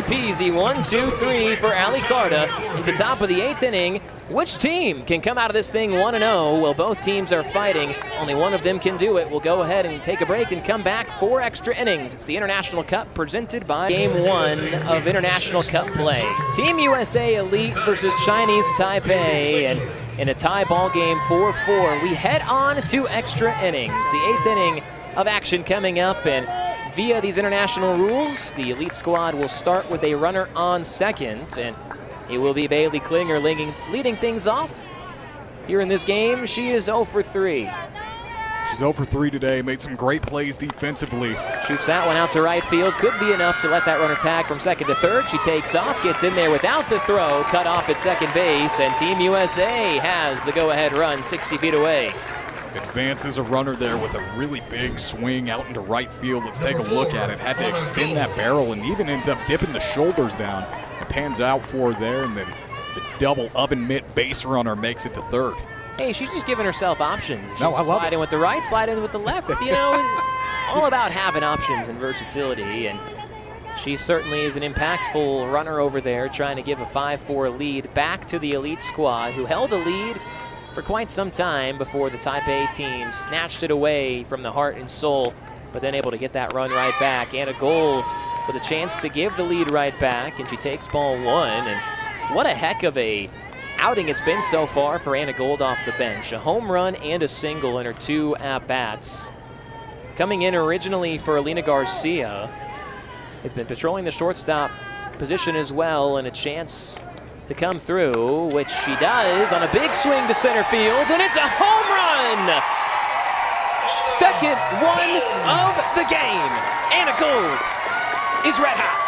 peasy 1-2-3 for Ali Carta at the top of the 8th inning. Which team can come out of this thing 1-0? Well, both teams are fighting. Only one of them can do it. We'll go ahead and take a break and come back for extra innings. It's the International Cup presented by Game 1 of International Cup play. Team USA Elite versus Chinese Taipei. And in a tie ball game 4-4, we head on to extra innings. The 8th inning of action coming up, and via these international rules, the elite squad will start with a runner on second, and it will be Bailey Klinger leading things off. Here in this game, she is 0-for-3. She's 0-for-3 today, made some great plays defensively. Shoots that one out to right field. Could be enough to let that runner tag from second to third. She takes off, gets in there without the throw, cut off at second base, and Team USA has the go-ahead run 60 feet away. Advances a runner there with a really big swing out into right field. Let's take a look at it. Had to extend that barrel and even ends up dipping the shoulders down. It pans out for her there, and then the double oven mitt base runner makes it to third. Hey, she's just giving herself options. If she No, wants to I love slide it. in with the right, slide in with the left. You know, all about having options and versatility. And she certainly is an impactful runner over there, trying to give a 5-4 lead back to the elite squad, who held a lead for quite some time before the Taipei team snatched it away from the heart and soul, but then able to get that run right back. Anna Gold with a chance to give the lead right back, and she takes ball 1. And what a heck of a outing it's been so far for Anna Gold off the bench. A home run and a single in her 2 at-bats. Coming in originally for Alina Garcia, has been patrolling the shortstop position as well, and a chance to come through, which she does on a big swing to center field, and it's a home run! Second one of the game. Anna Gold is red hot.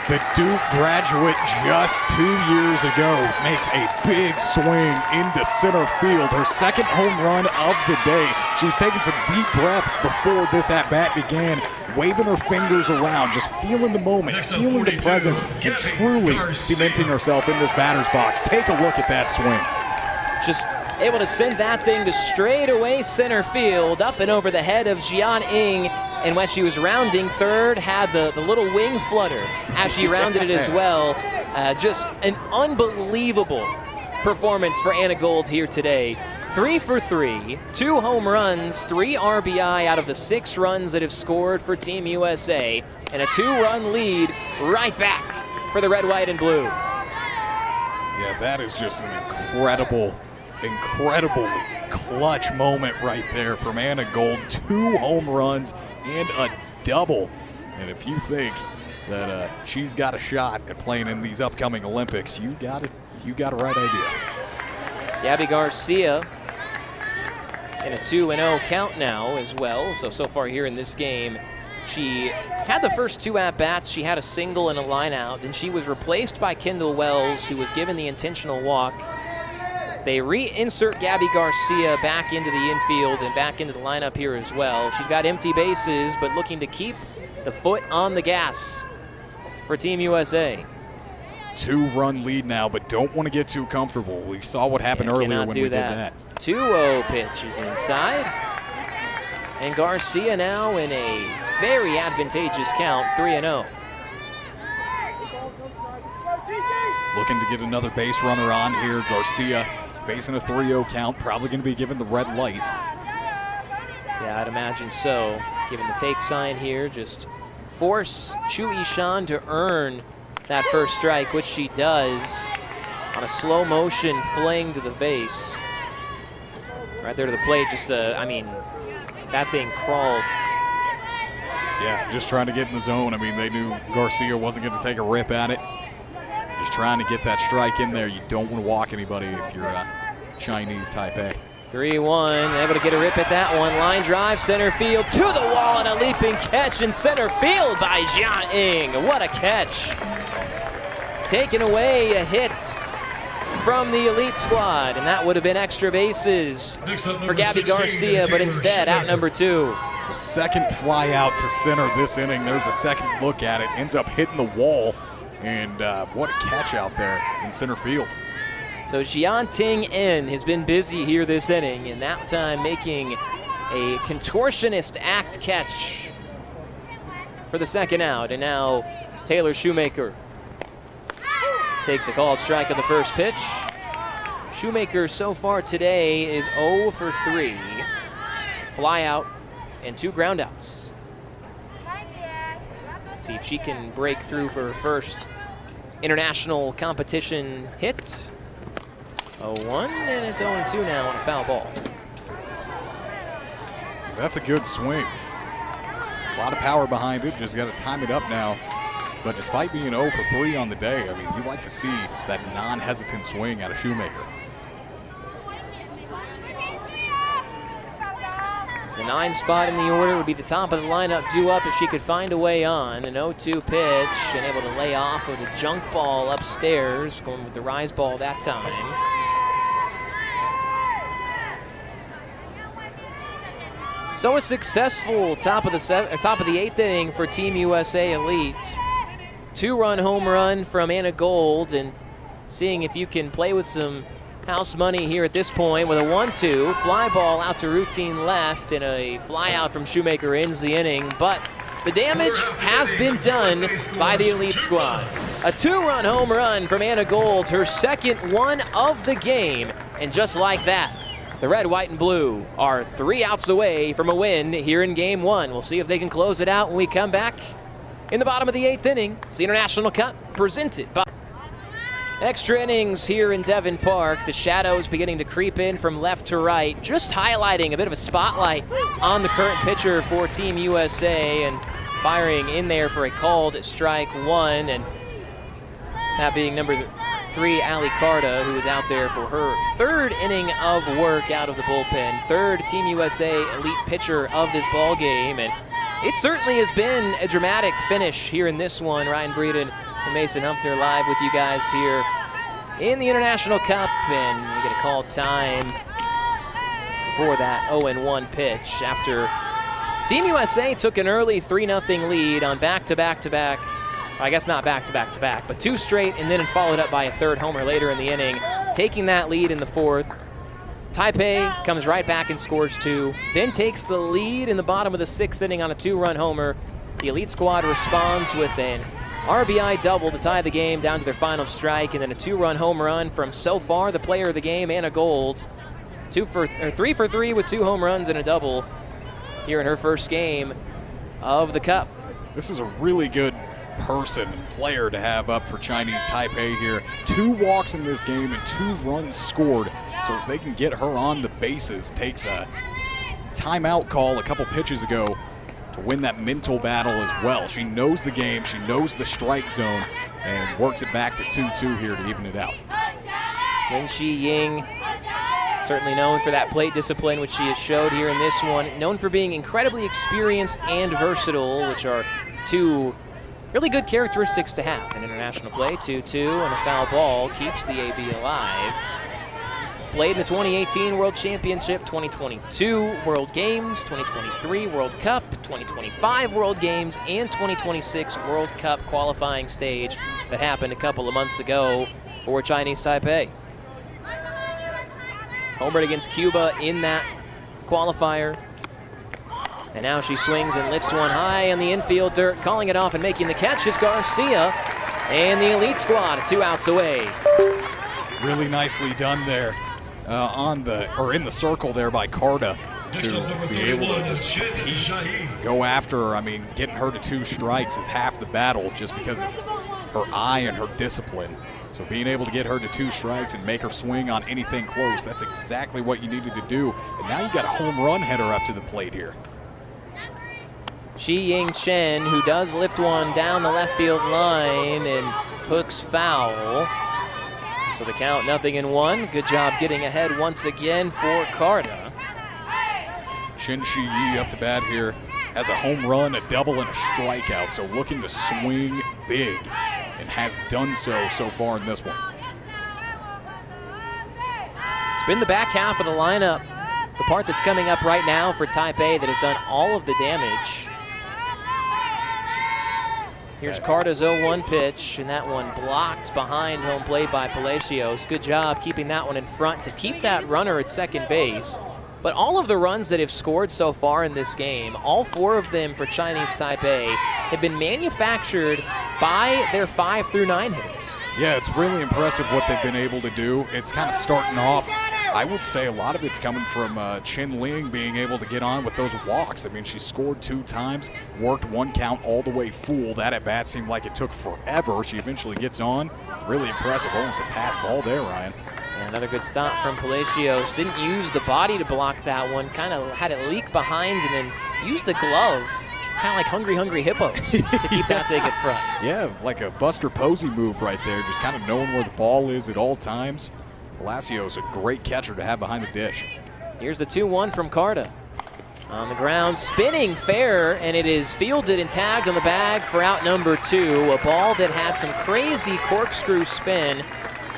The Duke graduate just 2 years ago makes a big swing into center field. Her second home run of the day. She was taking some deep breaths before this at-bat began, waving her fingers around, just feeling the moment, feeling the presence, and truly cementing herself in this batter's box. Take a look at that swing. Just able to send that thing to straightaway center field, up and over the head of Jian Ing. And when she was rounding third, had the little wing flutter as she rounded it as well. Just an unbelievable performance for Anna Gold here today. 3 for 3, 2 home runs, 3 RBI out of the 6 runs that have scored for Team USA, and a 2-run lead right back for the red, white, and blue. Yeah, that is just an incredibly clutch moment right there from Anna Gold. 2 home runs and a double. And if you think that she's got a shot at playing in these upcoming Olympics, you got a right idea. Gabby Garcia in a 2-0 count now as well. So far here in this game, she had the first 2 at-bats. She had a single and a line-out. Then she was replaced by Kendall Wells, who was given the intentional walk. They reinsert Gabby Garcia back into the infield and back into the lineup here as well. She's got empty bases, but looking to keep the foot on the gas for Team USA. 2-run lead now, but don't want to get too comfortable. We saw what happened earlier when we did that. 2-0 pitch is inside. And Garcia now in a very advantageous count, 3-0. Looking to get another base runner on here. Garcia facing a 3-0 count, probably going to be given the red light. Yeah, I'd imagine so. Given the take sign here, just force Chu Yishan to earn that first strike, which she does on a slow motion fling to the base. Right there to the plate, just I mean, that thing crawled. Yeah, just trying to get in the zone. I mean, they knew Garcia wasn't going to take a rip at it. Just trying to get that strike in there. You don't want to walk anybody if you're Chinese Taipei. 3-1, able to get a rip at that one. Line drive, center field, to the wall, and a leaping catch in center field by Jian Ing. What a catch. Taking away a hit from the elite squad, and that would have been extra bases for Gabby Garcia, but instead, out number 2. The second fly out to center this inning. There's a second look at it. Ends up hitting the wall. And what a catch out there in center field. So Jian Ting En has been busy here this inning, and that time making a contortionist act catch for the second out. And now Taylor Shoemaker takes a called strike on the first pitch. Shoemaker so far today is 0 for 3. Fly out and 2 groundouts. See if she can break through for her first international competition hit. 0-1, and it's 0-2 now on a foul ball. That's a good swing. A lot of power behind it. Just got to time it up now. But despite being 0 for 3 on the day, I mean, you like to see that non-hesitant swing out of Shoemaker. The 9 spot in the order would be the top of the lineup, due up if she could find a way on. An 0-2 pitch, and able to lay off with a junk ball upstairs, going with the rise ball that time. So a successful top of the 8th inning for Team USA Elite. 2-run home run from Anna Gold, and seeing if you can play with some house money here at this point with a 1-2. Fly ball out to routine left, and a fly out from Shoemaker ends the inning. But the damage has been done by the elite squad. A 2-run home run from Anna Gold, her second one of the game. And just like that, the red, white, and blue are 3 outs away from a win here in Game 1. We'll see if they can close it out when we come back in the bottom of the 8th inning. It's the International Cup presented by extra innings here in Devon Park. The shadows beginning to creep in from left to right, just highlighting a bit of a spotlight on the current pitcher for Team USA. And firing in there for a called strike one, and that being number 3, Ali Carta, who was out there for her 3rd inning of work out of the bullpen. 3rd Team USA elite pitcher of this ball game, and it certainly has been a dramatic finish here in this one. Ryan Breeden and Mason Humpner live with you guys here in the International Cup, and we get a called time for that 0-1 pitch after Team USA took an early 3-0 lead on back-to-back-to-back. I guess not back-to-back-to-back, but 2 straight, and then followed up by a 3rd homer later in the inning, taking that lead in the 4th. Taipei comes right back and scores 2, then takes the lead in the bottom of the 6th inning on a 2-run homer. The elite squad responds with an RBI double to tie the game down to their final strike, and then a 2-run home run from so far the player of the game, Anna Gold. 3 for 3 with 2 home runs and a double here in her first game of the Cup. This is a really good person and player to have up for Chinese Taipei here. 2 walks in this game and 2 runs scored. So if they can get her on the bases, takes a timeout call a couple pitches ago to win that mental battle as well. She knows the game, she knows the strike zone, and works it back to 2-2 here to even it out. Lin Shi-Ying, certainly known for that plate discipline, which she has showed here in this one. Known for being incredibly experienced and versatile, which are 2 really good characteristics to have in international play. 2-2 and a foul ball keeps the AB alive. Played in the 2018 World Championship, 2022 World Games, 2023 World Cup, 2025 World Games, and 2026 World Cup qualifying stage that happened a couple of months ago for Chinese Taipei. Homered against Cuba in that qualifier. And now she swings and lifts one high on the infield dirt. Calling it off and making the catch is Garcia. And the elite squad 2 outs away. Really nicely done there in the circle there by Carta to be able to just compete, go after her. I mean, getting her to 2 strikes is half the battle just because of her eye and her discipline. So being able to get her to 2 strikes and make her swing on anything close, that's exactly what you needed to do. And now you got a home run header up to the plate here. Shi-Ying Chen, who does lift one down the left field line and hooks foul. So the count 0-1. Good job getting ahead once again for Carta. Chen Shi-Yi up to bat here has a home run, a double, and a strikeout. So looking to swing big and has done so far in this one. It's been the back half of the lineup, the part that's coming up right now for Taipei that has done all of the damage. Here's Carta's 0-1 pitch, and that one blocked behind home plate by Palacios. Good job keeping that one in front to keep that runner at second base. But all of the runs that have scored so far in this game, all 4 of them for Chinese Taipei, have been manufactured by their 5 through 9 hitters. Yeah, it's really impressive what they've been able to do. It's kind of starting off, I would say a lot of it's coming from Chen Ling being able to get on with those walks. I mean, she scored 2 times, worked 1 count all the way full. That at bat seemed like it took forever. She eventually gets on. Really impressive. Almost a pass ball there, Ryan. And another good stop from Palacios. Didn't use the body to block that one. Kind of had it leak behind and then used the glove. Kind of like hungry hippos to keep that thing in front. Yeah, like a Buster Posey move right there. Just kind of knowing where the ball is at all times. Palacios, a great catcher to have behind the dish. Here's the 2-1 from Carta. On the ground, spinning fair, and it is fielded and tagged on the bag for out number 2. A ball that had some crazy corkscrew spin.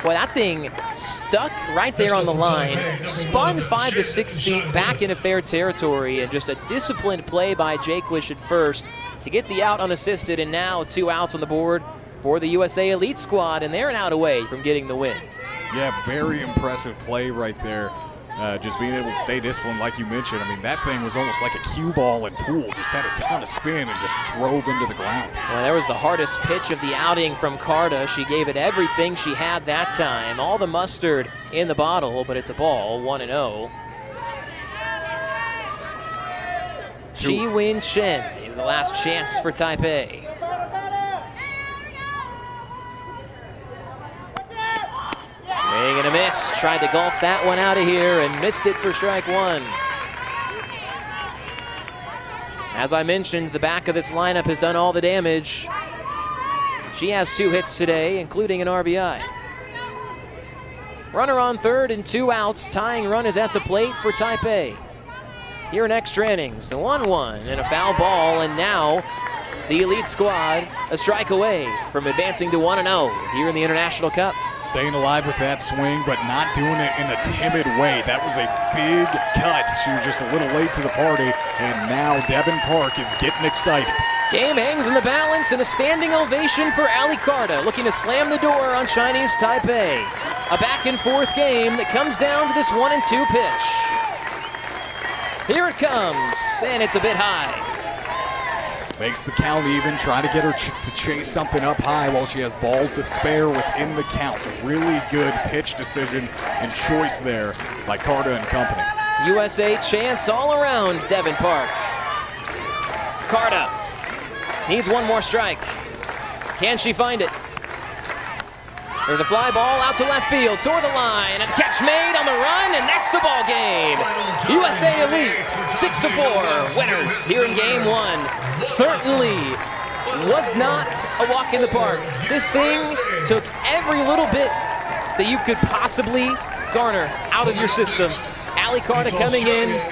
Boy, that thing stuck right there on the line, spun 5 to 6 feet back into fair territory, and just a disciplined play by Jaquish at first to get the out unassisted, and now 2 outs on the board for the USA Elite Squad, and they're an out away from getting the win. Yeah, very impressive play right there. Just being able to stay disciplined, like you mentioned. I mean, that thing was almost like a cue ball in pool. Just had a ton of spin and just drove into the ground. Well, that was the hardest pitch of the outing from Carta. She gave it everything she had that time. All the mustard in the bottle, but it's a ball, 1-0. Chi-Win Chen is the last chance for Taipei. Swing and a miss. Tried to golf that one out of here and missed it for strike 1. As I mentioned, the back of this lineup has done all the damage. She has 2 hits today, including an RBI. Runner on third and 2 outs. Tying run is at the plate for Taipei. Here in extra innings, the 1-1 and a foul ball, and now the elite squad a strike away from advancing to 1-0 here in the International Cup. Staying alive with that swing, but not doing it in a timid way. That was a big cut. She was just a little late to the party, and now Devin Park is getting excited. Game hangs in the balance, and a standing ovation for Ali Carta, looking to slam the door on Chinese Taipei. A back-and-forth game that comes down to this 1-2 pitch. Here it comes, and it's a bit high. Makes the count even, trying to get her to chase something up high while she has balls to spare within the count. A really good pitch decision and choice there by Carta and company. USA chance all around Devin Park. Carta needs one more strike. Can she find it? There's a fly ball out to left field, toward the line, and a catch made on the run, and that's the ball game. USA Elite, 6-4 winners here in game 1. Certainly was not a walk in the park. This thing took every little bit that you could possibly garner out of your system. Ali Carta coming in.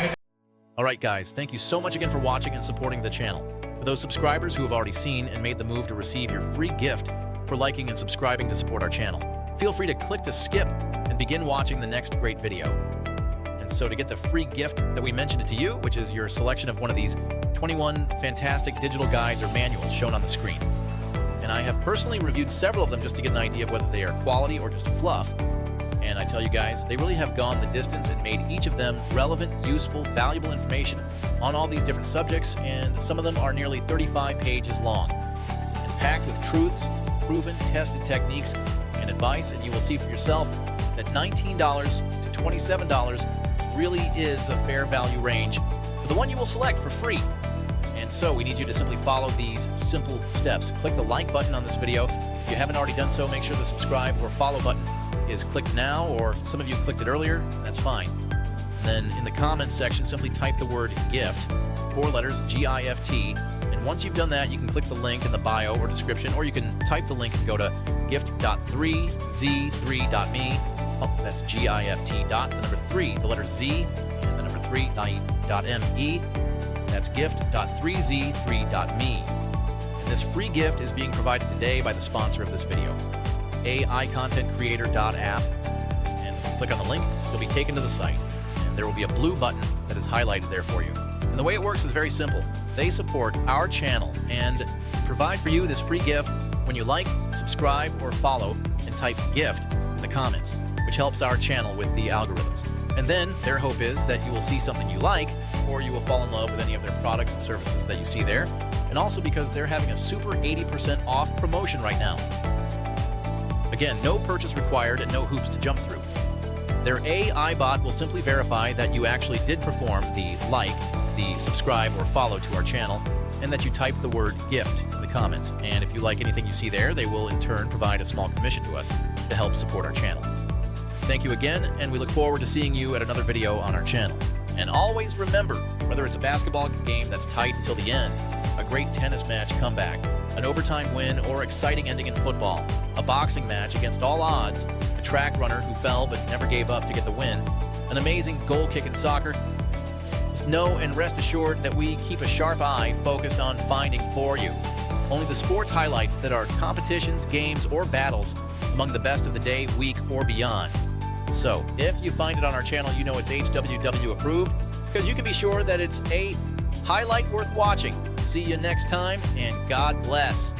All right, guys, thank you so much again for watching and supporting the channel. For those subscribers who have already seen and made the move to receive your free gift for liking and subscribing to support our channel, feel free to click to skip and begin watching the next great video. And so to get the free gift that we mentioned it to you, which is your selection of one of these 21 fantastic digital guides or manuals shown on the screen. And I have personally reviewed several of them just to get an idea of whether they are quality or just fluff. And I tell you guys, they really have gone the distance and made each of them relevant, useful, valuable information on all these different subjects, and some of them are nearly 35 pages long and packed with truths, proven, tested techniques, and advice, and you will see for yourself that $19 to $27 really is a fair value range for the one you will select for free. And so we need you to simply follow these simple steps. Click the like button on this video. If you haven't already done so, make sure the subscribe or follow button is clicked now, or some of you clicked it earlier, that's fine. And then in the comments section, simply type the word GIFT, 4 letters, G-I-F-T, and once you've done that, you can click the link in the bio or description, or you can type the link and go to gift.3z3.me. Oh, that's G-I-F-T dot, the number 3, the letter Z, and the number 3.me. That's gift.3z3.me. And this free gift is being provided today by the sponsor of this video, AIContentCreator.app. And if you click on the link, you'll be taken to the site, and there will be a blue button that is highlighted there for you. And the way it works is very simple. They support our channel and provide for you this free gift when you like, subscribe, or follow and type GIFT in the comments, which helps our channel with the algorithms. And then their hope is that you will see something you like, or you will fall in love with any of their products and services that you see there. And also because they're having a super 80% off promotion right now. Again, no purchase required and no hoops to jump through. Their AI bot will simply verify that you actually did perform the like, the subscribe, or follow to our channel, and that you type the word GIFT in the comments. And if you like anything you see there, they will in turn provide a small commission to us to help support our channel. Thank you again, and we look forward to seeing you at another video on our channel. And always remember, whether it's a basketball game that's tight until the end, a great tennis match comeback, an overtime win, or exciting ending in football, a boxing match against all odds, a track runner who fell but never gave up to get the win, an amazing goal kick in soccer, just know and rest assured that we keep a sharp eye focused on finding for you only the sports highlights that are competitions, games, or battles among the best of the day, week, or beyond. So, if you find it on our channel, you know it's HWW approved, because you can be sure that it's a highlight worth watching. See you next time, and God bless.